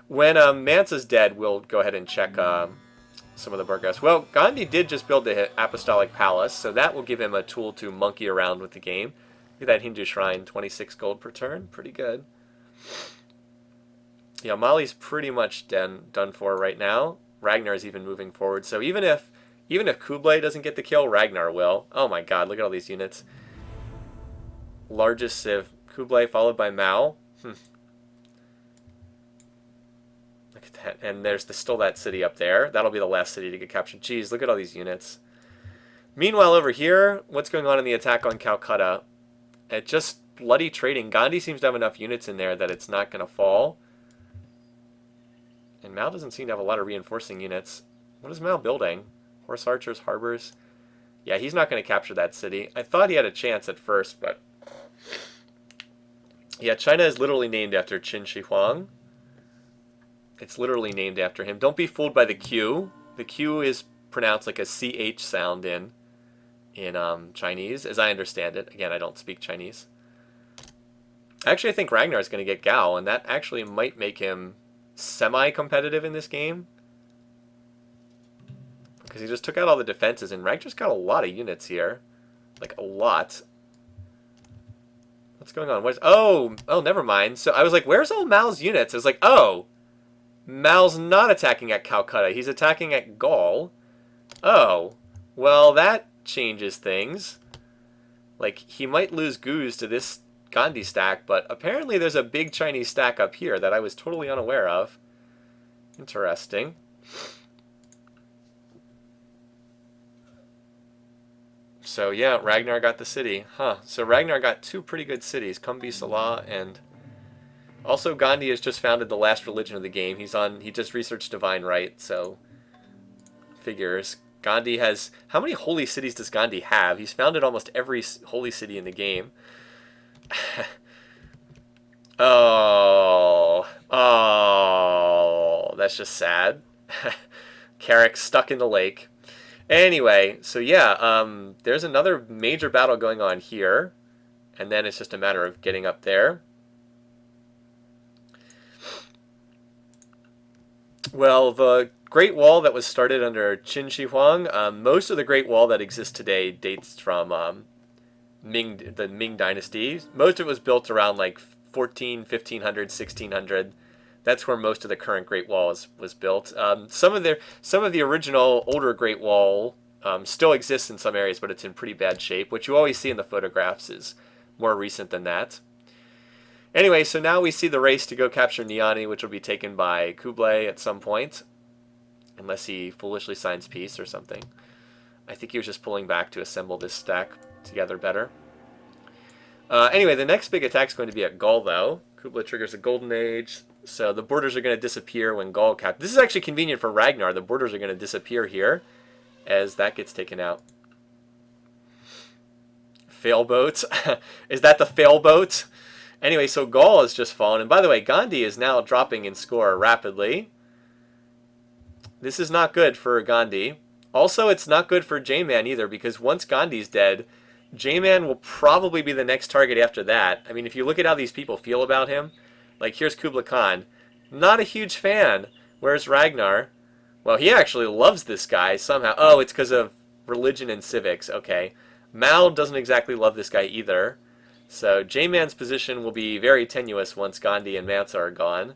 When Mansa's dead, we'll go ahead and check some of the burghers. Well, Gandhi did just build the Apostolic Palace, so that will give him a tool to monkey around with the game. Look at that Hindu shrine, 26 gold per turn. Pretty good. Yeah, Mali's pretty much done for right now. Ragnar is even moving forward. So even if Kublai doesn't get the kill, Ragnar will. Oh my god, look at all these units. Largest civ. Kublai followed by Mao. Look at that. And there's still that city up there. That'll be the last city to get captured. Jeez, look at all these units. Meanwhile, over here, what's going on in the attack on Calcutta? It's just bloody trading. Gandhi seems to have enough units in there that it's not going to fall. And Mao doesn't seem to have a lot of reinforcing units. What is Mao building? Horse archers, harbors. Yeah, he's not going to capture that city. I thought he had a chance at first, but... Yeah, China is literally named after Qin Shi Huang. It's literally named after him. Don't be fooled by the Q. The Q is pronounced like a CH sound in Chinese, as I understand it. Again, I don't speak Chinese. Actually, I think Ragnar is going to get Gao, and that actually might make him semi-competitive in this game. Because he just took out all the defenses, and Ragnar's got a lot of units here. Like, a lot. What's going on? Oh, never mind. So I was like, where's all Mao's units? I was like, oh, Mao's not attacking at Calcutta. He's attacking at Gaul. Oh, well, that changes things. Like, he might lose Guz to this Gandhi stack, but apparently there's a big Chinese stack up here that I was totally unaware of. Interesting. So yeah, Ragnar got the city. Huh. So Ragnar got two pretty good cities, Kumbi Salah, and also Gandhi has just founded the last religion of the game. He just researched divine right, so figures. Gandhi has, how many holy cities does Gandhi have? He's founded almost every holy city in the game. Oh, that's just sad. Carrick stuck in the lake. Anyway, so yeah, there's another major battle going on here, and then it's just a matter of getting up there. Well, the Great Wall that was started under Qin Shi Huang, most of the Great Wall that exists today dates from the Ming Dynasty. Most of it was built around like 1500, 1600. That's where most of the current Great Wall was built. Some of the original older Great Wall still exists in some areas, but it's in pretty bad shape. What you always see in the photographs is more recent than that. Anyway, so now we see the race to go capture Niani, which will be taken by Kublai at some point, unless he foolishly signs peace or something. I think he was just pulling back to assemble this stack together better. Anyway, the next big attack is going to be at Gaul, though. Kublai triggers a Golden Age, so the borders are going to disappear when Gaul captures. This is actually convenient for Ragnar. The borders are going to disappear here as that gets taken out. Fail boat. Is that the fail boat? Anyway, so Gaul has just fallen. And by the way, Gandhi is now dropping in score rapidly. This is not good for Gandhi. Also, it's not good for J-Man either, because once Gandhi's dead, J-Man will probably be the next target after that. I mean, if you look at how these people feel about him, like here's Kublai Khan. Not a huge fan. Where's Ragnar? Well, he actually loves this guy somehow. Oh, it's because of religion and civics. Okay. Mao doesn't exactly love this guy either. So J-Man's position will be very tenuous once Gandhi and Mansa are gone.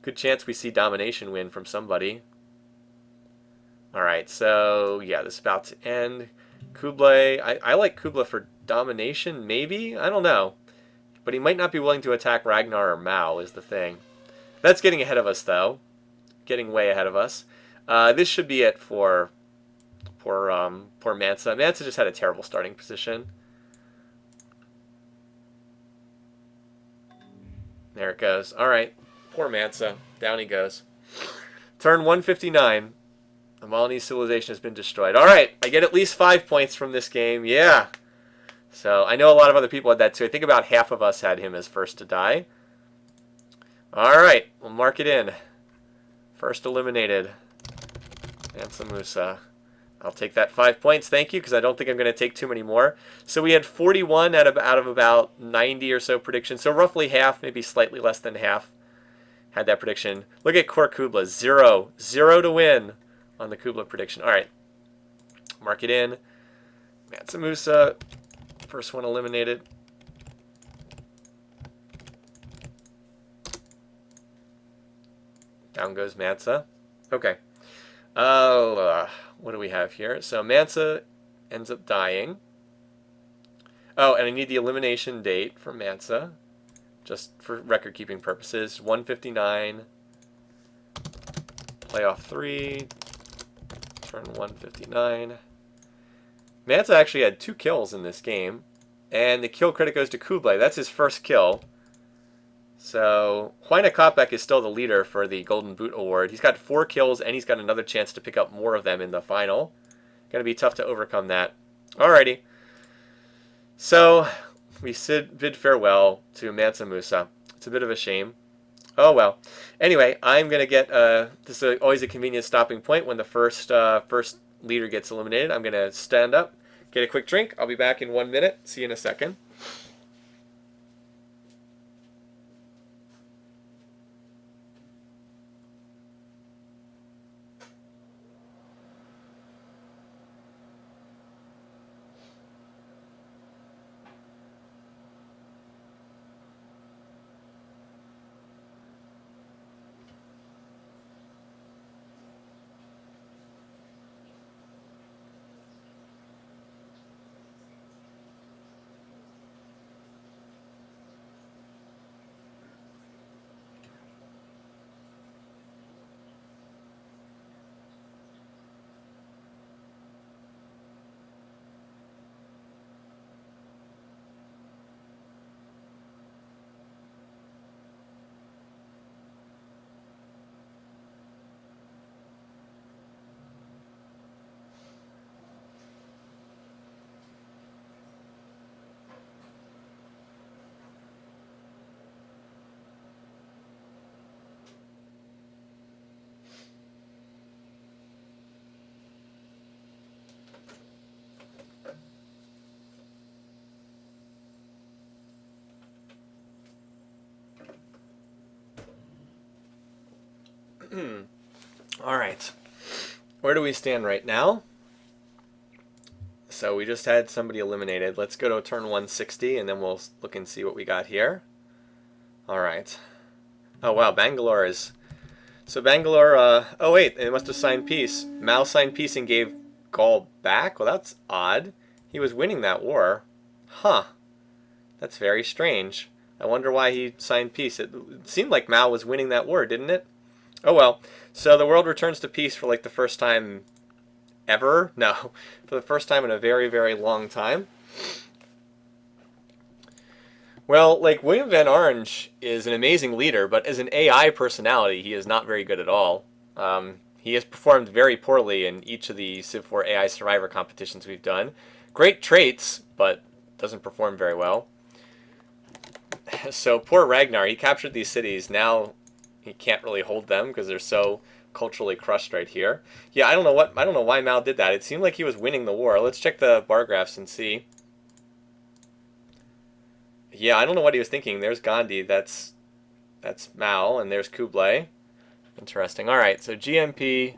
Good chance we see domination win from somebody. Alright, so yeah, this is about to end. Kublai, I like Kublai for domination, maybe? I don't know. But he might not be willing to attack Ragnar or Mao is the thing. That's getting ahead of us, though. Getting way ahead of us. This should be it for poor Mansa. Mansa just had a terrible starting position. There it goes. Alright, poor Mansa. Down he goes. Turn 159. The Malinese civilization has been destroyed. Alright, I get at least 5 points from this game. Yeah. So, I know a lot of other people had that too. I think about half of us had him as first to die. Alright, we'll mark it in. First eliminated. Mansa Musa. I'll take that 5 points, thank you, because I don't think I'm going to take too many more. So we had 41 out of about 90 or so predictions. So roughly half, maybe slightly less than half, had that prediction. Look at Core Kublai. 0. 0 to win on the Kublai prediction. Alright. Mark it in. Mansa Musa. First one eliminated. Down goes Mansa. Okay. What do we have here? So Mansa ends up dying. Oh, and I need the elimination date for Mansa, just for record-keeping purposes. 159. Playoff 3. Turn 159. Mansa actually had 2 kills in this game, and the kill credit goes to Kublai. That's his first kill. So, Huayna Kopek is still the leader for the Golden Boot Award. He's got 4 kills, and he's got another chance to pick up more of them in the final. Gonna be tough to overcome that. Alrighty. So, we bid farewell to Mansa Musa. It's a bit of a shame. Oh well. Anyway, I'm gonna get, this is always a convenient stopping point when the first leader gets eliminated. I'm gonna stand up, get a quick drink. I'll be back in 1 minute. See you in a second. All right. Where do we stand right now? So we just had somebody eliminated. Let's go to turn 160, and then we'll look and see what we got here. All right. Oh, wow. Bangalore is... So Bangalore... oh, wait. They must have signed peace. Mao signed peace and gave Gaul back? Well, that's odd. He was winning that war. Huh. That's very strange. I wonder why he signed peace. It seemed like Mao was winning that war, didn't it? Oh well. So the world returns to peace for like the first time ever? No. For the first time in a very, very long time. Well, like, William Van Orange is an amazing leader, but as an AI personality, he is not very good at all. He has performed very poorly in each of the Civ4 AI Survivor competitions we've done. Great traits, but doesn't perform very well. So poor Ragnar, he captured these cities. Now he can't really hold them because they're so culturally crushed right here. Yeah, I don't know why Mao did that. It seemed like he was winning the war. Let's check the bar graphs and see. Yeah, I don't know what he was thinking. There's Gandhi. That's Mao, and there's Kublai. Interesting. All right, so GMP.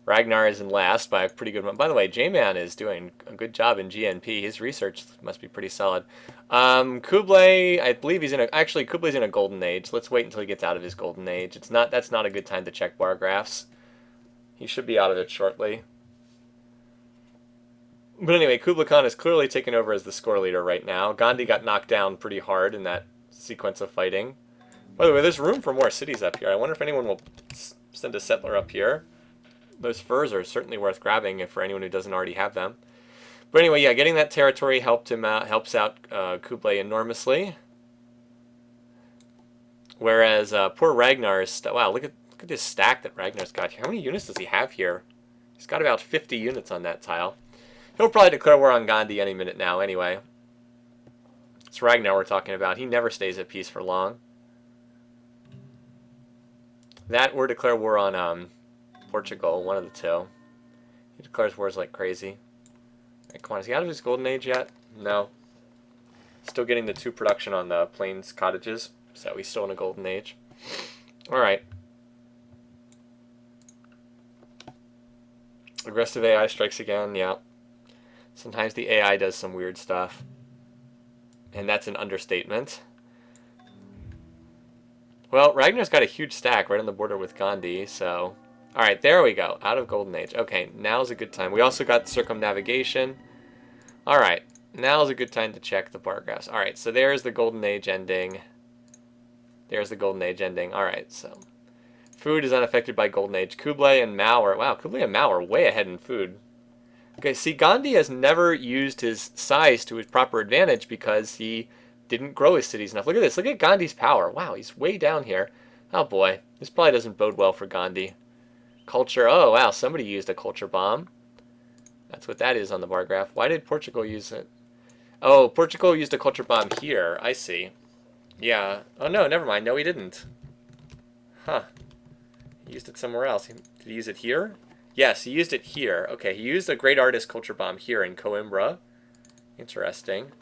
Ragnar is in last by a pretty good one. By the way, J-Man is doing a good job in GNP. His research must be pretty solid. Kublai, I believe he's in a... Actually, Kublai's in a golden age. Let's wait until he gets out of his golden age. That's not a good time to check bar graphs. He should be out of it shortly. But anyway, Kublai Khan is clearly taken over as the score leader right now. Gandhi got knocked down pretty hard in that sequence of fighting. By the way, there's room for more cities up here. I wonder if anyone will send a settler up here. Those furs are certainly worth grabbing for anyone who doesn't already have them. But anyway, yeah, getting that territory helps out Kublai enormously. Whereas poor Ragnar is... Wow, look at this stack that Ragnar's got here. How many units does he have here? He's got about 50 units on that tile. He'll probably declare war on Gandhi any minute now anyway. It's Ragnar we're talking about. He never stays at peace for long. That or declare war on... Portugal, one of the two. He declares wars like crazy. Right, come on, is he out of his golden age yet? No. Still getting the 2 production on the plains cottages, so he's still in a golden age. Alright. Aggressive AI strikes again, yeah. Sometimes the AI does some weird stuff. And that's an understatement. Well, Ragnar's got a huge stack right on the border with Gandhi, so... Alright, there we go. Out of Golden Age. Okay, now's a good time. We also got circumnavigation. Alright, now's a good time to check the bar graphs. Alright, so there's the Golden Age ending. There's the Golden Age ending. Alright, so... Food is unaffected by Golden Age. Kublai and Mao are... Wow, Kublai and Mao are way ahead in food. Okay, see, Gandhi has never used his size to his proper advantage because he didn't grow his cities enough. Look at this. Look at Gandhi's power. Wow, he's way down here. Oh, boy. This probably doesn't bode well for Gandhi. Culture. Oh, wow. Somebody used a culture bomb. That's what that is on the bar graph. Why did Portugal use it? Oh, Portugal used a culture bomb here. I see. Yeah. Oh, no. Never mind. No, he didn't. Huh. He used it somewhere else. Did he use it here? Yes, he used it here. Okay, he used a great artist culture bomb here in Coimbra. Interesting.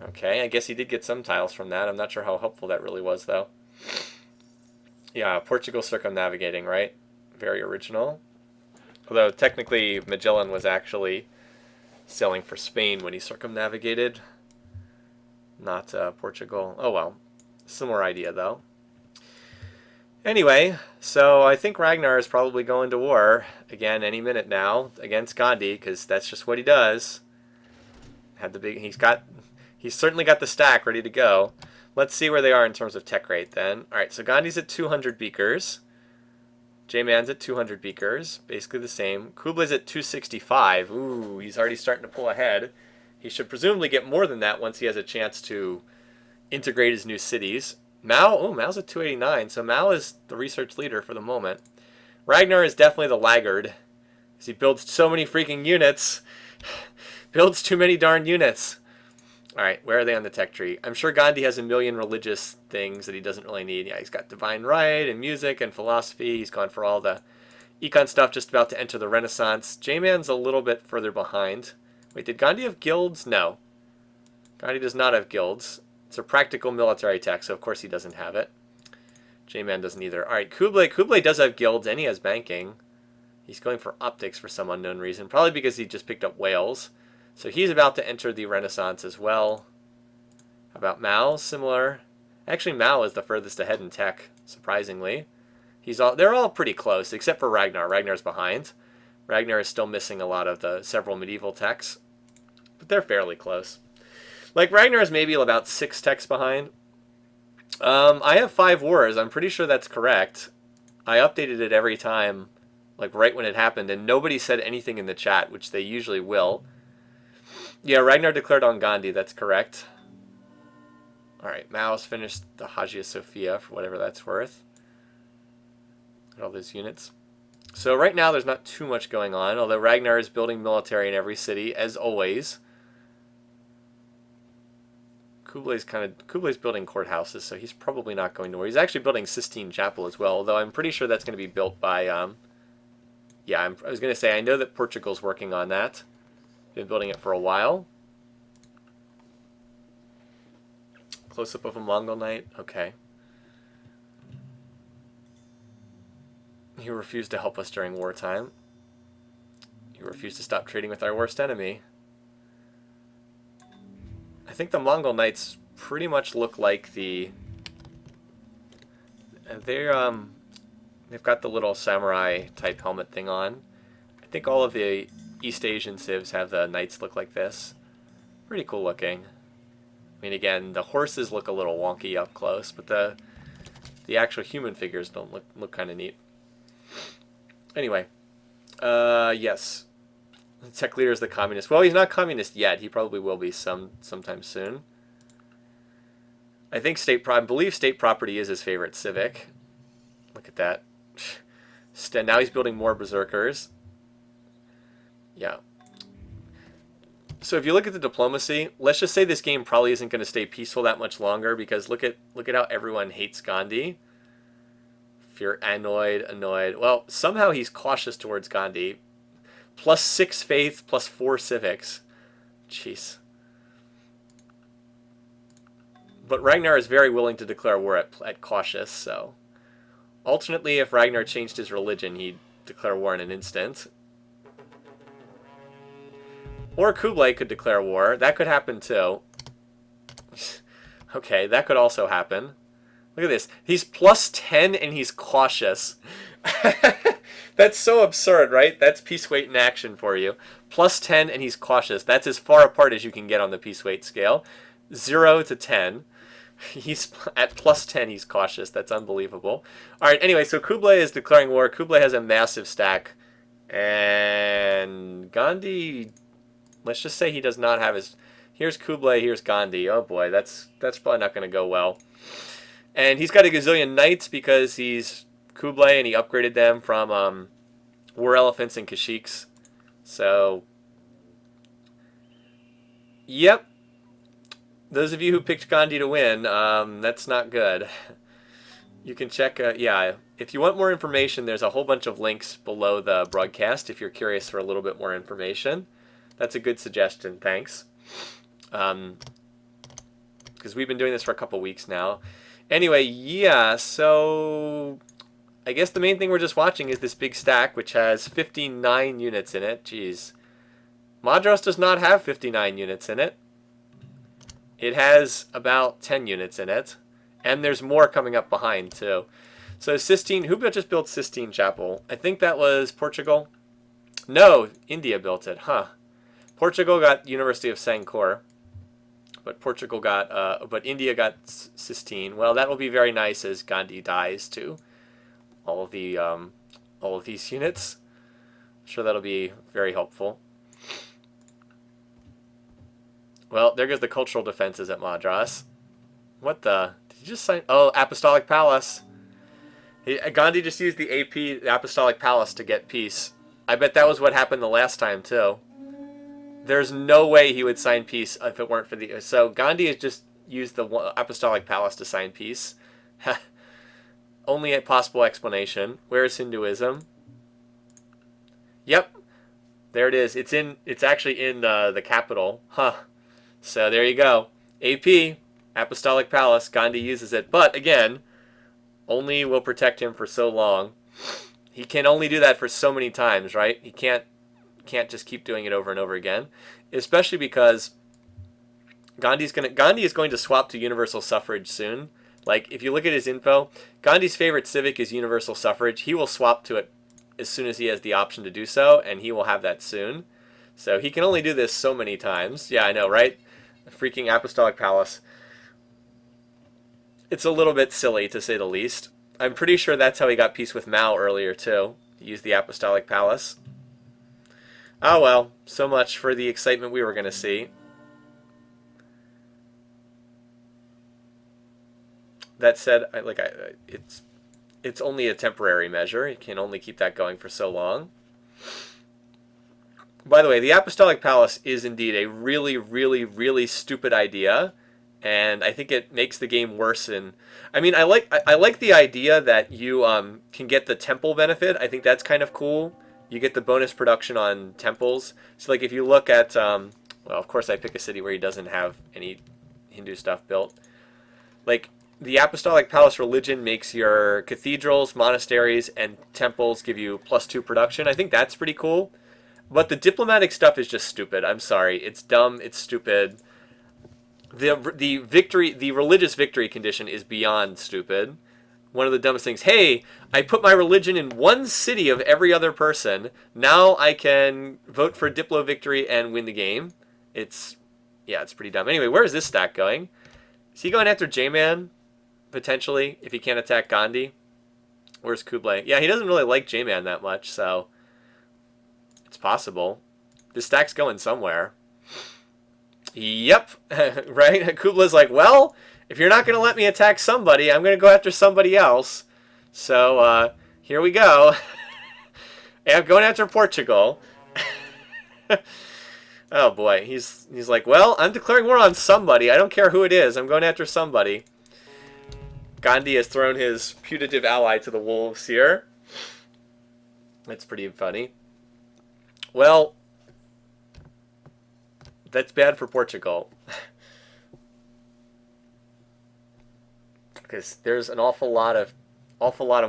Okay, I guess he did get some tiles from that. I'm not sure how helpful that really was, though. Yeah, Portugal circumnavigating, right? Very original. Although, technically, Magellan was actually sailing for Spain when he circumnavigated. Not Portugal. Oh, well. Similar idea, though. Anyway, so I think Ragnar is probably going to war again any minute now against Gandhi, because that's just what he does. He's certainly got the stack ready to go. Let's see where they are in terms of tech rate then. All right, so Gandhi's at 200 beakers. J-Man's at 200 beakers, basically the same. Kublai's at 265. Ooh, he's already starting to pull ahead. He should presumably get more than that once he has a chance to integrate his new cities. Mao's at 289, so Mao is the research leader for the moment. Ragnar is definitely the laggard, because he builds so many freaking units. Builds too many darn units. Alright, where are they on the tech tree? I'm sure Gandhi has a million religious things that he doesn't really need. Yeah, he's got divine right, and music, and philosophy. He's gone for all the econ stuff, just about to enter the Renaissance. J-Man's a little bit further behind. Wait, did Gandhi have guilds? No. Gandhi does not have guilds. It's a practical military tech, so of course he doesn't have it. J-Man doesn't either. Alright, Kublai does have guilds, and he has banking. He's going for optics for some unknown reason. Probably because he just picked up Wales. So he's about to enter the Renaissance as well. How about Mao? Similar. Actually, Mao is the furthest ahead in tech, surprisingly. They're all pretty close, except for Ragnar. Ragnar's behind. Ragnar is still missing a lot of the several medieval techs. But they're fairly close. Like, Ragnar is maybe about 6 techs behind. I have 5 wars. I'm pretty sure that's correct. I updated it every time, like right when it happened, and nobody said anything in the chat, which they usually will. Yeah, Ragnar declared on Gandhi. That's correct. Alright, Mao's finished the Hagia Sophia for whatever that's worth. Got all those units. So right now there's not too much going on, although Ragnar is building military in every city, as always. Kublay's building courthouses, so he's probably not going to war. He's actually building Sistine Chapel as well, although I'm pretty sure that's going to be built by, yeah, I was going to say, I know that Portugal's working on that. Been building it for a while. Close-up of a Mongol knight, okay. He refused to help us during wartime. He refused to stop trading with our worst enemy. I think the Mongol knights pretty much look like the... They've got the little samurai type helmet thing on. I think all of the East Asian civs have the knights look like this. Pretty cool looking. I mean, again, the horses look a little wonky up close, but the actual human figures don't look kind of neat. Anyway, yes. The tech leader is the communist. Well, he's not communist yet. He probably will be sometime soon. I believe state property is his favorite civic. Look at that. Now he's building more berserkers. Yeah. So if you look at the diplomacy, let's just say this game probably isn't going to stay peaceful that much longer, because look at how everyone hates Gandhi. If you're annoyed. Well, somehow he's cautious towards Gandhi. +6 faith, +4 civics. Jeez. But Ragnar is very willing to declare war at cautious, so... Alternately, if Ragnar changed his religion, he'd declare war in an instant. Or Kublai could declare war. That could happen too. Okay, that could also happen. Look at this. He's +10 and he's cautious. That's so absurd, right? That's peace weight in action for you. +10 and he's cautious. That's as far apart as you can get on the peace weight scale. 0 to 10. He's at +10, he's cautious. That's unbelievable. Alright, anyway, so Kublai is declaring war. Kublai has a massive stack. And Gandhi, let's just say he does not have his... Here's Kublai, here's Gandhi. Oh boy, that's probably not going to go well. And he's got a gazillion knights because he's Kublai and he upgraded them from war elephants and Kashyyyks. So, yep. Those of you who picked Gandhi to win, that's not good. You can check, yeah, if you want more information, there's a whole bunch of links below the broadcast if you're curious for a little bit more information. That's a good suggestion, thanks. Because we've been doing this for a couple weeks now. Anyway, yeah, so I guess the main thing we're just watching is this big stack, which has 59 units in it. Jeez. Madras does not have 59 units in it. It has about 10 units in it. And there's more coming up behind, too. So Sistine, who just built Sistine Chapel? I think that was Portugal. No, India built it, huh. Portugal got University of Sankor. But India got Sistine. Well, that will be very nice as Gandhi dies to all of these units. I'm sure that'll be very helpful. Well, there goes the cultural defenses at Madras. What the? Did you just sign? Oh, Apostolic Palace. Gandhi just used the AP, the Apostolic Palace, to get peace. I bet that was what happened the last time, too. There's no way he would sign peace if it weren't for the... So Gandhi has just used the Apostolic Palace to sign peace. Only a possible explanation. Where is Hinduism? Yep. There it is. It's actually in the capital. Huh. So there you go. AP, Apostolic Palace. Gandhi uses it. But, again, only will protect him for so long. He can only do that for so many times, right? He can't just keep doing it over and over again, especially because Gandhi is going to swap to universal suffrage soon. Like, if you look at his info, Gandhi's favorite civic is universal suffrage. He will swap to it as soon as he has the option to do so, and he will have that soon. So he can only do this so many times. Yeah, I know, right? The freaking Apostolic Palace. It's a little bit silly, to say the least. I'm pretty sure that's how he got peace with Mao earlier, too. He used the Apostolic Palace. Oh well, so much for the excitement we were going to see. That said, it's only a temporary measure. You can only keep that going for so long. By the way, the Apostolic Palace is indeed a really, really, really stupid idea. and I think it makes the game worse. And I mean, I like the idea that you can get the temple benefit. I think that's kind of cool. You get the bonus production on temples. So like if you look at well, of course I pick a city where he doesn't have any Hindu stuff built. Like the Apostolic Palace religion makes your cathedrals, monasteries, and temples give you +2 production. I think that's pretty cool. But the diplomatic stuff is just stupid. I'm sorry. It's dumb. It's stupid. The religious victory condition is beyond stupid. One of the dumbest things. Hey, I put my religion in one city of every other person. Now I can vote for Diplo victory and win the game. It's pretty dumb. Anyway, where is this stack going? Is he going after J-Man? Potentially, if he can't attack Gandhi. Where's Kublai? Yeah, he doesn't really like J-Man that much, so it's possible. This stack's going somewhere. Yep, right? Kublai's like, well, if you're not going to let me attack somebody, I'm going to go after somebody else. So, here we go. And I'm going after Portugal. Oh boy, he's like, well, I'm declaring war on somebody. I don't care who it is. I'm going after somebody. Gandhi has thrown his putative ally to the wolves here. That's pretty funny. Well, that's bad for Portugal. Because there's an awful lot of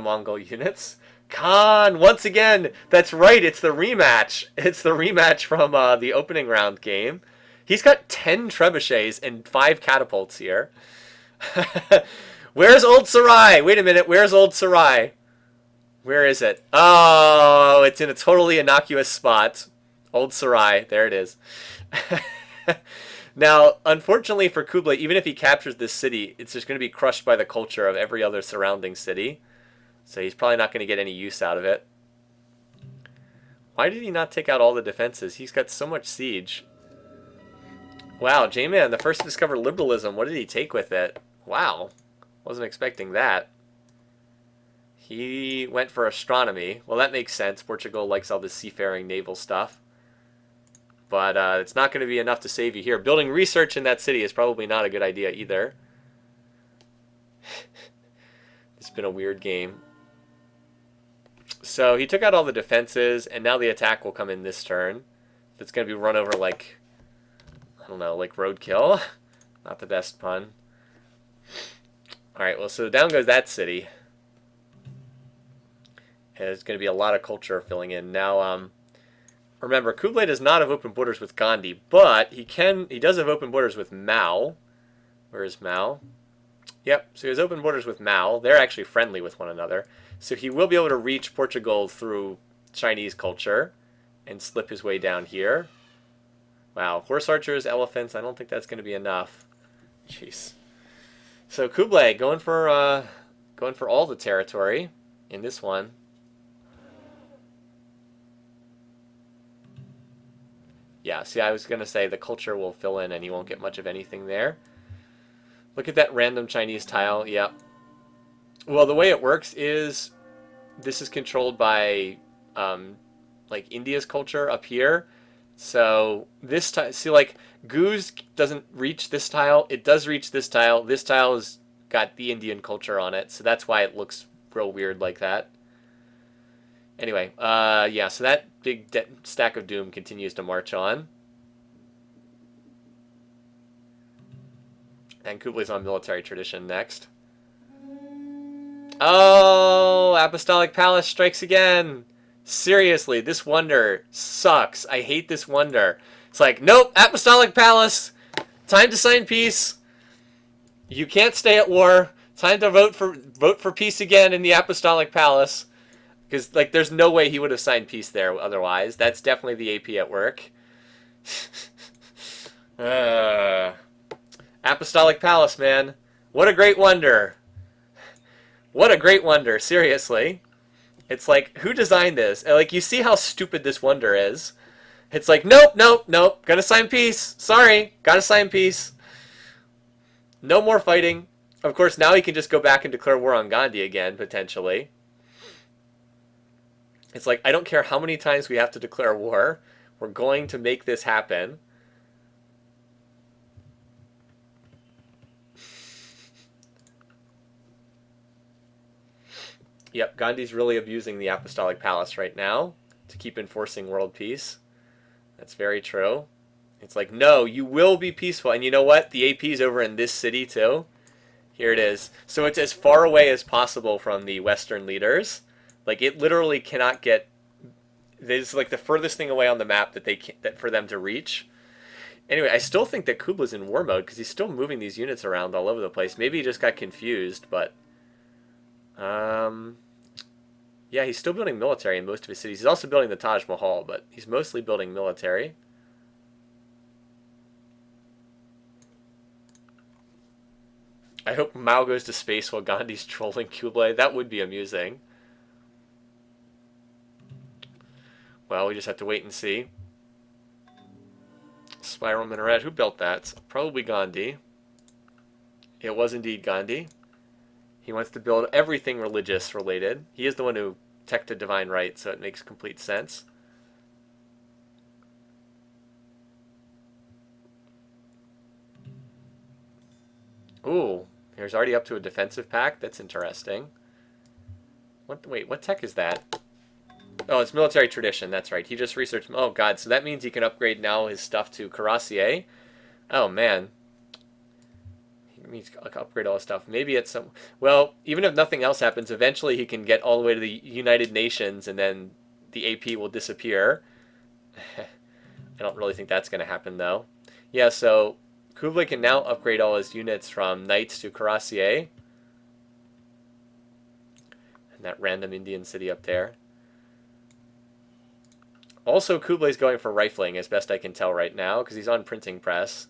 Mongol units. Khan, once again, that's right, it's the rematch. It's the rematch from the opening round game. He's got 10 trebuchets and 5 catapults here. Where's Old Sarai? Wait a minute, where's Old Sarai? Where is it? Oh, it's in a totally innocuous spot. Old Sarai, there it is. Now, unfortunately for Kublai, even if he captures this city, it's just going to be crushed by the culture of every other surrounding city. So he's probably not going to get any use out of it. Why did he not take out all the defenses? He's got so much siege. Wow, J-Man, the first to discover liberalism. What did he take with it? Wow. Wasn't expecting that. He went for astronomy. Well, that makes sense. Portugal likes all this seafaring naval stuff. But it's not going to be enough to save you here. Building research in that city is probably not a good idea either. It's been a weird game. So he took out all the defenses, and now the attack will come in this turn. It's going to be run over like, I don't know, like roadkill. Not the best pun. Alright, well, so down goes that city. And there's going to be a lot of culture filling in. Now, remember, Kublai does not have open borders with Gandhi, but he does have open borders with Mao. Where is Mao? Yep, so he has open borders with Mao. They're actually friendly with one another. So he will be able to reach Portugal through Chinese culture and slip his way down here. Wow, horse archers, elephants, I don't think that's going to be enough. Jeez. So Kublai going for all the territory in this one. Yeah, see, I was going to say the culture will fill in and you won't get much of anything there. Look at that random Chinese tile. Yep. Well, the way it works is this is controlled by like India's culture up here. So this tile, see, like Goose doesn't reach this tile. It does reach this tile. This tile has got the Indian culture on it, so that's why it looks real weird like that. Anyway, yeah, so that big stack of doom continues to march on. And Kublai's on military tradition next. Oh, Apostolic Palace strikes again. Seriously, this wonder sucks. I hate this wonder. It's like, nope, Apostolic Palace. Time to sign peace. You can't stay at war. Time to vote for peace again in the Apostolic Palace. Because, like, there's no way he would have signed peace there otherwise. That's definitely the AP at work. Apostolic Palace, man. What a great wonder. What a great wonder, seriously. It's like, who designed this? And, like, you see how stupid this wonder is. It's like, nope, nope, nope. Gotta sign peace. Sorry. Gotta sign peace. No more fighting. Of course, now he can just go back and declare war on Gandhi again, potentially. It's like, I don't care how many times we have to declare war. We're going to make this happen. Yep, Gandhi's really abusing the Apostolic Palace right now to keep enforcing world peace. That's very true. It's like, no, you will be peaceful. And you know what? The AP is over in this city too. Here it is. So it's as far away as possible from the Western leaders. Like, it literally cannot get... This is like the furthest thing away on the map that for them to reach. Anyway, I still think that Kubla's in war mode because he's still moving these units around all over the place. Maybe he just got confused, but... Yeah, he's still building military in most of his cities. He's also building the Taj Mahal, but he's mostly building military. I hope Mao goes to space while Gandhi's trolling Kublai. That would be amusing. Well, we just have to wait and see. Spiral minaret. Who built that? Probably Gandhi. It was indeed Gandhi. He wants to build everything religious related. He is the one who teched a divine right, so it makes complete sense. Ooh, here's already up to a defensive pact. That's interesting. Wait, what tech is that? Oh, it's military tradition. That's right. He just researched... Oh, God. So that means he can upgrade now his stuff to Cuirassier. Oh, man. He needs to upgrade all his stuff. Maybe it's some... Well, even if nothing else happens, eventually he can get all the way to the United Nations, and then the AP will disappear. I don't really think that's going to happen, though. Yeah, so Kublai can now upgrade all his units from Knights to Cuirassier. And that random Indian city up there. Also, Kublai's going for rifling, as best I can tell right now, because he's on printing press.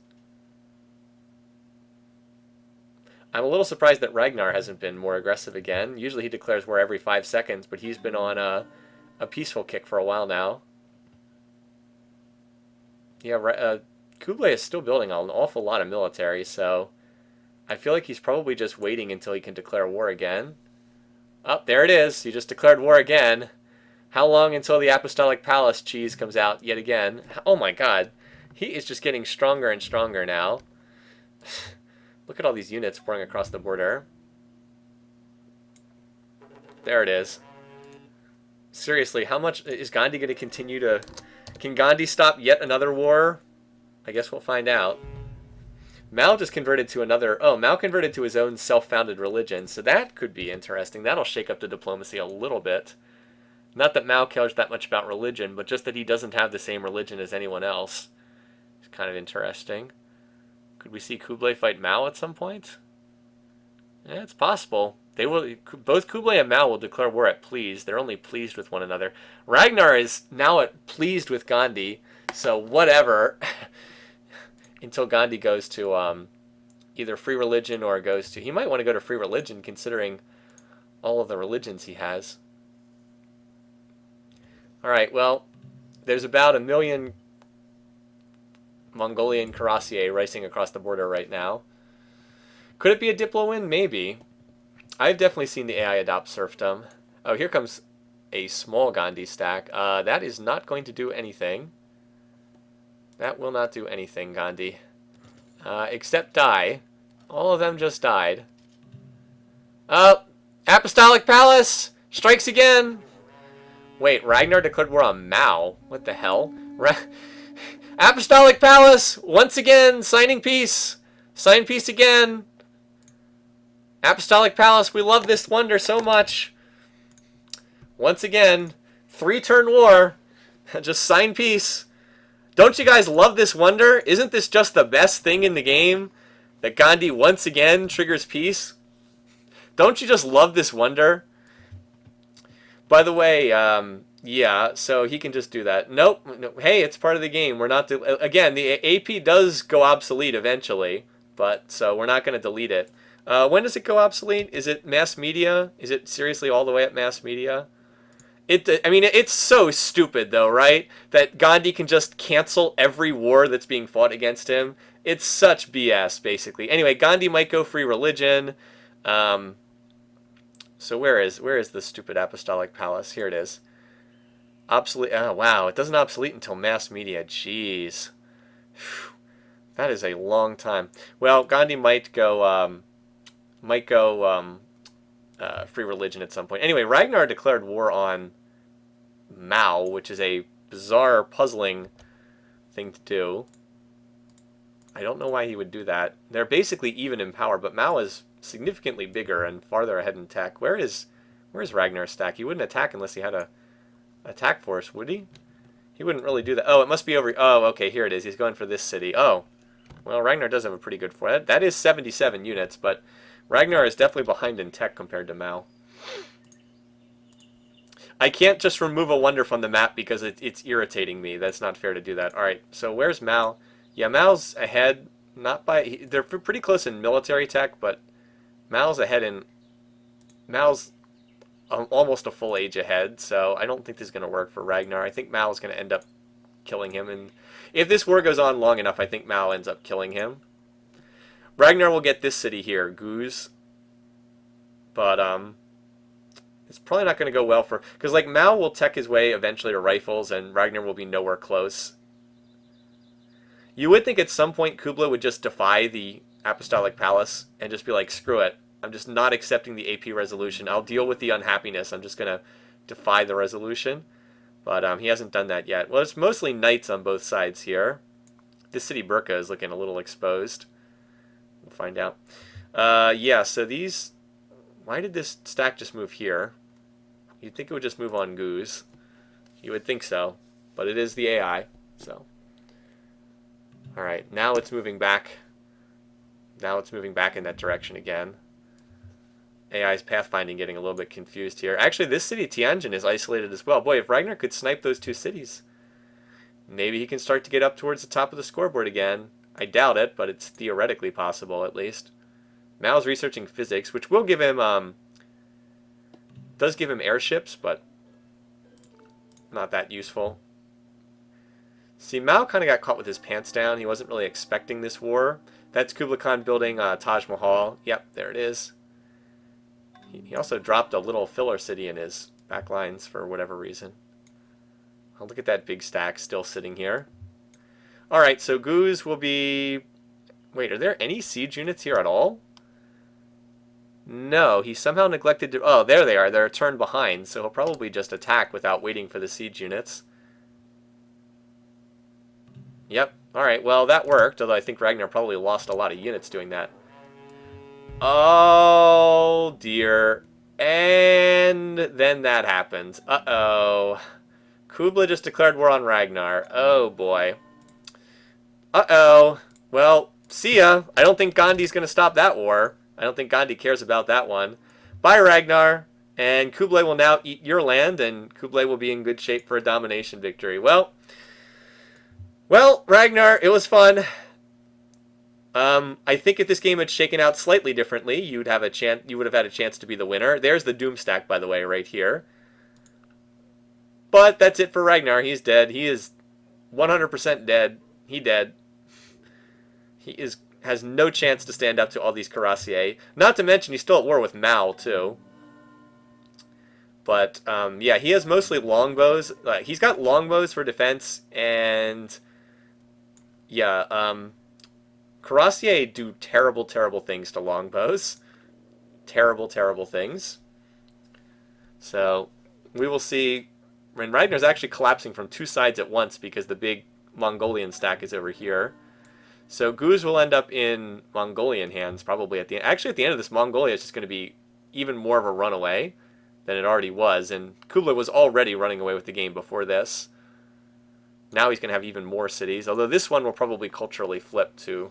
I'm a little surprised that Ragnar hasn't been more aggressive again. Usually he declares war every 5 seconds, but he's been on a peaceful kick for a while now. Yeah, Kublai is still building an awful lot of military, so I feel like he's probably just waiting until he can declare war again. Oh, there it is. He just declared war again. How long until the Apostolic Palace cheese comes out yet again? Oh my god. He is just getting stronger and stronger now. Look at all these units pouring across the border. There it is. Seriously, how much is Gandhi going to continue to... Can Gandhi stop yet another war? I guess we'll find out. Mao just converted to another... Oh, Mao converted to his own self-founded religion, so that could be interesting. That'll shake up the diplomacy a little bit. Not that Mao cares that much about religion, but just that he doesn't have the same religion as anyone else. It's kind of interesting. Could we see Kublai fight Mao at some point? Yeah, it's possible. They will. Both Kublai and Mao will declare war at pleased. They're only pleased with one another. Ragnar is now at pleased with Gandhi, so whatever. Until Gandhi goes to either free religion or goes to... He might want to go to free religion, considering all of the religions he has. Alright, well, there's about 1 million Mongolian Cuirassier racing across the border right now. Could it be a Diplo win? Maybe. I've definitely seen the AI adopt serfdom. Oh, here comes a small Gandhi stack. That is not going to do anything. That will not do anything, Gandhi. Except die. All of them just died. Apostolic Palace strikes again! Wait, Ragnar declared war on Mao. What the hell? Apostolic Palace! Once again, signing peace! Sign peace again! Apostolic Palace, we love this wonder so much! Once again, 3-turn war. Just sign peace. Don't you guys love this wonder? Isn't this just the best thing in the game? That Gandhi once again triggers peace? Don't you just love this wonder? By the way, yeah, so he can just do that. Nope. No, hey, it's part of the game. We're not... Again, the AP does go obsolete eventually, but so we're not going to delete it. When does it go obsolete? Is it mass media? Is it seriously all the way at mass media? I mean, it's so stupid, though, right? That Gandhi can just cancel every war that's being fought against him. It's such BS, basically. Anyway, Gandhi might go free religion. So where is the stupid Apostolic Palace? Here it is. Obsolete. Oh, wow. It doesn't obsolete until mass media. Jeez. Whew. That is a long time. Well, Gandhi might go free religion at some point. Anyway, Ragnar declared war on Mao, which is a bizarre, puzzling thing to do. I don't know why he would do that. They're basically even in power, but Mao is significantly bigger and farther ahead in tech. Where's Ragnar's stack? He wouldn't attack unless he had a attack force, would he? He wouldn't really do that. Oh, it must be over... Oh, okay, here it is. He's going for this city. Oh, well, Ragnar does have a pretty good force. That is 77 units, but Ragnar is definitely behind in tech compared to Mao. I can't just remove a wonder from the map because it's irritating me. That's not fair to do that. All right, so where's Mao? Yeah, Mao's ahead. Not by... They're pretty close in military tech, but Mao's ahead in... Mao's almost a full age ahead, so I don't think this is going to work for Ragnar. I think Mao's going to end up killing him, and if this war goes on long enough, I think Mao ends up killing him. Ragnar will get this city here, Goose, but it's probably not going to go well for... Because, like, Mao will tech his way eventually to rifles, and Ragnar will be nowhere close. You would think at some point Kublai would just defy the Apostolic Palace and just be like, screw it. I'm just not accepting the AP resolution. I'll deal with the unhappiness. I'm just going to defy the resolution. But he hasn't done that yet. Well, it's mostly knights on both sides here. This city Burka is looking a little exposed. We'll find out. Yeah, so these... Why did this stack just move here? You'd think it would just move on Goose. You would think so. But it is the AI, so... Alright, now it's moving back. Now it's moving back in that direction again. AI's pathfinding getting a little bit confused here. Actually, this city, Tianjin, is isolated as well. Boy, if Ragnar could snipe those two cities, maybe he can start to get up towards the top of the scoreboard again. I doubt it, but it's theoretically possible, at least. Mao's researching physics, which will give him, does give him airships, but not that useful. See, Mao kind of got caught with his pants down. He wasn't really expecting this war. That's Kublai Khan building Taj Mahal. Yep, there it is. He also dropped a little filler city in his back lines for whatever reason. Oh, look at that big stack still sitting here. Alright, so Goose will be... Wait, are there any siege units here at all? No, he somehow neglected to... Oh, there they are. They're a turn behind, so he'll probably just attack without waiting for the siege units. Yep. Alright, well, that worked, although I think Ragnar probably lost a lot of units doing that. Oh, dear. And then that happens. Uh-oh. Kublai just declared war on Ragnar. Oh, boy. Uh-oh. Well, see ya. I don't think Gandhi's going to stop that war. I don't think Gandhi cares about that one. Bye, Ragnar. And Kublai will now eat your land, and Kublai will be in good shape for a domination victory. Well, Ragnar, it was fun. I think if this game had shaken out slightly differently, you would have had a chance to be the winner. There's the Doom stack, by the way, right here. But that's it for Ragnar. He's dead. He is 100% dead. He dead. He has no chance to stand up to all these cuirassiers. Not to mention he's still at war with Mao, too. But, yeah, he has mostly longbows. He's got longbows for defense, and... Yeah, cuirassiers do terrible, terrible things to longbows. Terrible, terrible things. So, we will see... And Ragnar's actually collapsing from two sides at once because the big Mongolian stack is over here. So Goose will end up in Mongolian hands probably at the end. Actually, at the end of this, Mongolia is just going to be even more of a runaway than it already was. And Kublai was already running away with the game before this. Now he's going to have even more cities. Although this one will probably culturally flip to...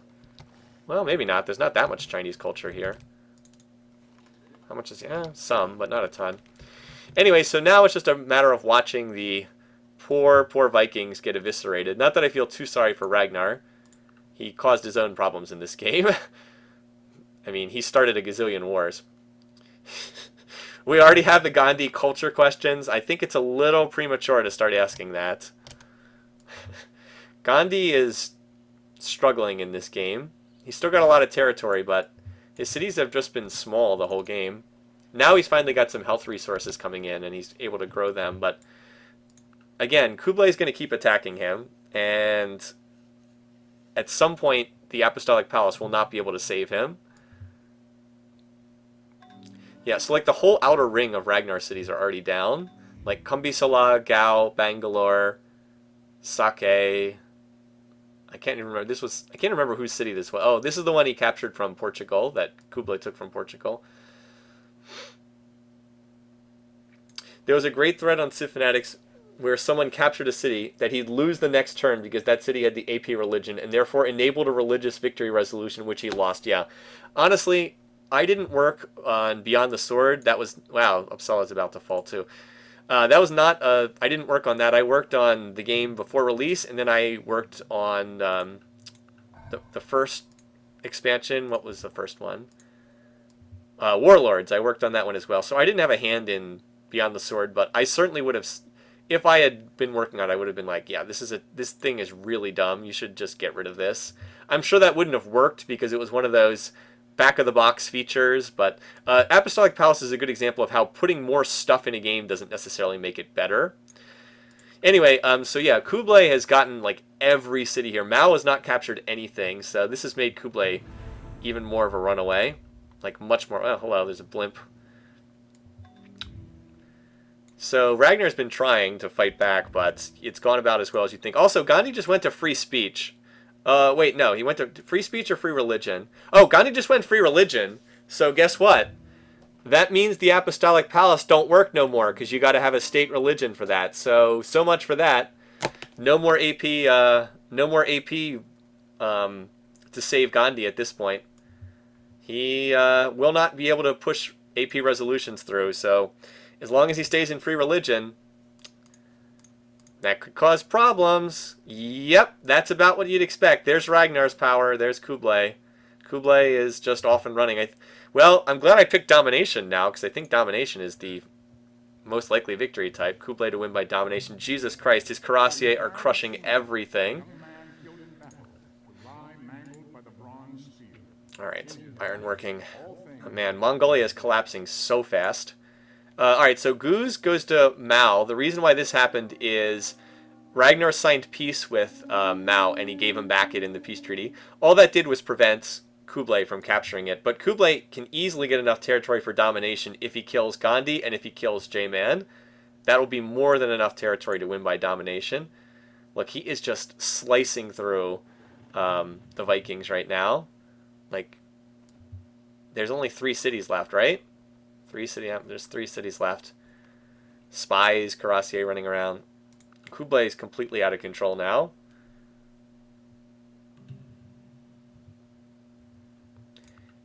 Well, maybe not. There's not that much Chinese culture here. How much is... some, but not a ton. Anyway, so now it's just a matter of watching the poor, poor Vikings get eviscerated. Not that I feel too sorry for Ragnar. He caused his own problems in this game. I mean, he started a gazillion wars. We already have the Gandhi culture questions. I think it's a little premature to start asking that. Gandhi is struggling in this game. He's still got a lot of territory, but his cities have just been small the whole game. Now he's finally got some health resources coming in, and he's able to grow them. But again, Kublai is going to keep attacking him, and at some point, the Apostolic Palace will not be able to save him. Yeah, so like the whole outer ring of Ragnar cities are already down. Like Kumbisala, Gao, Bangalore, Sake. I can't even remember. I can't remember whose city this was. Oh, this is the one he captured from Portugal that Kublai took from Portugal. There was a great thread on Civ Fanatics where someone captured a city that he'd lose the next turn because that city had the AP religion and therefore enabled a religious victory resolution which he lost. Yeah. Honestly, I didn't work on Beyond the Sword. That was, wow, Uppsala's about to fall too. That was not, I didn't work on that. I worked on the game before release, and then I worked on the first expansion. What was the first one? Warlords. I worked on that one as well. So I didn't have a hand in Beyond the Sword, but I certainly would have, if I had been working on it, I would have been like, yeah, this thing is really dumb. You should just get rid of this. I'm sure that wouldn't have worked because it was one of those back-of-the-box features, but Apostolic Palace is a good example of how putting more stuff in a game doesn't necessarily make it better. Anyway, so yeah, Kublai has gotten like every city here. Mao has not captured anything, so this has made Kublai even more of a runaway. Like much more. Oh, hello, there's a blimp. So Ragnar's been trying to fight back, but it's gone about as well as you think. Also, Gandhi just went to free speech. Wait, no, he went to free speech or free religion. Oh, Gandhi just went free religion. So guess what? That means the Apostolic Palace don't work no more because you got to have a state religion for that. So much for that. No more AP. No more AP to save Gandhi at this point. He will not be able to push AP resolutions through. So as long as he stays in free religion, that could cause problems. Yep, that's about what you'd expect. There's Ragnar's power. There's Kublai. Kublai is just off and running. Well, I'm glad I picked Domination now, because I think Domination is the most likely victory type. Kublai to win by Domination. Jesus Christ, his Cuirassiers are crushing everything. Alright, iron working. Oh, man, Mongolia is collapsing so fast. Alright, so Guz goes to Mao. The reason why this happened is Ragnar signed peace with Mao, and he gave him back it in the peace treaty. All that did was prevent Kublai from capturing it, but Kublai can easily get enough territory for domination if he kills Gandhi and if he kills J-Man. That will be more than enough territory to win by domination. Look, he is just slicing through the Vikings right now. Like, there's only 3 cities left, right? There's 3 cities left. Spies, Cuirassier running around. Kublai is completely out of control now.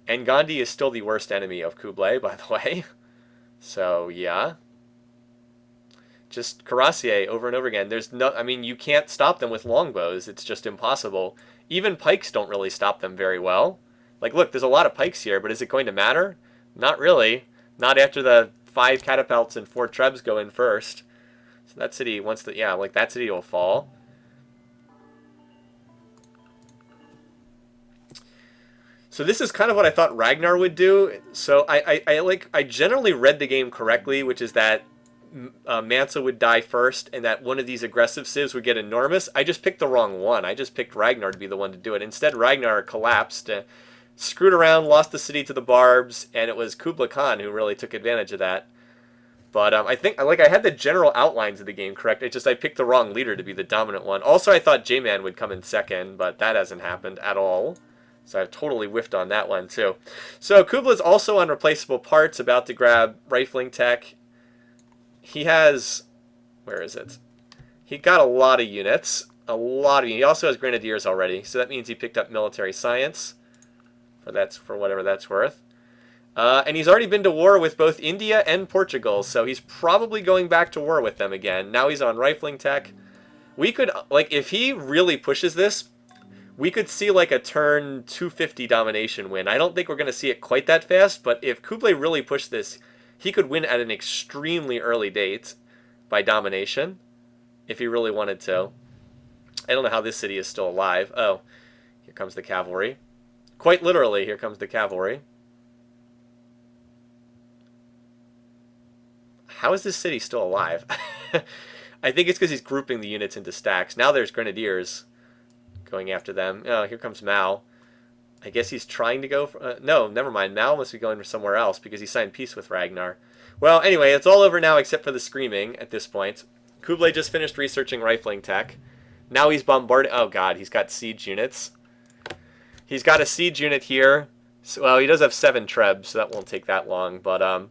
And Gandhi is still the worst enemy of Kublai, by the way. So, yeah. Just Cuirassier over and over again. There's no, I mean, you can't stop them with longbows. It's just impossible. Even pikes don't really stop them very well. Like, look, there's a lot of pikes here, but is it going to matter? Not really. Not after the 5 catapults and 4 trebs go in first. So that city, once the, yeah, like that city will fall. So this is kind of what I thought Ragnar would do. So I generally read the game correctly, which is that Mansa would die first and that one of these aggressive civs would get enormous. I just picked the wrong one. I just picked Ragnar to be the one to do it. Instead, Ragnar collapsed, screwed around, lost the city to the Barbs, and it was Kublai Khan who really took advantage of that. But I think I had the general outlines of the game correct. It's just I picked the wrong leader to be the dominant one. Also, I thought J-Man would come in second, but that hasn't happened at all. So I've totally whiffed on that one, too. So Kublai's also on replaceable parts, about to grab rifling tech. He has... Where is it? He got a lot of units. He also has grenadiers already, so that means he picked up military science. For whatever that's worth. And he's already been to war with both India and Portugal, so he's probably going back to war with them again. Now he's on rifling tech. We could, like, if he really pushes this, we could see like a turn 250 domination win. I don't think we're going to see it quite that fast, but if Kublai really pushed this, he could win at an extremely early date by domination, if he really wanted to. I don't know how this city is still alive. Oh, here comes the cavalry. Quite literally, here comes the cavalry. How is this city still alive? I think it's because he's grouping the units into stacks. Now there's grenadiers going after them. Oh, here comes Mao. I guess he's trying to go for... no, never mind. Mal must be going for somewhere else because he signed peace with Ragnar. Well, anyway, it's all over now except for the screaming at this point. Kublai just finished researching rifling tech. Now he's bombarding... oh, God, he's got siege units. He's got a siege unit here. So, well, he does have 7 trebs, so that won't take that long. But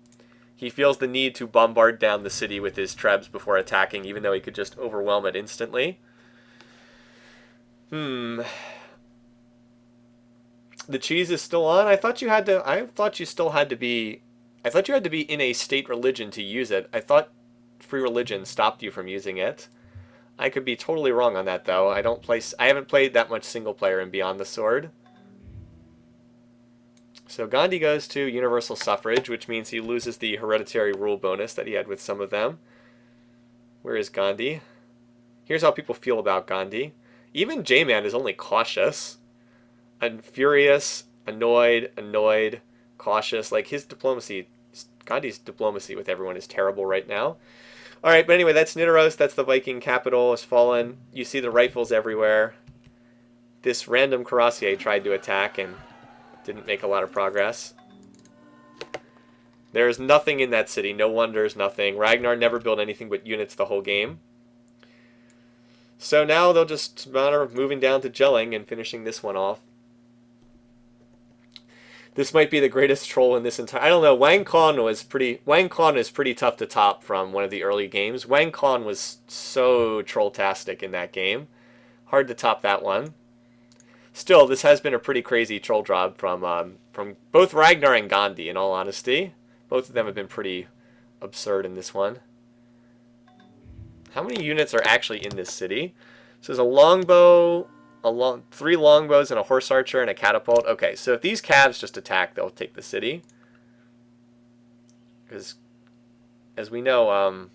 he feels the need to bombard down the city with his trebs before attacking, even though he could just overwhelm it instantly. The cheese is still on? I thought you had to... I thought you still had to be... I thought you had to be in a state religion to use it. I thought free religion stopped you from using it. I could be totally wrong on that, though. I haven't played that much single player in Beyond the Sword. So Gandhi goes to universal suffrage, which means he loses the hereditary rule bonus that he had with some of them. Where is Gandhi? Here's how people feel about Gandhi. Even J-Man is only cautious. Furious, annoyed, cautious. Like, his diplomacy, Gandhi's diplomacy with everyone is terrible right now. Alright, but anyway, that's Nidaros. That's the Viking capital has fallen. You see the rifles everywhere. This random cuirassier tried to attack and didn't make a lot of progress. There's nothing in that city. No wonders, nothing. Ragnar never built anything but units the whole game. So now they'll just matter of moving down to gelling and finishing this one off. This might be the greatest troll in this entire... I don't know. Wang Khan is pretty tough to top from one of the early games. Wang Khan was so troll-tastic in that game. Hard to top that one. Still, this has been a pretty crazy troll job from both Ragnar and Gandhi, in all honesty. Both of them have been pretty absurd in this one. How many units are actually in this city? So there's a longbow... 3 longbows and a horse archer and a catapult. Okay, so if these calves just attack, they'll take the city. Because, as we know,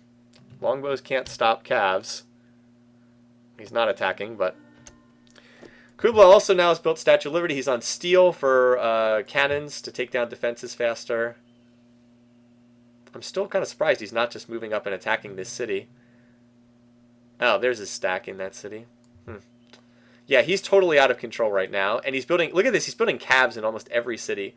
longbows can't stop calves. He's not attacking, but... Kublai also now has built Statue of Liberty. He's on steel for cannons to take down defenses faster. I'm still kind of surprised he's not just moving up and attacking this city. Oh, there's his stack in that city. Yeah, he's totally out of control right now. And he's building... Look at this. He's building calves in almost every city.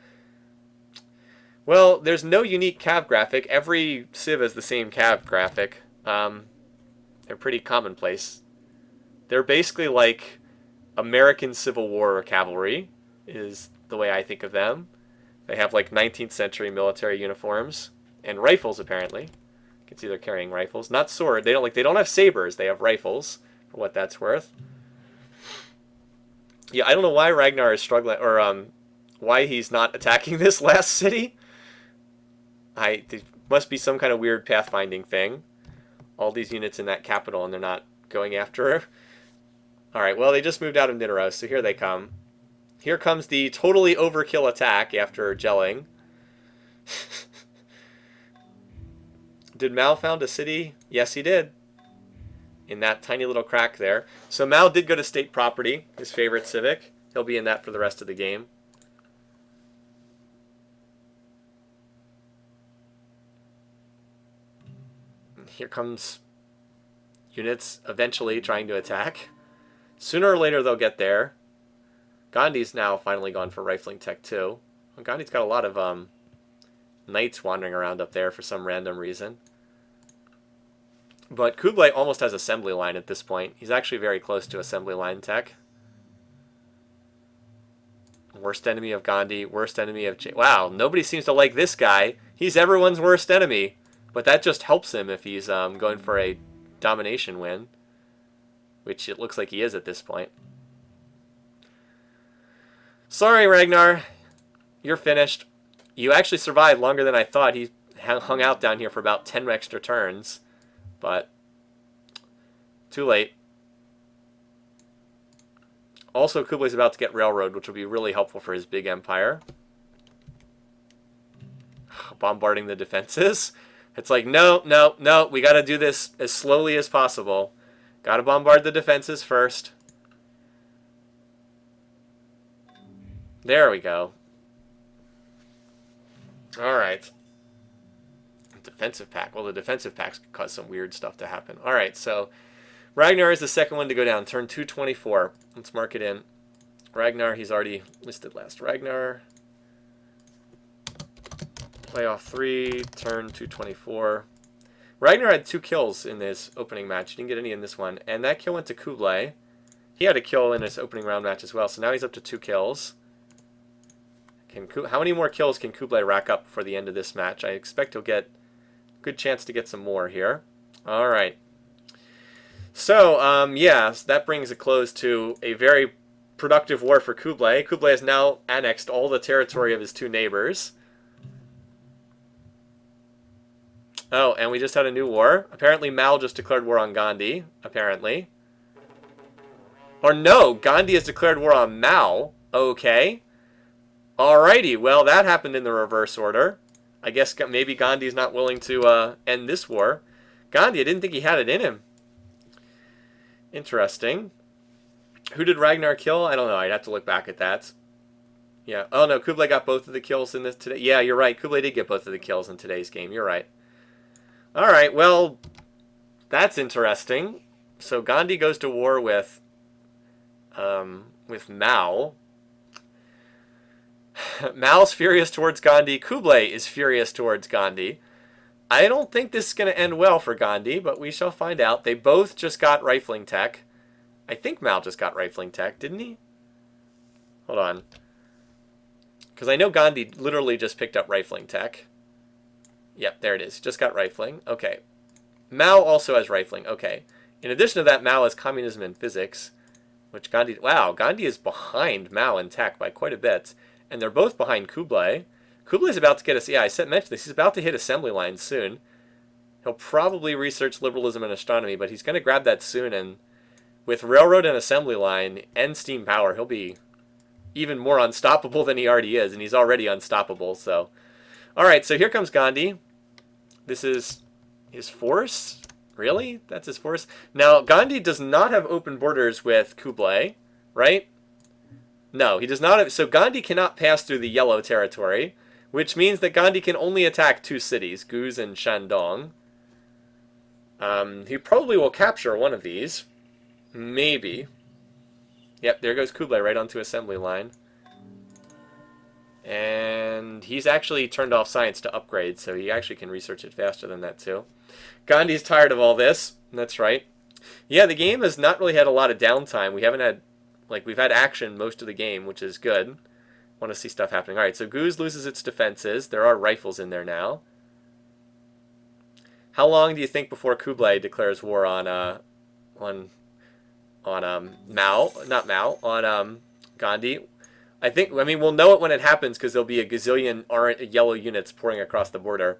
Well, there's no unique cav graphic. Every Civ has the same cav graphic. They're pretty commonplace. They're basically like American Civil War cavalry, is the way I think of them. They have like 19th century military uniforms. And rifles, apparently. You can see they're carrying rifles. Not sword. They don't have sabers. They have rifles, for what that's worth. Yeah, I don't know why Ragnar is struggling, or why he's not attacking this last city. There must be some kind of weird pathfinding thing. All these units in that capital, and they're not going after her. Alright, well, they just moved out of Nidaros, so here they come. Here comes the totally overkill attack after gelling. Did Mal found a city? Yes, he did. In that tiny little crack there. So Mal did go to state property, his favorite civic. He'll be in that for the rest of the game. Here comes units eventually trying to attack. Sooner or later they'll get there. Gandhi's now finally gone for rifling tech too. Well, Gandhi's got a lot of knights wandering around up there for some random reason. But Kublai almost has assembly line at this point. He's actually very close to assembly line tech. Worst enemy of Gandhi. Worst enemy of... Wow, nobody seems to like this guy. He's everyone's worst enemy. But that just helps him if he's going for a domination win. Which it looks like he is at this point. Sorry, Ragnar. You're finished. You actually survived longer than I thought. He hung out down here for about 10 extra turns. But too late. Also, Kublai's about to get railroad, which will be really helpful for his big empire. Bombarding the defenses. It's like, no, we got to do this as slowly as possible. Got to bombard the defenses first. There we go. All right. Defensive pack. Well, the defensive packs could cause some weird stuff to happen. Alright, so Ragnar is the second one to go down. Turn 224. Let's mark it in. Ragnar, he's already listed last. Ragnar. Playoff 3, turn 224. Ragnar had 2 kills in this opening match. He didn't get any in this one. And that kill went to Kublai. He had a kill in his opening round match as well. So now he's up to 2 kills. How many more kills can Kublai rack up before the end of this match? I expect he'll get a good chance to get some more here. All right. So, yeah, so that brings a close to a very productive war for Kublai. Kublai has now annexed all the territory of his 2 neighbors. Oh, and we just had a new war. Apparently Mal just declared war on Gandhi, apparently. Or no, Gandhi has declared war on Mal. Okay. Alrighty, well, that happened in the reverse order. I guess maybe Gandhi's not willing to end this war. Gandhi, I didn't think he had it in him. Interesting. Who did Ragnar kill? I don't know. I'd have to look back at that. Yeah. Oh, no, Kublai got both of the kills in this today. Yeah, you're right. Kublai did get both of the kills in today's game. You're right. All right, well, that's interesting. So Gandhi goes to war with Mao. Mao's furious towards Gandhi. Kublai is furious towards Gandhi. I don't think this is going to end well for Gandhi, but we shall find out. They both just got rifling tech. I think Mao just got rifling tech, didn't he? Hold on. Because I know Gandhi literally just picked up rifling tech. Yep, there it is. Just got rifling. Okay. Mao also has rifling. Okay. In addition to that, Mao has communism and physics, which Gandhi... Wow, Gandhi is behind Mao in tech by quite a bit. And they're both behind Kublai. Kublai's about to get us... Yeah, I mentioned this. He's about to hit assembly lines soon. He'll probably research liberalism and astronomy, but he's going to grab that soon. And with railroad and assembly line and steam power, he'll be even more unstoppable than he already is. And he's already unstoppable, so... Alright, so here comes Gandhi. This is his force? Really? That's his force? Now, Gandhi does not have open borders with Kublai, right? No, he does not have... So Gandhi cannot pass through the yellow territory, which means that Gandhi can only attack 2 cities, Guz and Shandong. He probably will capture one of these. Maybe. Yep, there goes Kublai right onto assembly line. And he's actually turned off science to upgrade, so he actually can research it faster than that too. Gandhi's tired of all this. That's right. Yeah, the game has not really had a lot of downtime. We haven't had, we've had action most of the game, which is good. Want to see stuff happening. All right, so Guz loses its defenses. There are rifles in there now. How long do you think before Kublai declares war on Mao? Not Mao. On Gandhi. I mean, we'll know it when it happens because there'll be a gazillion yellow units pouring across the border.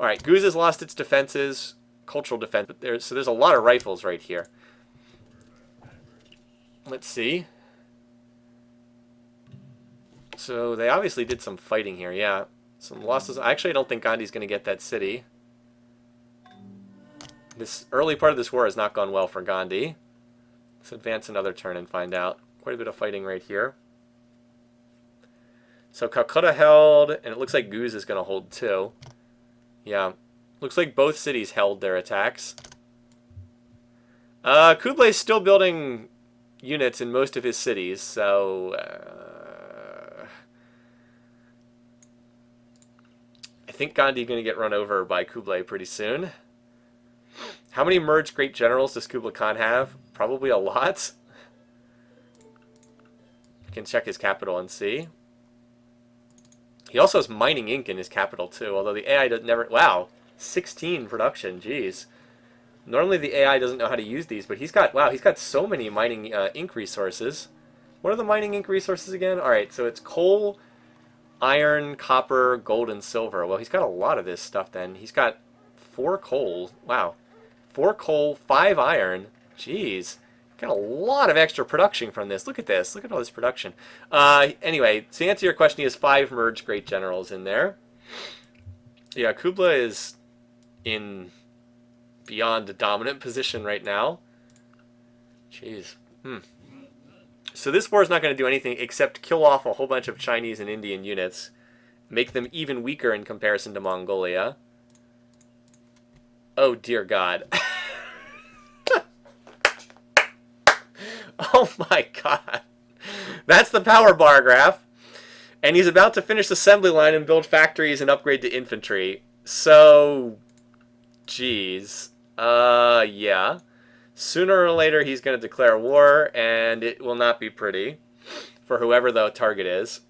All right, Guz has lost its defenses, cultural defense, but there's a lot of rifles right here. Let's see. So they obviously did some fighting here, yeah. Some losses. Actually, I don't think Gandhi's going to get that city. This early part of this war has not gone well for Gandhi. Let's advance another turn and find out. Quite a bit of fighting right here. So Calcutta held, and it looks like Guz is going to hold too. Yeah. Looks like both cities held their attacks. Kublai's still building units in most of his cities, so... I think Gandhi's going to get run over by Kublai pretty soon. How many merged great generals does Kublai Khan have? Probably a lot. You can check his capital and see. He also has mining ink in his capital too, although the AI does never... Wow, 16 production, jeez. Normally the AI doesn't know how to use these, but he's got... Wow, he's got so many mining ink resources. What are the mining ink resources again? Alright, so it's coal, iron, copper, gold, and silver. Well, he's got a lot of this stuff then. He's got 4 coal. Wow. 4 coal, 5 iron. Jeez. Got a lot of extra production from this. Look at this. Look at all this production. Anyway, to answer your question, he has 5 merged great generals in there. Yeah, Kublai is in beyond a dominant position right now. Jeez. So this war is not going to do anything except kill off a whole bunch of Chinese and Indian units. Make them even weaker in comparison to Mongolia. Oh, dear God. Oh my God. That's the power bar graph. And he's about to finish the assembly line and build factories and upgrade to infantry. So, geez. Yeah. Sooner or later, he's going to declare war, and it will not be pretty for whoever the target is.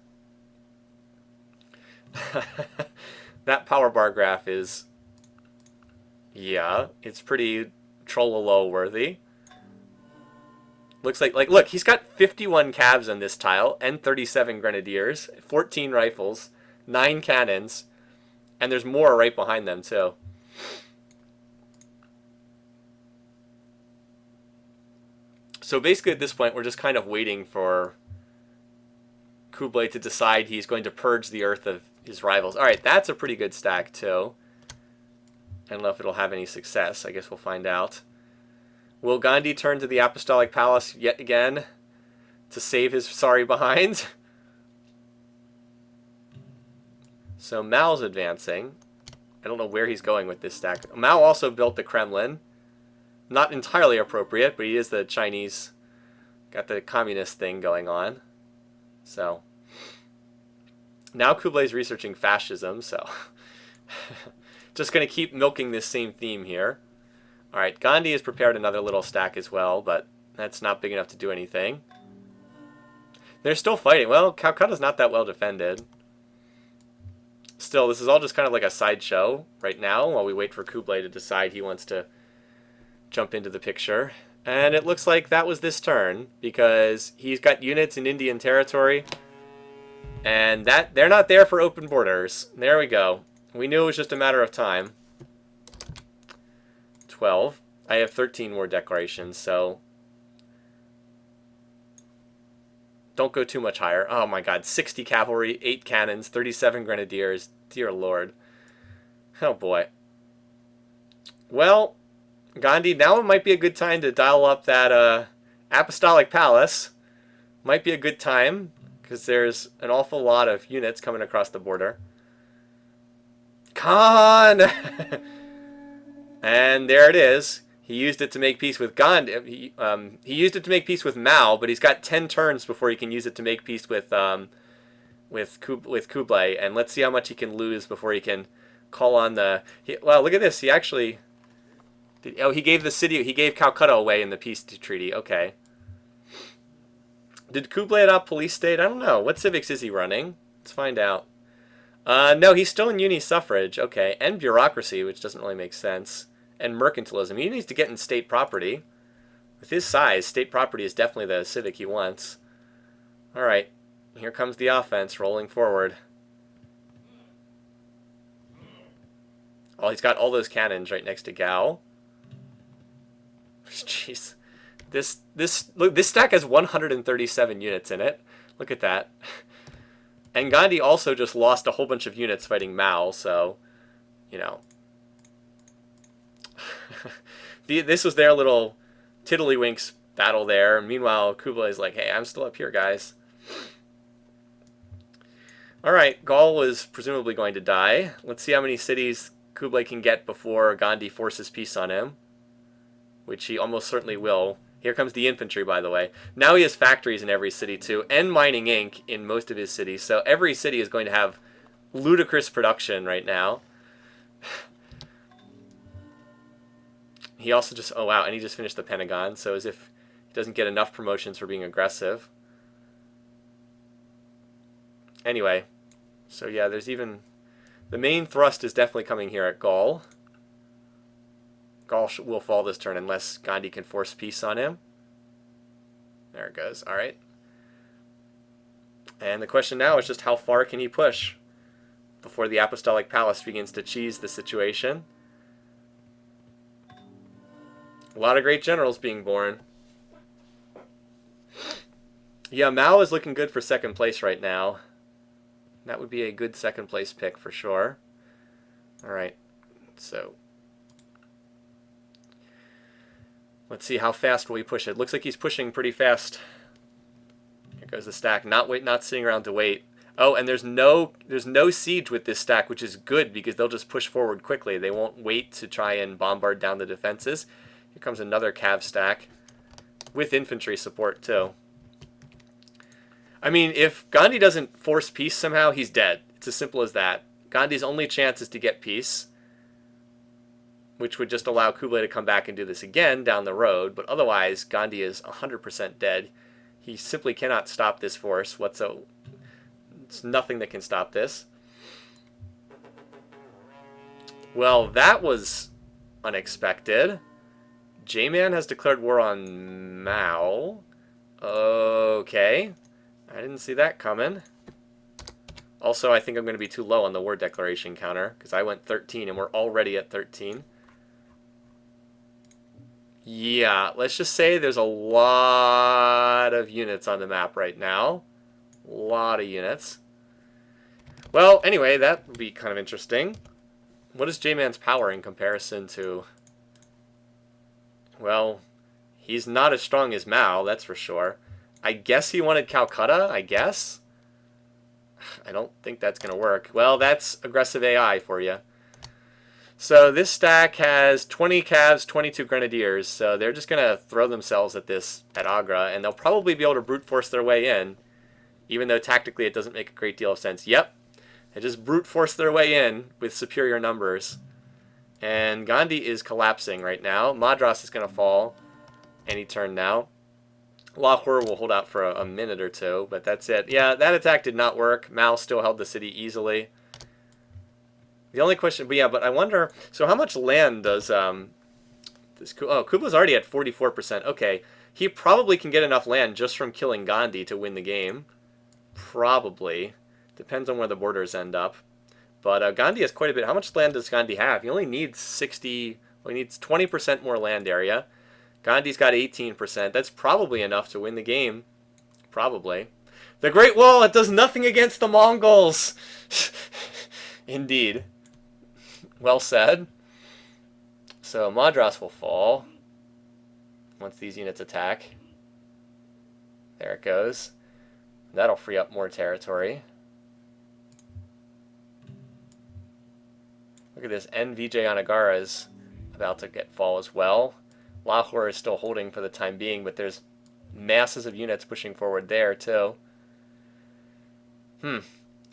That power bar graph is, yeah, it's pretty Trollolo worthy. Looks like, look, he's got 51 cavs on this tile, and 37 grenadiers, 14 rifles, 9 cannons, and there's more right behind them, too. So basically at this point, we're just kind of waiting for Kublai to decide he's going to purge the earth of his rivals. All right, that's a pretty good stack, too. I don't know if it'll have any success. I guess we'll find out. Will Gandhi turn to the Apostolic Palace yet again to save his sorry behind? So Mao's advancing. I don't know where he's going with this stack. Mao also built the Kremlin. Not entirely appropriate, but he is the Chinese, got the communist thing going on. So now Kublai's researching fascism, so just going to keep milking this same theme here. All right, Gandhi has prepared another little stack as well, but that's not big enough to do anything. They're still fighting. Well, Calcutta's not that well defended. Still, this is all just kind of like a sideshow right now while we wait for Kublai to decide he wants to jump into the picture. And it looks like that was this turn, because he's got units in Indian territory, and that they're not there for open borders. There we go. We knew it was just a matter of time. 12. I have 13 war declarations, so don't go too much higher. Oh my god, 60 cavalry, 8 cannons, 37 grenadiers. Dear lord. Oh boy. Well, Gandhi, now it might be a good time to dial up that Apostolic Palace. Might be a good time, because there's an awful lot of units coming across the border. Khan! And there it is. He used it to make peace with Gandhi. He used it to make peace with Mao, but he's got 10 turns before he can use it to make peace with Kublai. And let's see how much he can lose before he can call on the... Well, look at this. He actually... he gave the city... He gave Calcutta away in the peace treaty. Okay. Did Kublai adopt police state? I don't know. What civics is he running? Let's find out. No, he's still in uni suffrage. Okay. And bureaucracy, which doesn't really make sense. And mercantilism. He needs to get in state property. With his size, state property is definitely the civic he wants. Alright. Here comes the offense rolling forward. Oh, he's got all those cannons right next to Gao. Jeez. This stack has 137 units in it. Look at that. And Gandhi also just lost a whole bunch of units fighting Mao, so, you know. This was their little tiddlywinks battle there. Meanwhile, Kublai's like, hey, I'm still up here, guys. Alright, Gaul was presumably going to die. Let's see how many cities Kublai can get before Gandhi forces peace on him. Which he almost certainly will. Here comes the infantry, by the way. Now he has factories in every city, too, and mining ink in most of his cities. So every city is going to have ludicrous production right now. He also just... Oh, wow, and he just finished the Pentagon. So as if he doesn't get enough promotions for being aggressive. Anyway, so yeah, there's even... The main thrust is definitely coming here at Gaul. Gaul will fall this turn unless Gandhi can force peace on him. There it goes. All right. And the question now is just how far can he push before the Apostolic Palace begins to cheese the situation. A lot of great generals being born. Yeah, Mao is looking good for second place right now. That would be a good second place pick for sure. All right. So... let's see how fast will he push it. Looks like he's pushing pretty fast. Here goes the stack. Not sitting around to wait. Oh, and there's no siege with this stack, which is good because they'll just push forward quickly. They won't wait to try and bombard down the defenses. Here comes another cav stack with infantry support too. I mean, if Gandhi doesn't force peace somehow, he's dead. It's as simple as that. Gandhi's only chance is to get peace, which would just allow Kublai to come back and do this again down the road. But otherwise, Gandhi is 100% dead. He simply cannot stop this force whatsoever. It's nothing that can stop this. Well, that was unexpected. J-Man has declared war on Mao. Okay. I didn't see that coming. Also, I think I'm going to be too low on the war declaration counter, because I went 13 and we're already at 13. Yeah, let's just say there's a lot of units on the map right now. A lot of units. Well, anyway, that would be kind of interesting. What is J-Man's power in comparison to... Well, he's not as strong as Mao, that's for sure. I guess he wanted Calcutta, I guess? I don't think that's going to work. Well, that's aggressive AI for you. So this stack has 20 Cavs, 22 Grenadiers, so they're just going to throw themselves at this, at Agra, and they'll probably be able to brute force their way in, even though tactically it doesn't make a great deal of sense. Yep, they just brute force their way in with superior numbers. And Gandhi is collapsing right now. Madras is going to fall any turn now. Lahore will hold out for a minute or two, but that's it. Yeah, that attack did not work. Mao still held the city easily. The only question, but I wonder, so how much land does, Kublai's already at 44%. Okay, he probably can get enough land just from killing Gandhi to win the game. Probably. Depends on where the borders end up. But Gandhi has quite a bit. How much land does Gandhi have? He only needs 60, well, he needs 20% more land area. Gandhi's got 18%. That's probably enough to win the game. Probably. The Great Wall, it does nothing against the Mongols. Indeed. Well said. So Madras will fall once these units attack. There it goes. That'll free up more territory. Look at this. Vijayanagar is about to get fall as well. Lahore is still holding for the time being, but there's masses of units pushing forward there too.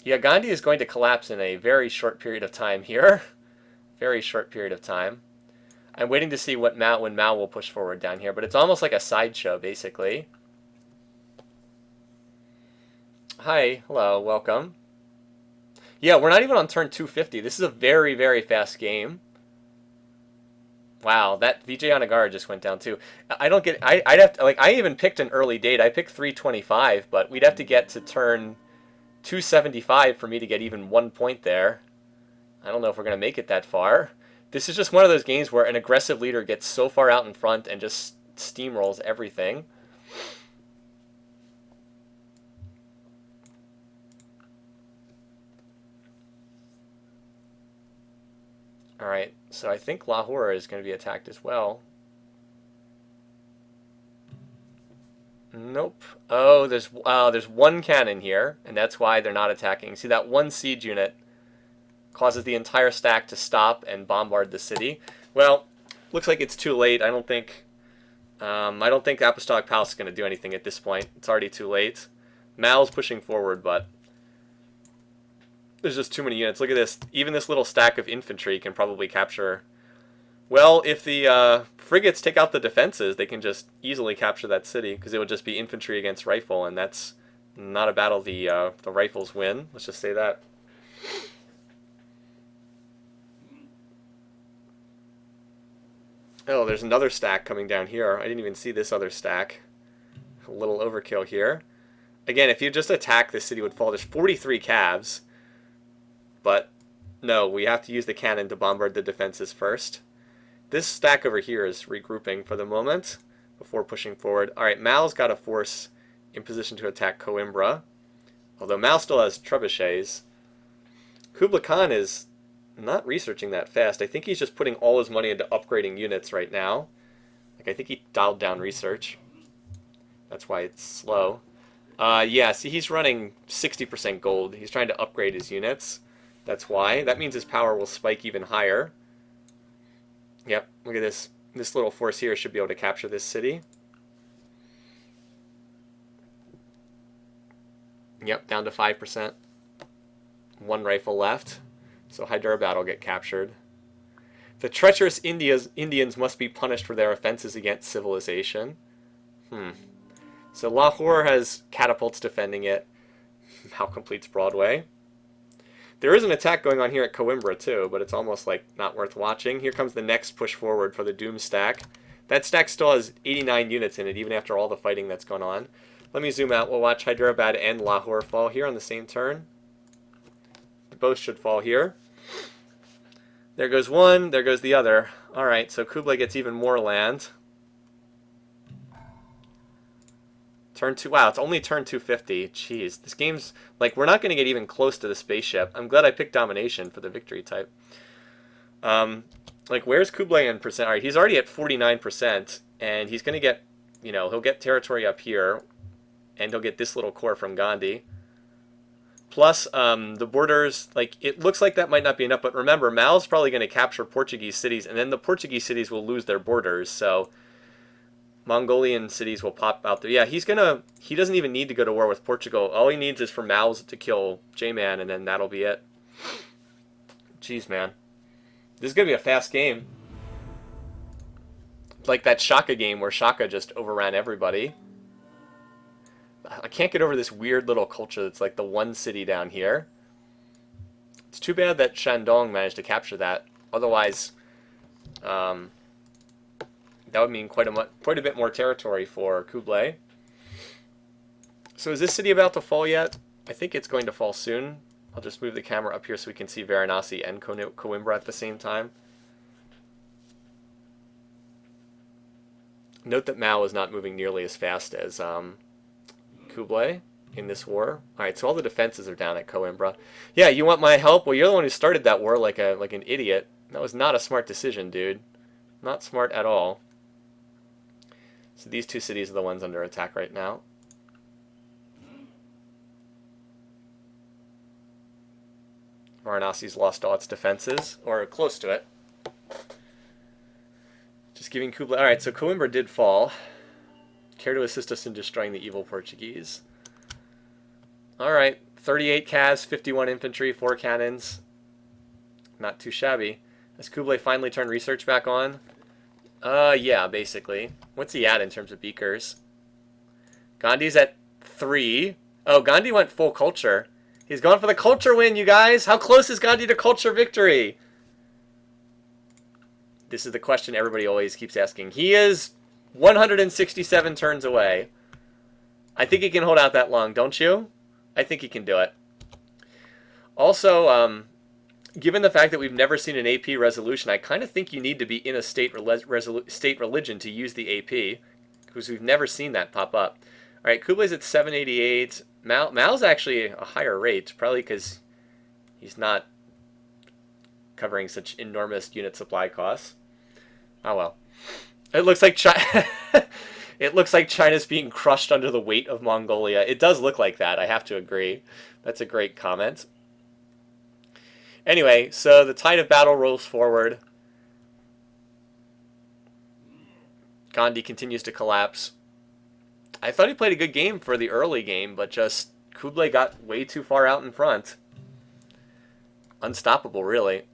Yeah, Gandhi is going to collapse in a very short period of time here. Very short period of time. I'm waiting to see when Mao will push forward down here, but it's almost like a sideshow, basically. Hi, hello, welcome. Yeah, we're not even on turn 250. This is a very, very fast game. Wow, that Vijayanagar just went down too. I don't get. I'd have to, like, I even picked an early date. I picked 325, but we'd have to get to turn 275 for me to get even 1 point there. I don't know if we're gonna make it that far. This is just one of those games where an aggressive leader gets so far out in front and just steamrolls everything. Alright, so I think Lahore is going to be attacked as well. Nope. Oh, there's one cannon here, and that's why they're not attacking. See, that one siege unit causes the entire stack to stop and bombard the city. Well, looks like it's too late. I don't think Apostolic Palace is going to do anything at this point. It's already too late. Mao's pushing forward, but there's just too many units. Look at this. Even this little stack of infantry can probably capture... Well, if the frigates take out the defenses, they can just easily capture that city, because it would just be infantry against rifle, and that's not a battle the rifles win. Let's just say that. Oh, there's another stack coming down here. I didn't even see this other stack. A little overkill here. Again, if you just attack, this city would fall. There's 43 calves. But no, we have to use the cannon to bombard the defenses first. This stack over here is regrouping for the moment before pushing forward. Alright, Mao's got a force in position to attack Coimbra. Although Mao still has trebuchets. Kublai Khan is not researching that fast. I think he's just putting all his money into upgrading units right now. Like, I think he dialed down research. That's why it's slow. Yeah, see, he's running 60% gold. He's trying to upgrade his units. That's why. That means his power will spike even higher. Yep, look at this. This little force here should be able to capture this city. Yep, down to 5%. One rifle left. So Hyderabad will get captured. The treacherous Indians must be punished for their offenses against civilization. So Lahore has catapults defending it. Mao completes Broadway. There is an attack going on here at Coimbra too, but it's almost like not worth watching. Here comes the next push forward for the Doom stack. That stack still has 89 units in it, even after all the fighting that's gone on. Let me zoom out. We'll watch Hyderabad and Lahore fall here on the same turn. Both should fall here. There goes one, there goes the other. Alright, so Kublai gets even more land. Turn 2, wow, it's only turn 250. Jeez, this game's, like, we're not going to get even close to the spaceship. I'm glad I picked domination for the victory type. Like, where's Kublai in percent? Alright, he's already at 49%, and he's going to get, you know, he'll get territory up here, and he'll get this little core from Gandhi. Plus, the borders, like, it looks like that might not be enough, but remember, Mao's probably going to capture Portuguese cities, and then the Portuguese cities will lose their borders, so Mongolian cities will pop out there. Yeah, he doesn't even need to go to war with Portugal. All he needs is for Mao's to kill J-Man, and then that'll be it. Jeez, man. This is going to be a fast game. Like that Shaka game where Shaka just overran everybody. I can't get over this weird little culture that's like the one city down here. It's too bad that Shandong managed to capture that. Otherwise, that would mean quite a bit more territory for Kublai. So is this city about to fall yet? I think it's going to fall soon. I'll just move the camera up here so we can see Varanasi and Coimbra at the same time. Note that Mao is not moving nearly as fast as Kublai in this war. Alright, so all the defenses are down at Coimbra. Yeah, you want my help? Well, you're the one who started that war like an idiot. That was not a smart decision, dude. Not smart at all. So these two cities are the ones under attack right now. Varanasi's lost all its defenses, or close to it. Just giving Kublai... Alright, so Coimbra did fall. Care to assist us in destroying the evil Portuguese. Alright, 38 Cas, 51 infantry, 4 cannons. Not too shabby. Has Kublai finally turned research back on? Yeah, basically. What's he at in terms of beakers? Gandhi's at 3. Oh, Gandhi went full culture. He's going for the culture win, you guys! How close is Gandhi to culture victory? This is the question everybody always keeps asking. He is 167 turns away. I think he can hold out that long, don't you? I think he can do it. Also, given the fact that we've never seen an AP resolution, I kind of think you need to be in a state religion to use the AP, because we've never seen that pop up. All right, Kublai's at 788. Mao's actually a higher rate, probably because he's not covering such enormous unit supply costs. Oh well. It looks like it looks like China's being crushed under the weight of Mongolia. It does look like that, I have to agree. That's a great comment. Anyway, so the tide of battle rolls forward. Gandhi continues to collapse. I thought he played a good game for the early game, but just Kublai got way too far out in front. Unstoppable, really.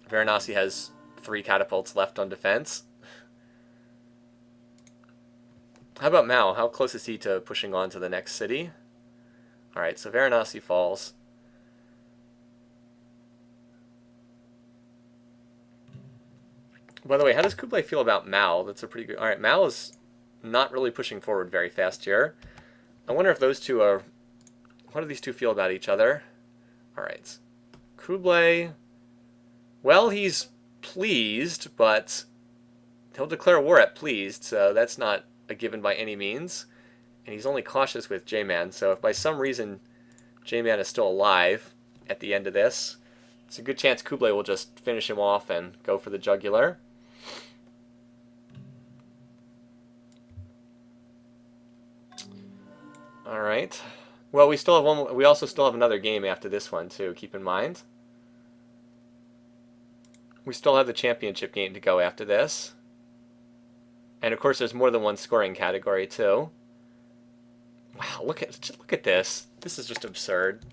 Varanasi has 3 catapults left on defense. How about Mao? How close is he to pushing on to the next city? Alright, so Varanasi falls. By the way, how does Kublai feel about Mao? That's a pretty good... Alright, Mao is not really pushing forward very fast here. I wonder if those two are... What do these two feel about each other? Alright. Kublai... Well, he's pleased, but he'll declare war at pleased, so that's not a given by any means. And he's only cautious with J-Man, so if by some reason J-Man is still alive at the end of this, it's a good chance Kublai will just finish him off and go for the jugular. Alright. Well, we still have one. We also still have another game after this one, too, keep in mind. We still have the championship game to go after this. And of course, there's more than one scoring category too. Wow, look at this. This is just absurd.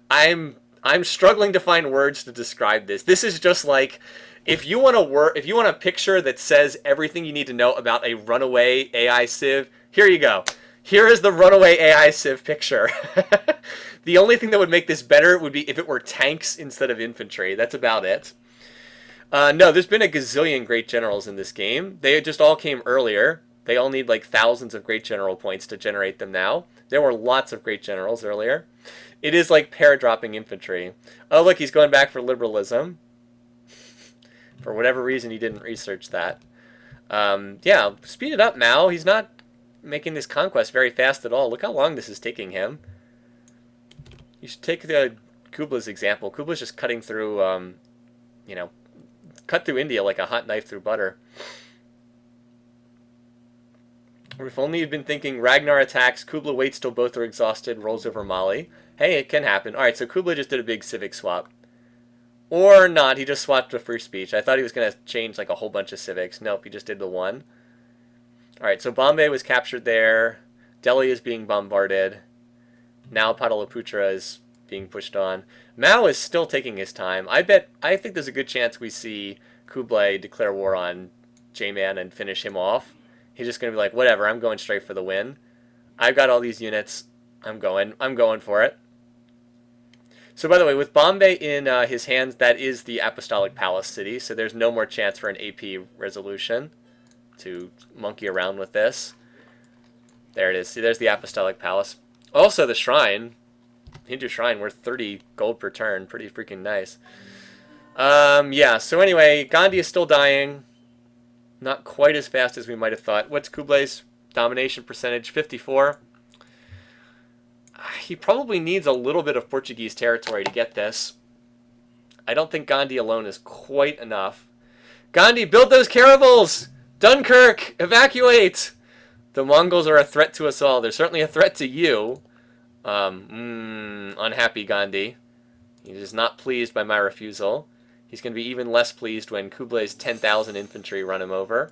I'm struggling to find words to describe this. This is just like if you want a picture that says everything you need to know about a runaway AI Civ, here you go. Here is the runaway AI Civ picture. The only thing that would make this better would be if it were tanks instead of infantry. That's about it. No, there's been a gazillion great generals in this game. They just all came earlier. They all need like thousands of great general points to generate them now. There were lots of great generals earlier. It is like paradropping infantry. Oh, look, he's going back for liberalism. For whatever reason, he didn't research that. Yeah, speed it up, Mao. He's not making this conquest very fast at all. Look how long this is taking him. You should take the Kubla's example. Kubla's just cutting through, you know, cut through India like a hot knife through butter. Or if only you'd been thinking Ragnar attacks, Kubla waits till both are exhausted, rolls over Mali. Hey, it can happen. Alright, so Kubla just did a big civic swap. Or not, he just swapped to free speech. I thought he was going to change like a whole bunch of civics. Nope, he just did the one. Alright, so Bombay was captured there. Delhi is being bombarded. Now Pataliputra is being pushed on. Mao is still taking his time. I think there's a good chance we see Kublai declare war on J-Man and finish him off. He's just going to be like, whatever, I'm going straight for the win. I've got all these units. I'm going for it. So by the way, with Bombay in his hands, that is the Apostolic Palace city, so there's no more chance for an AP resolution to monkey around with this. There it is. See, there's the Apostolic Palace. Also, the shrine, Hindu shrine, worth 30 gold per turn. Pretty freaking nice. Yeah, so anyway, Gandhi is still dying. Not quite as fast as we might have thought. What's Kublai's domination percentage? 54. He probably needs a little bit of Portuguese territory to get this. I don't think Gandhi alone is quite enough. Gandhi, build those caravels! Dunkirk, evacuate! The Mongols are a threat to us all. They're certainly a threat to you. Unhappy Gandhi. He is not pleased by my refusal. He's going to be even less pleased when Kublai's 10,000 infantry run him over.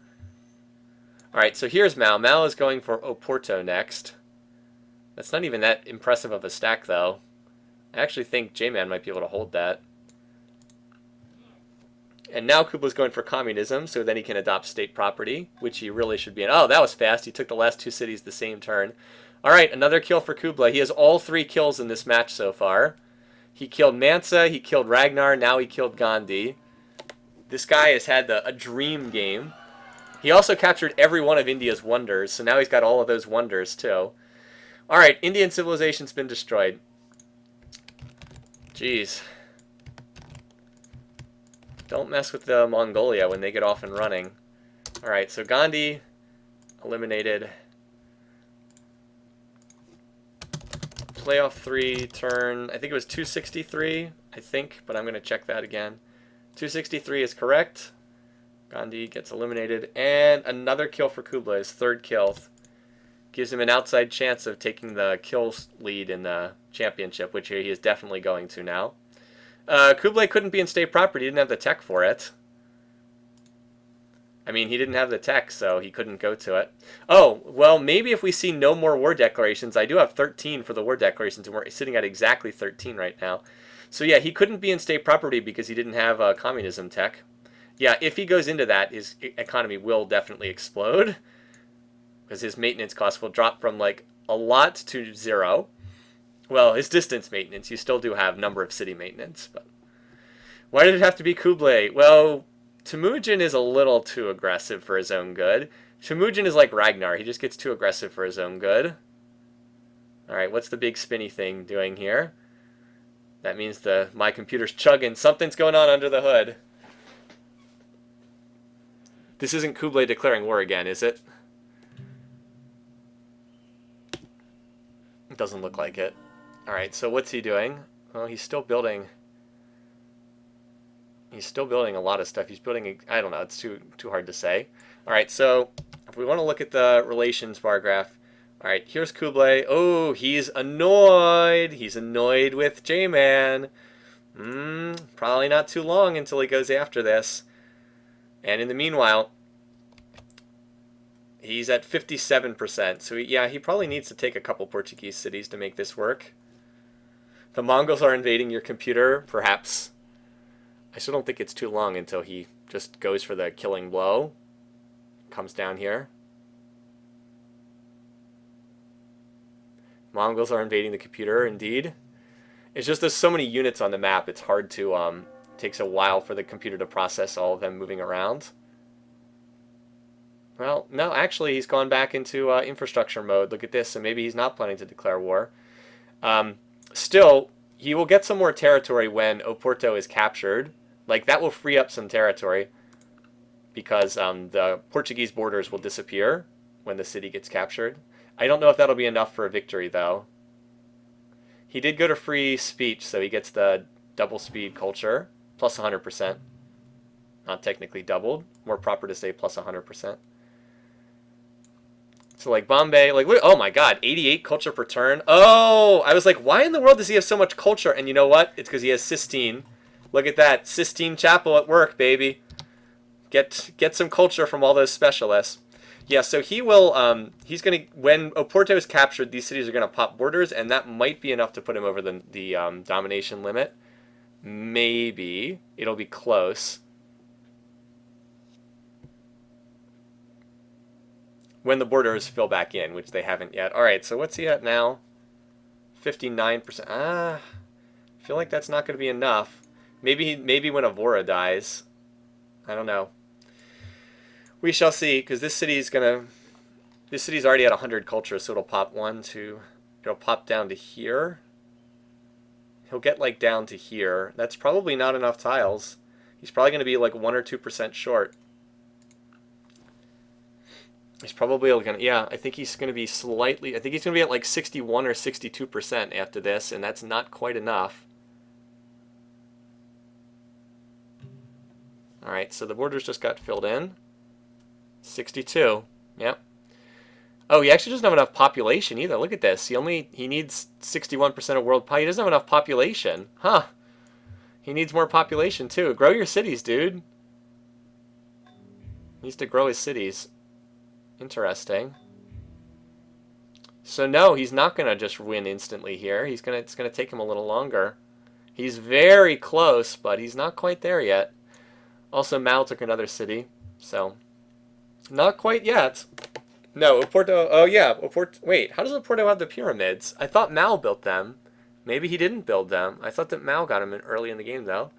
Alright, so here's Mao. Mao is going for Oporto next. That's not even that impressive of a stack, though. I actually think J-Man might be able to hold that. And now Kublai's going for communism, so then he can adopt state property, which he really should be in. Oh, that was fast. He took the last two cities the same turn. Alright, another kill for Kublai. He has all 3 kills in this match so far. He killed Mansa, he killed Ragnar, now he killed Gandhi. This guy has had a dream game. He also captured every one of India's wonders, so now he's got all of those wonders too. Alright, Indian civilization's been destroyed. Jeez. Don't mess with the Mongolia when they get off and running. Alright, so Gandhi eliminated. Playoff 3 turn, I think it was 263, I think, but I'm going to check that again. 263 is correct. Gandhi gets eliminated. And another kill for Kublai, his 3rd kill. Gives him an outside chance of taking the kills lead in the championship, which he is definitely going to now. Kublai couldn't be in state property, he didn't have the tech for it. I mean, he didn't have the tech, so he couldn't go to it. Oh, well, maybe if we see no more war declarations. I do have 13 for the war declarations, and we're sitting at exactly 13 right now. So yeah, he couldn't be in state property because he didn't have communism tech. Yeah, if he goes into that, his economy will definitely explode. Because his maintenance costs will drop from, like, a lot to 0. Well, his distance maintenance, you still do have number of city maintenance. But why did it have to be Kublai? Well, Temujin is a little too aggressive for his own good. Temujin is like Ragnar. He just gets too aggressive for his own good. Alright, what's the big spinny thing doing here? That means my computer's chugging. Something's going on under the hood. This isn't Kublai declaring war again, is it? It doesn't look like it. Alright, so what's he doing? Well, he's still building... He's still building a lot of stuff. He's building, I don't know, it's too hard to say. All right, so if we want to look at the relations bar graph, all right, here's Kublai. Oh, he's annoyed. He's annoyed with J-Man. Probably not too long until he goes after this. And in the meanwhile, he's at 57%. So yeah, he probably needs to take a couple Portuguese cities to make this work. The Mongols are invading your computer, perhaps. I still don't think it's too long until he just goes for the killing blow. Comes down here. Mongols are invading the computer, indeed. It's just there's so many units on the map, it's hard to, takes a while for the computer to process all of them moving around. Well, no, actually, he's gone back into infrastructure mode. Look at this, so maybe he's not planning to declare war. Still, he will get some more territory when Oporto is captured. Like, that will free up some territory because the Portuguese borders will disappear when the city gets captured. I don't know if that'll be enough for a victory, though. He did go to free speech, so he gets the double speed culture, plus 100%. Not technically doubled. More proper to say plus 100%. So, like, Bombay, like, look, oh my god, 88 culture per turn. Oh, I was like, why in the world does he have so much culture? And you know what? It's because he has Sistine. Look at that. Sistine Chapel at work, baby. Get some culture from all those specialists. Yeah, so he will, he's going to, when Oporto is captured, these cities are going to pop borders, and that might be enough to put him over the domination limit. Maybe. It'll be close. When the borders fill back in, which they haven't yet. All right, so what's he at now? 59%. I feel like that's not going to be enough. Maybe when Avora dies. I don't know. We shall see, because this city's already at 100 culture, so it'll pop it'll pop down to here. He'll get like down to here. That's probably not enough tiles. He's probably going to be like 1 or 2% short. He's probably going to, yeah, I think he's going to be slightly, I think he's going to be at like 61 or 62% after this, and that's not quite enough. All right, so the borders just got filled in. 62, yep. Oh, he actually doesn't have enough population either. Look at this. He needs 61% of world pie. He doesn't have enough population. Huh. He needs more population too. Grow your cities, dude. He needs to grow his cities. Interesting. So no, he's not going to just win instantly here. It's going to take him a little longer. He's very close, but he's not quite there yet. Also, Mao took another city, so not quite yet. No, Oporto. Oh yeah, Oporto. Wait, how does Oporto have the pyramids? I thought Mao built them. Maybe he didn't build them. I thought that Mao got them early in the game, though.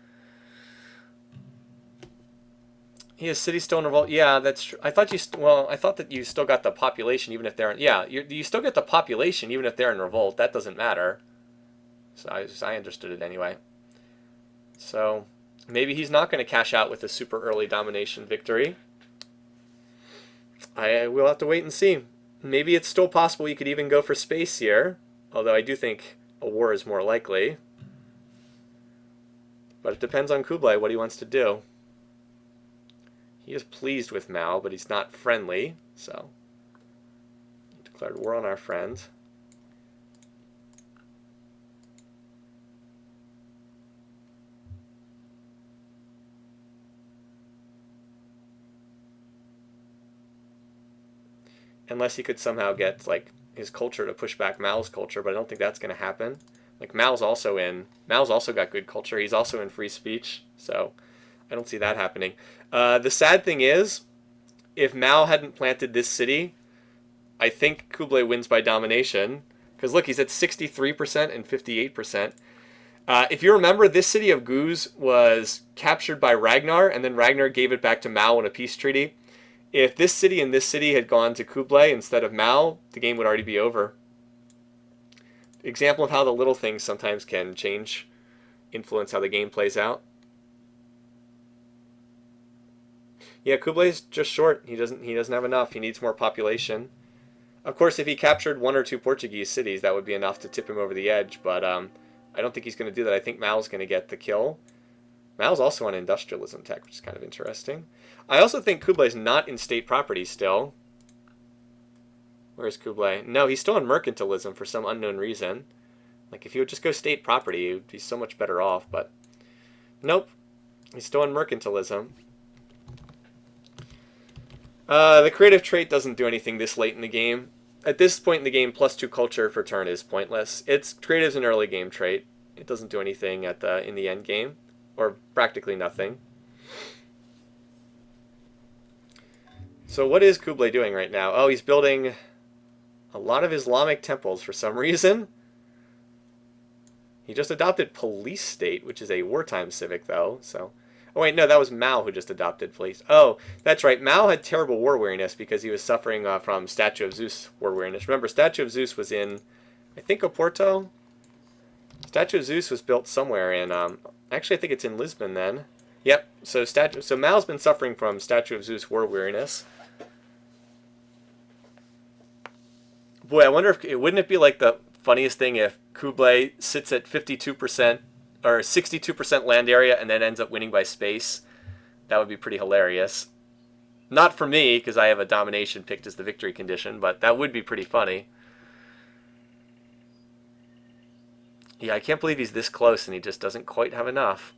He has city still in revolt. Yeah, that's true. I thought that you still got the population even if they're in, yeah, you still get the population even if they're in revolt. That doesn't matter. So I understood it anyway. So maybe he's not going to cash out with a super early domination victory. We'll have to wait and see. Maybe it's still possible he could even go for space here, although I do think a war is more likely. But it depends on Kublai what he wants to do. He is pleased with Mao, but he's not friendly, so he declared war on our friend. Unless he could somehow get like his culture to push back Mao's culture, but I don't think that's going to happen. Like Mao's also got good culture. He's also in free speech, so I don't see that happening. The sad thing is, if Mao hadn't planted this city, I think Kublai wins by domination. Because look, he's at 63% and 58%. If you remember, this city of Guz was captured by Ragnar, and then Ragnar gave it back to Mao in a peace treaty. If this city and this city had gone to Kublai instead of Mao, the game would already be over. Example of how the little things sometimes can influence how the game plays out. Yeah, Kublai's just short. He doesn't have enough. He needs more population. Of course, if he captured 1 or 2 Portuguese cities, that would be enough to tip him over the edge, but I don't think he's going to do that. I think Mao's going to get the kill. Mao's also on industrialism tech, which is kind of interesting. I also think Kublai's not in state property still. Where's Kublai? No, he's still in mercantilism for some unknown reason. Like, if he would just go state property, he would be so much better off, but nope. He's still in mercantilism. The creative trait doesn't do anything this late in the game. At this point in the game, +2 culture per turn is pointless. It's creative is an early game trait. It doesn't do anything in the end game, or practically nothing. So what is Kublai doing right now? Oh, he's building a lot of Islamic temples for some reason. He just adopted police state, which is a wartime civic, though. So, oh wait, no, that was Mao who just adopted police. Oh, that's right. Mao had terrible war weariness because he was suffering from Statue of Zeus war weariness. Remember, Statue of Zeus was in, I think, Oporto. Statue of Zeus was built somewhere in. Actually, I think it's in Lisbon then. Yep. So Mao's been suffering from Statue of Zeus war weariness. Boy, I wonder if wouldn't it be like the funniest thing if Kublai sits at 52% or 62% land area and then ends up winning by space. That would be pretty hilarious. Not for me, because I have a domination picked as the victory condition, but that would be pretty funny. Yeah, I can't believe he's this close and he just doesn't quite have enough.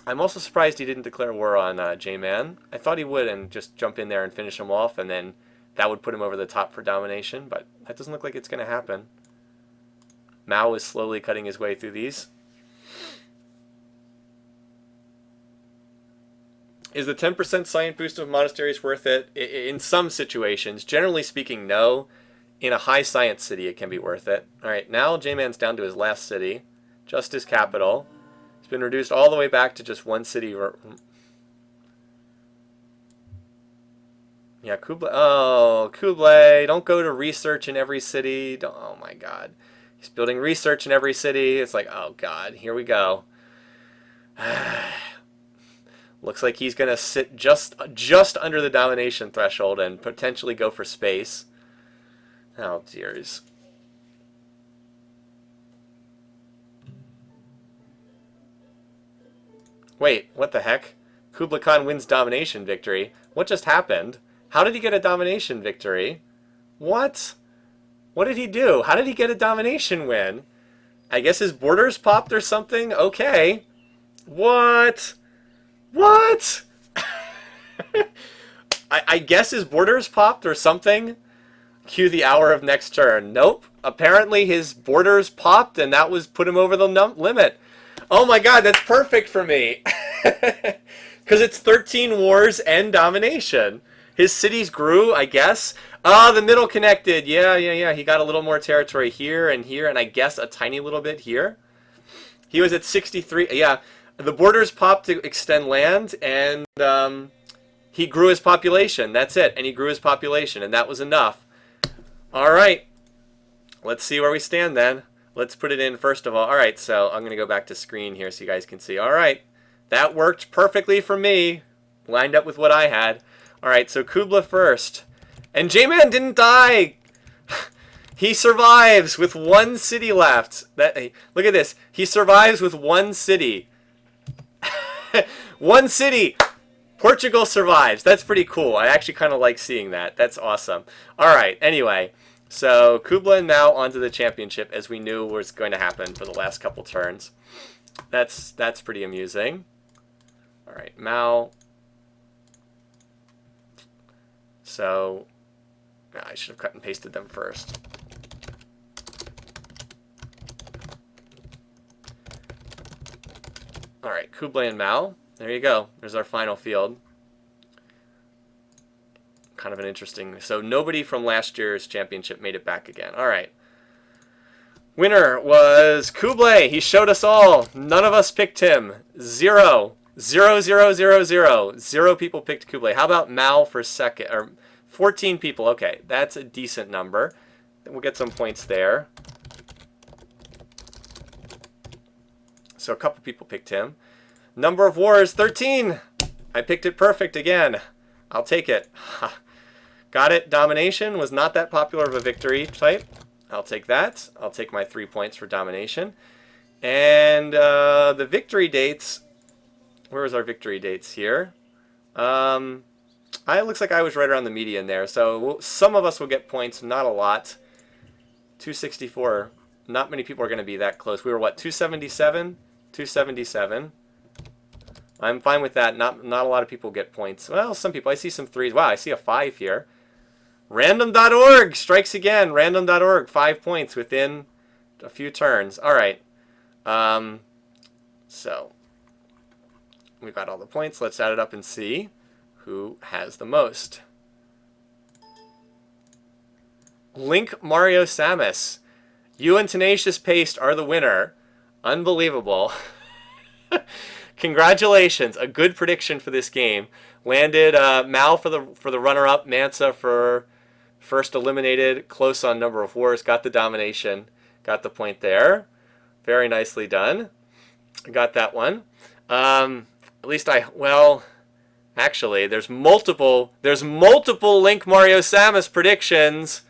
I'm also surprised he didn't declare war on J-Man. I thought he would and just jump in there and finish him off, and then that would put him over the top for domination, but that doesn't look like it's going to happen. Mao is slowly cutting his way through these. Is the 10% science boost of monasteries worth it? In some situations. Generally speaking, no. In a high science city, it can be worth it. Alright, now J-Man's down to his last city. Just his capital. It's been reduced all the way back to just one city. Yeah, Kublai. Oh, Kublai. Don't go to research in every city. Oh, my God. He's building research in every city. It's like, oh, God. Here we go. Looks like he's going to sit just under the domination threshold and potentially go for space. Oh, dears. Wait, what the heck? Kublai Khan wins domination victory. What just happened? How did he get a domination victory? What? What did he do? How did he get a domination win? I guess his borders popped or something? Okay. What? What? I guess his borders popped or something? Cue the hour of next turn. Nope. Apparently his borders popped and that was put him over the limit. Oh my God, that's perfect for me. Because it's 13 wars and domination. His cities grew, I guess. Ah, the middle connected. Yeah. He got a little more territory here, and I guess a tiny little bit here. He was at 63. Yeah, the borders popped to extend land, and he grew his population. That's it. And he grew his population, and that was enough. All right. Let's see where we stand then. Let's put it in first of all. All right, so I'm going to go back to screen here so you guys can see. All right. That worked perfectly for me. Lined up with what I had. All right, so Kublai first. And J-Man didn't die. He survives with one city left. Look at this. He survives with one city. One city. Portugal survives. That's pretty cool. I actually kind of like seeing that. That's awesome. All right, anyway. So Kublai now onto the championship, as we knew was going to happen for the last couple turns. That's pretty amusing. All right, Mao. So I should have cut and pasted them first. All right, Kublai and Mao. There you go. There's our final field. Kind of an interesting. So nobody from last year's championship made it back again. All right. Winner was Kublai. He showed us all. None of us picked him. 0. 0, 0, 0, 0. 0 people picked Kublai. How about Mao for second? Or 14 people. Okay, that's a decent number. We'll get some points there. So a couple people picked him. Number of wars, 13. I picked it perfect again. I'll take it. Got it. Domination was not that popular of a victory type. I'll take that. I'll take my 3 points for domination. And the victory dates. Where was our victory dates here? It looks like I was right around the median there. So some of us will get points, not a lot. 264. Not many people are going to be that close. We were what, 277? 277. I'm fine with that. Not a lot of people get points. Well, some people. I see some 3s. Wow, I see a 5 here. Random.org strikes again. Random.org, 5 points within a few turns. All right. So we've got all the points. Let's add it up and see who has the most. Link Mario Samus. You and Tenacious Paste are the winner. Unbelievable. Congratulations. A good prediction for this game. Landed Mal for the runner-up, Mansa for first eliminated, close on number of wars, got the domination, got the point there. Very nicely done. Got that one. At least well, actually, there's multiple Link Mario Samus predictions.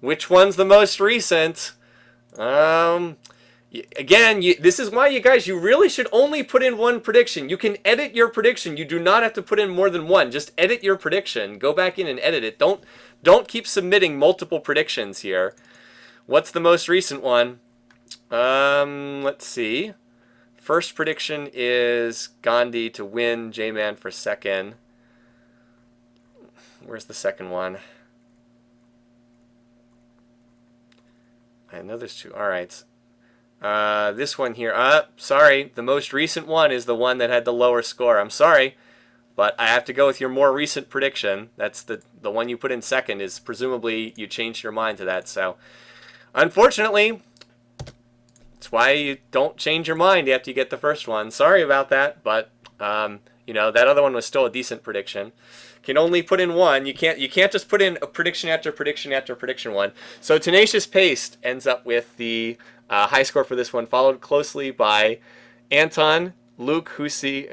Which one's the most recent? Again, this is why you really should only put in one prediction. You can edit your prediction. You do not have to put in more than one. Just edit your prediction. Go back in and edit it. Don't keep submitting multiple predictions here. What's the most recent one? Let's see. First prediction is Gandhi to win, J-Man for second. Where's the second one? I know there's 2. All right. This one here. Sorry. The most recent one is the one that had the lower score. I'm sorry. But I have to go with your more recent prediction. That's the one you put in second, is presumably you changed your mind to that. So, unfortunately, that's why you don't change your mind after you get the first one. Sorry about that, but you know, that other one was still a decent prediction. Can only put in one. You can't just put in a prediction after prediction after prediction one. So Tenacious Paste ends up with the high score for this one, followed closely by Anton, Luke, Husi,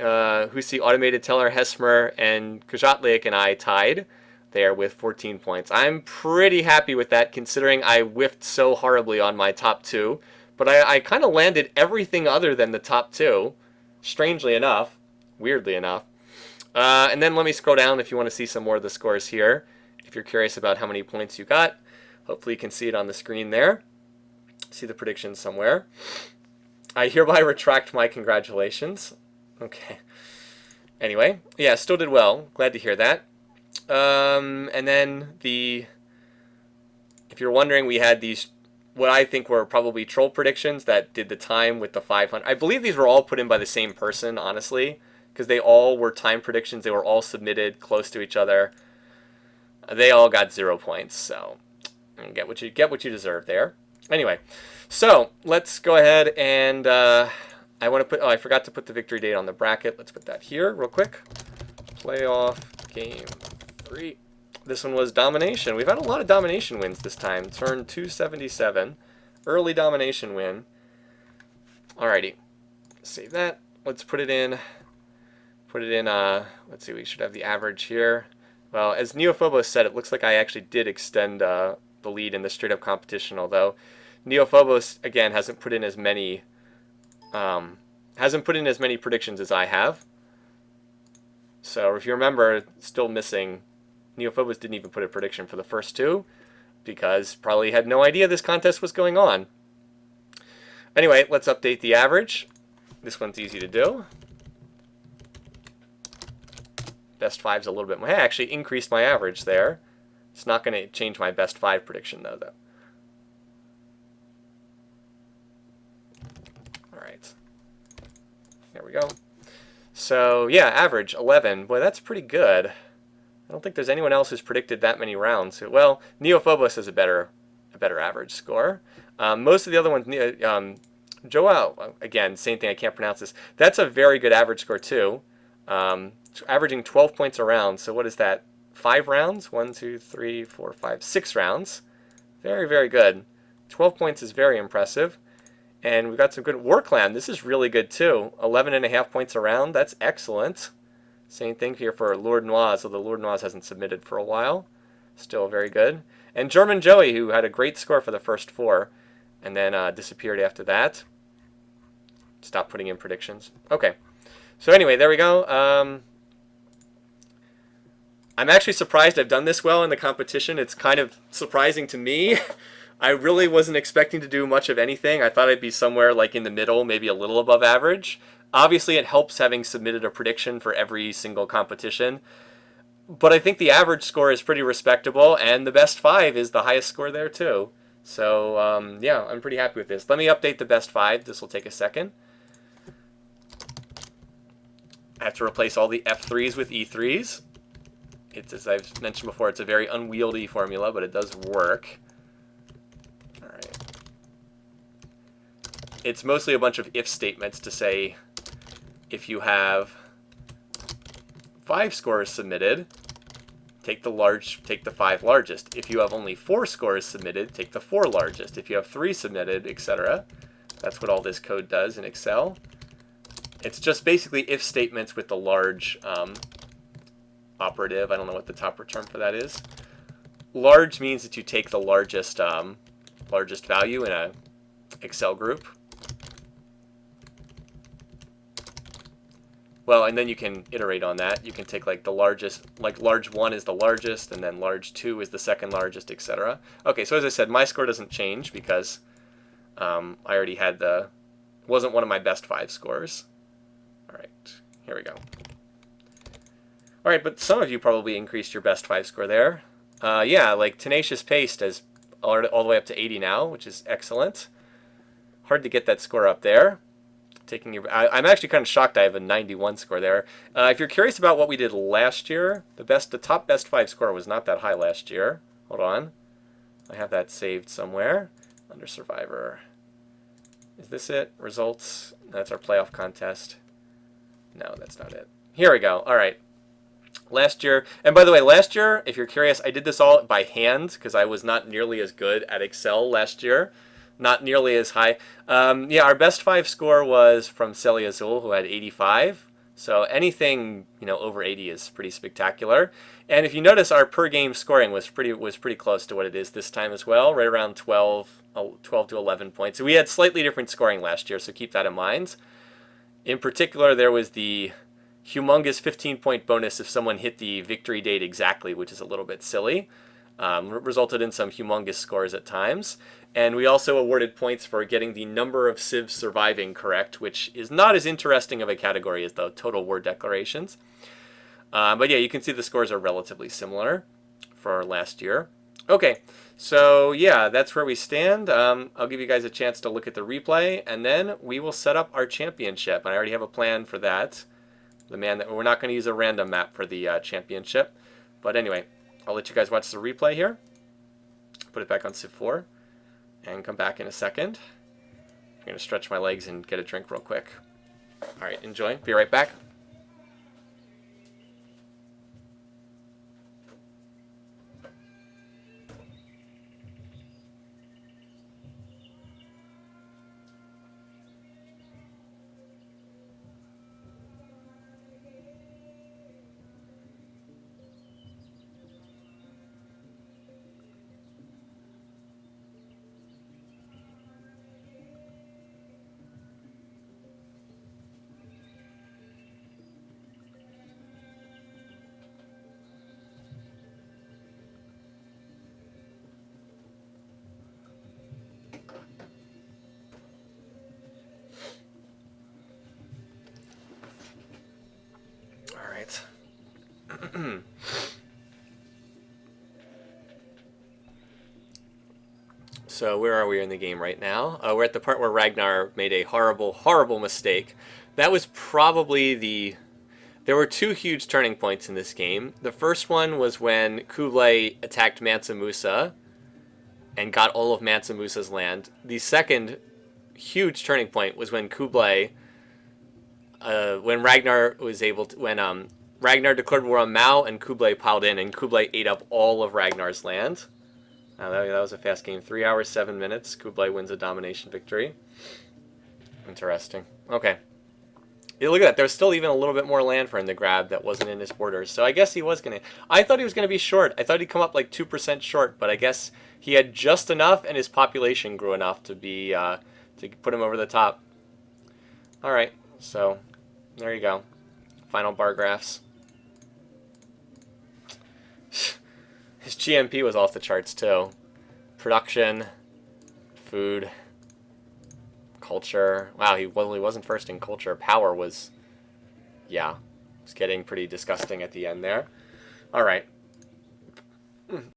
Automated Teller, Hesmer, and Kajatlik and I tied there with 14 points. I'm pretty happy with that, considering I whiffed so horribly on my top 2. But I kind of landed everything other than the top 2, strangely enough, weirdly enough. And then let me scroll down if you want to see some more of the scores here. If you're curious about how many points you got, hopefully you can see it on the screen there. See the predictions somewhere. I hereby retract my congratulations. Okay. Anyway, yeah, still did well. Glad to hear that. And then if you're wondering, we had these, what I think were probably troll predictions that did the time with the 500. I believe these were all put in by the same person, honestly, because they all were time predictions. They were all submitted close to each other. They all got 0 points, so get what you deserve there. Anyway, so let's go ahead and I want to put. Oh, I forgot to put the victory date on the bracket. Let's put that here real quick. Playoff game 3. This one was domination. We've had a lot of domination wins this time. Turn 277, early domination win. Alrighty, save that. Let's put it in. Let's see. We should have the average here. Well, as Neophobos said, it looks like I actually did extend the lead in the straight-up competition, although Neophobos again hasn't put in as many predictions as I have. So if you remember, still missing. Neophobos didn't even put a prediction for the first 2 because probably had no idea this contest was going on. Anyway, let's update the average. This one's easy to do. Best 5's a little bit more. I actually increased my average there. It's not going to change my best 5 prediction, though. All right. There we go. So, yeah, average 11. Boy, that's pretty good. I don't think there's anyone else who's predicted that many rounds. Well, Neophobos has a better average score. Most of the other ones, Joao, again, same thing. I can't pronounce this. That's a very good average score, too. Averaging 12 points a round. So what is that? 5 rounds? 1, 2, 3, 4, 5, 6 rounds. Very, very good. 12 points is very impressive. And we've got some good Warclam. This is really good too. 11.5 points a round. That's excellent. Same thing here for Lord Noise, although Lord Noise hasn't submitted for a while. Still very good. And German Joey, who had a great score for the first 4, and then disappeared after that. Stop putting in predictions. Okay. So anyway, there we go. I'm actually surprised I've done this well in the competition. It's kind of surprising to me. I really wasn't expecting to do much of anything. I thought I'd be somewhere like in the middle, maybe a little above average. Obviously, it helps having submitted a prediction for every single competition, but I think the average score is pretty respectable, and the best 5 is the highest score there too. So yeah, I'm pretty happy with this. Let me update the best 5. This will take a second. I have to replace all the F3s with E3s. It's, as I've mentioned before, it's a very unwieldy formula, but it does work. All right. It's mostly a bunch of if statements to say if you have 5 scores submitted, take the 5 largest. If you have only 4 scores submitted, take the 4 largest. If you have 3 submitted, etc. That's what all this code does in Excel. It's just basically if statements with the large operative. I don't know what the proper term for that is. Large means that you take the largest value in a Excel group. Well, and then you can iterate on that. You can take like the largest, like large 1 is the largest, and then large 2 is the second largest, etc. Okay, so as I said, my score doesn't change because I already had wasn't one of my best 5 scores. All right, here we go. All right, but some of you probably increased your best 5 score there. Yeah, like Tenacious Paste is all the way up to 80 now, which is excellent. Hard to get that score up there. I'm actually kind of shocked I have a 91 score there. If you're curious about what we did last year, the top best 5 score was not that high last year. Hold on. I have that saved somewhere under Survivor. Is this it? Results? That's our playoff contest. No, that's not it. Here we go. All right. Last year, and by the way, last year, if you're curious, I did this all by hand because I was not nearly as good at Excel last year. Not nearly as high. Yeah, our best 5 score was from Celia Azul, who had 85. So anything over 80 is pretty spectacular. And if you notice, our per game scoring was pretty close to what it is this time as well, right around 12 to 11 points. So we had slightly different scoring last year, so keep that in mind. In particular, there was the humongous 15-point bonus if someone hit the victory date exactly, which is a little bit silly. Resulted in some humongous scores at times. And we also awarded points for getting the number of civs surviving correct, which is not as interesting of a category as the total word declarations. But yeah, you can see the scores are relatively similar for last year. Okay, so yeah, that's where we stand. I'll give you guys a chance to look at the replay, and then we will set up our championship. And I already have a plan for that. We're not going to use a random map for the championship. But anyway, I'll let you guys watch the replay here. Put it back on Civ4 and come back in a second. I'm going to stretch my legs and get a drink real quick. All right, enjoy. Be right back. So where are we in the game right now? We're at the part where Ragnar made a horrible, horrible mistake. That was probably There were 2 huge turning points in this game. The first one was when Kublai attacked Mansa Musa and got all of Mansa Musa's land. The second huge turning point was when Kublai, when Ragnar Ragnar declared war on Mao and Kublai piled in, and Kublai ate up all of Ragnar's land. That was a fast game. 3 hours, 7 minutes. Kublai wins a domination victory. Interesting. Okay. Yeah, look at that. There's still even a little bit more land for him to grab that wasn't in his borders. So I guess he was going to... I thought he was going to be short. I thought he'd come up like 2% short, but I guess he had just enough and his population grew enough to be to put him over the top. All right. So there you go. Final bar graphs. His GMP was off the charts too. Production, food, culture. Wow, he wasn't first in culture. Power was, yeah, it's getting pretty disgusting at the end there. All right.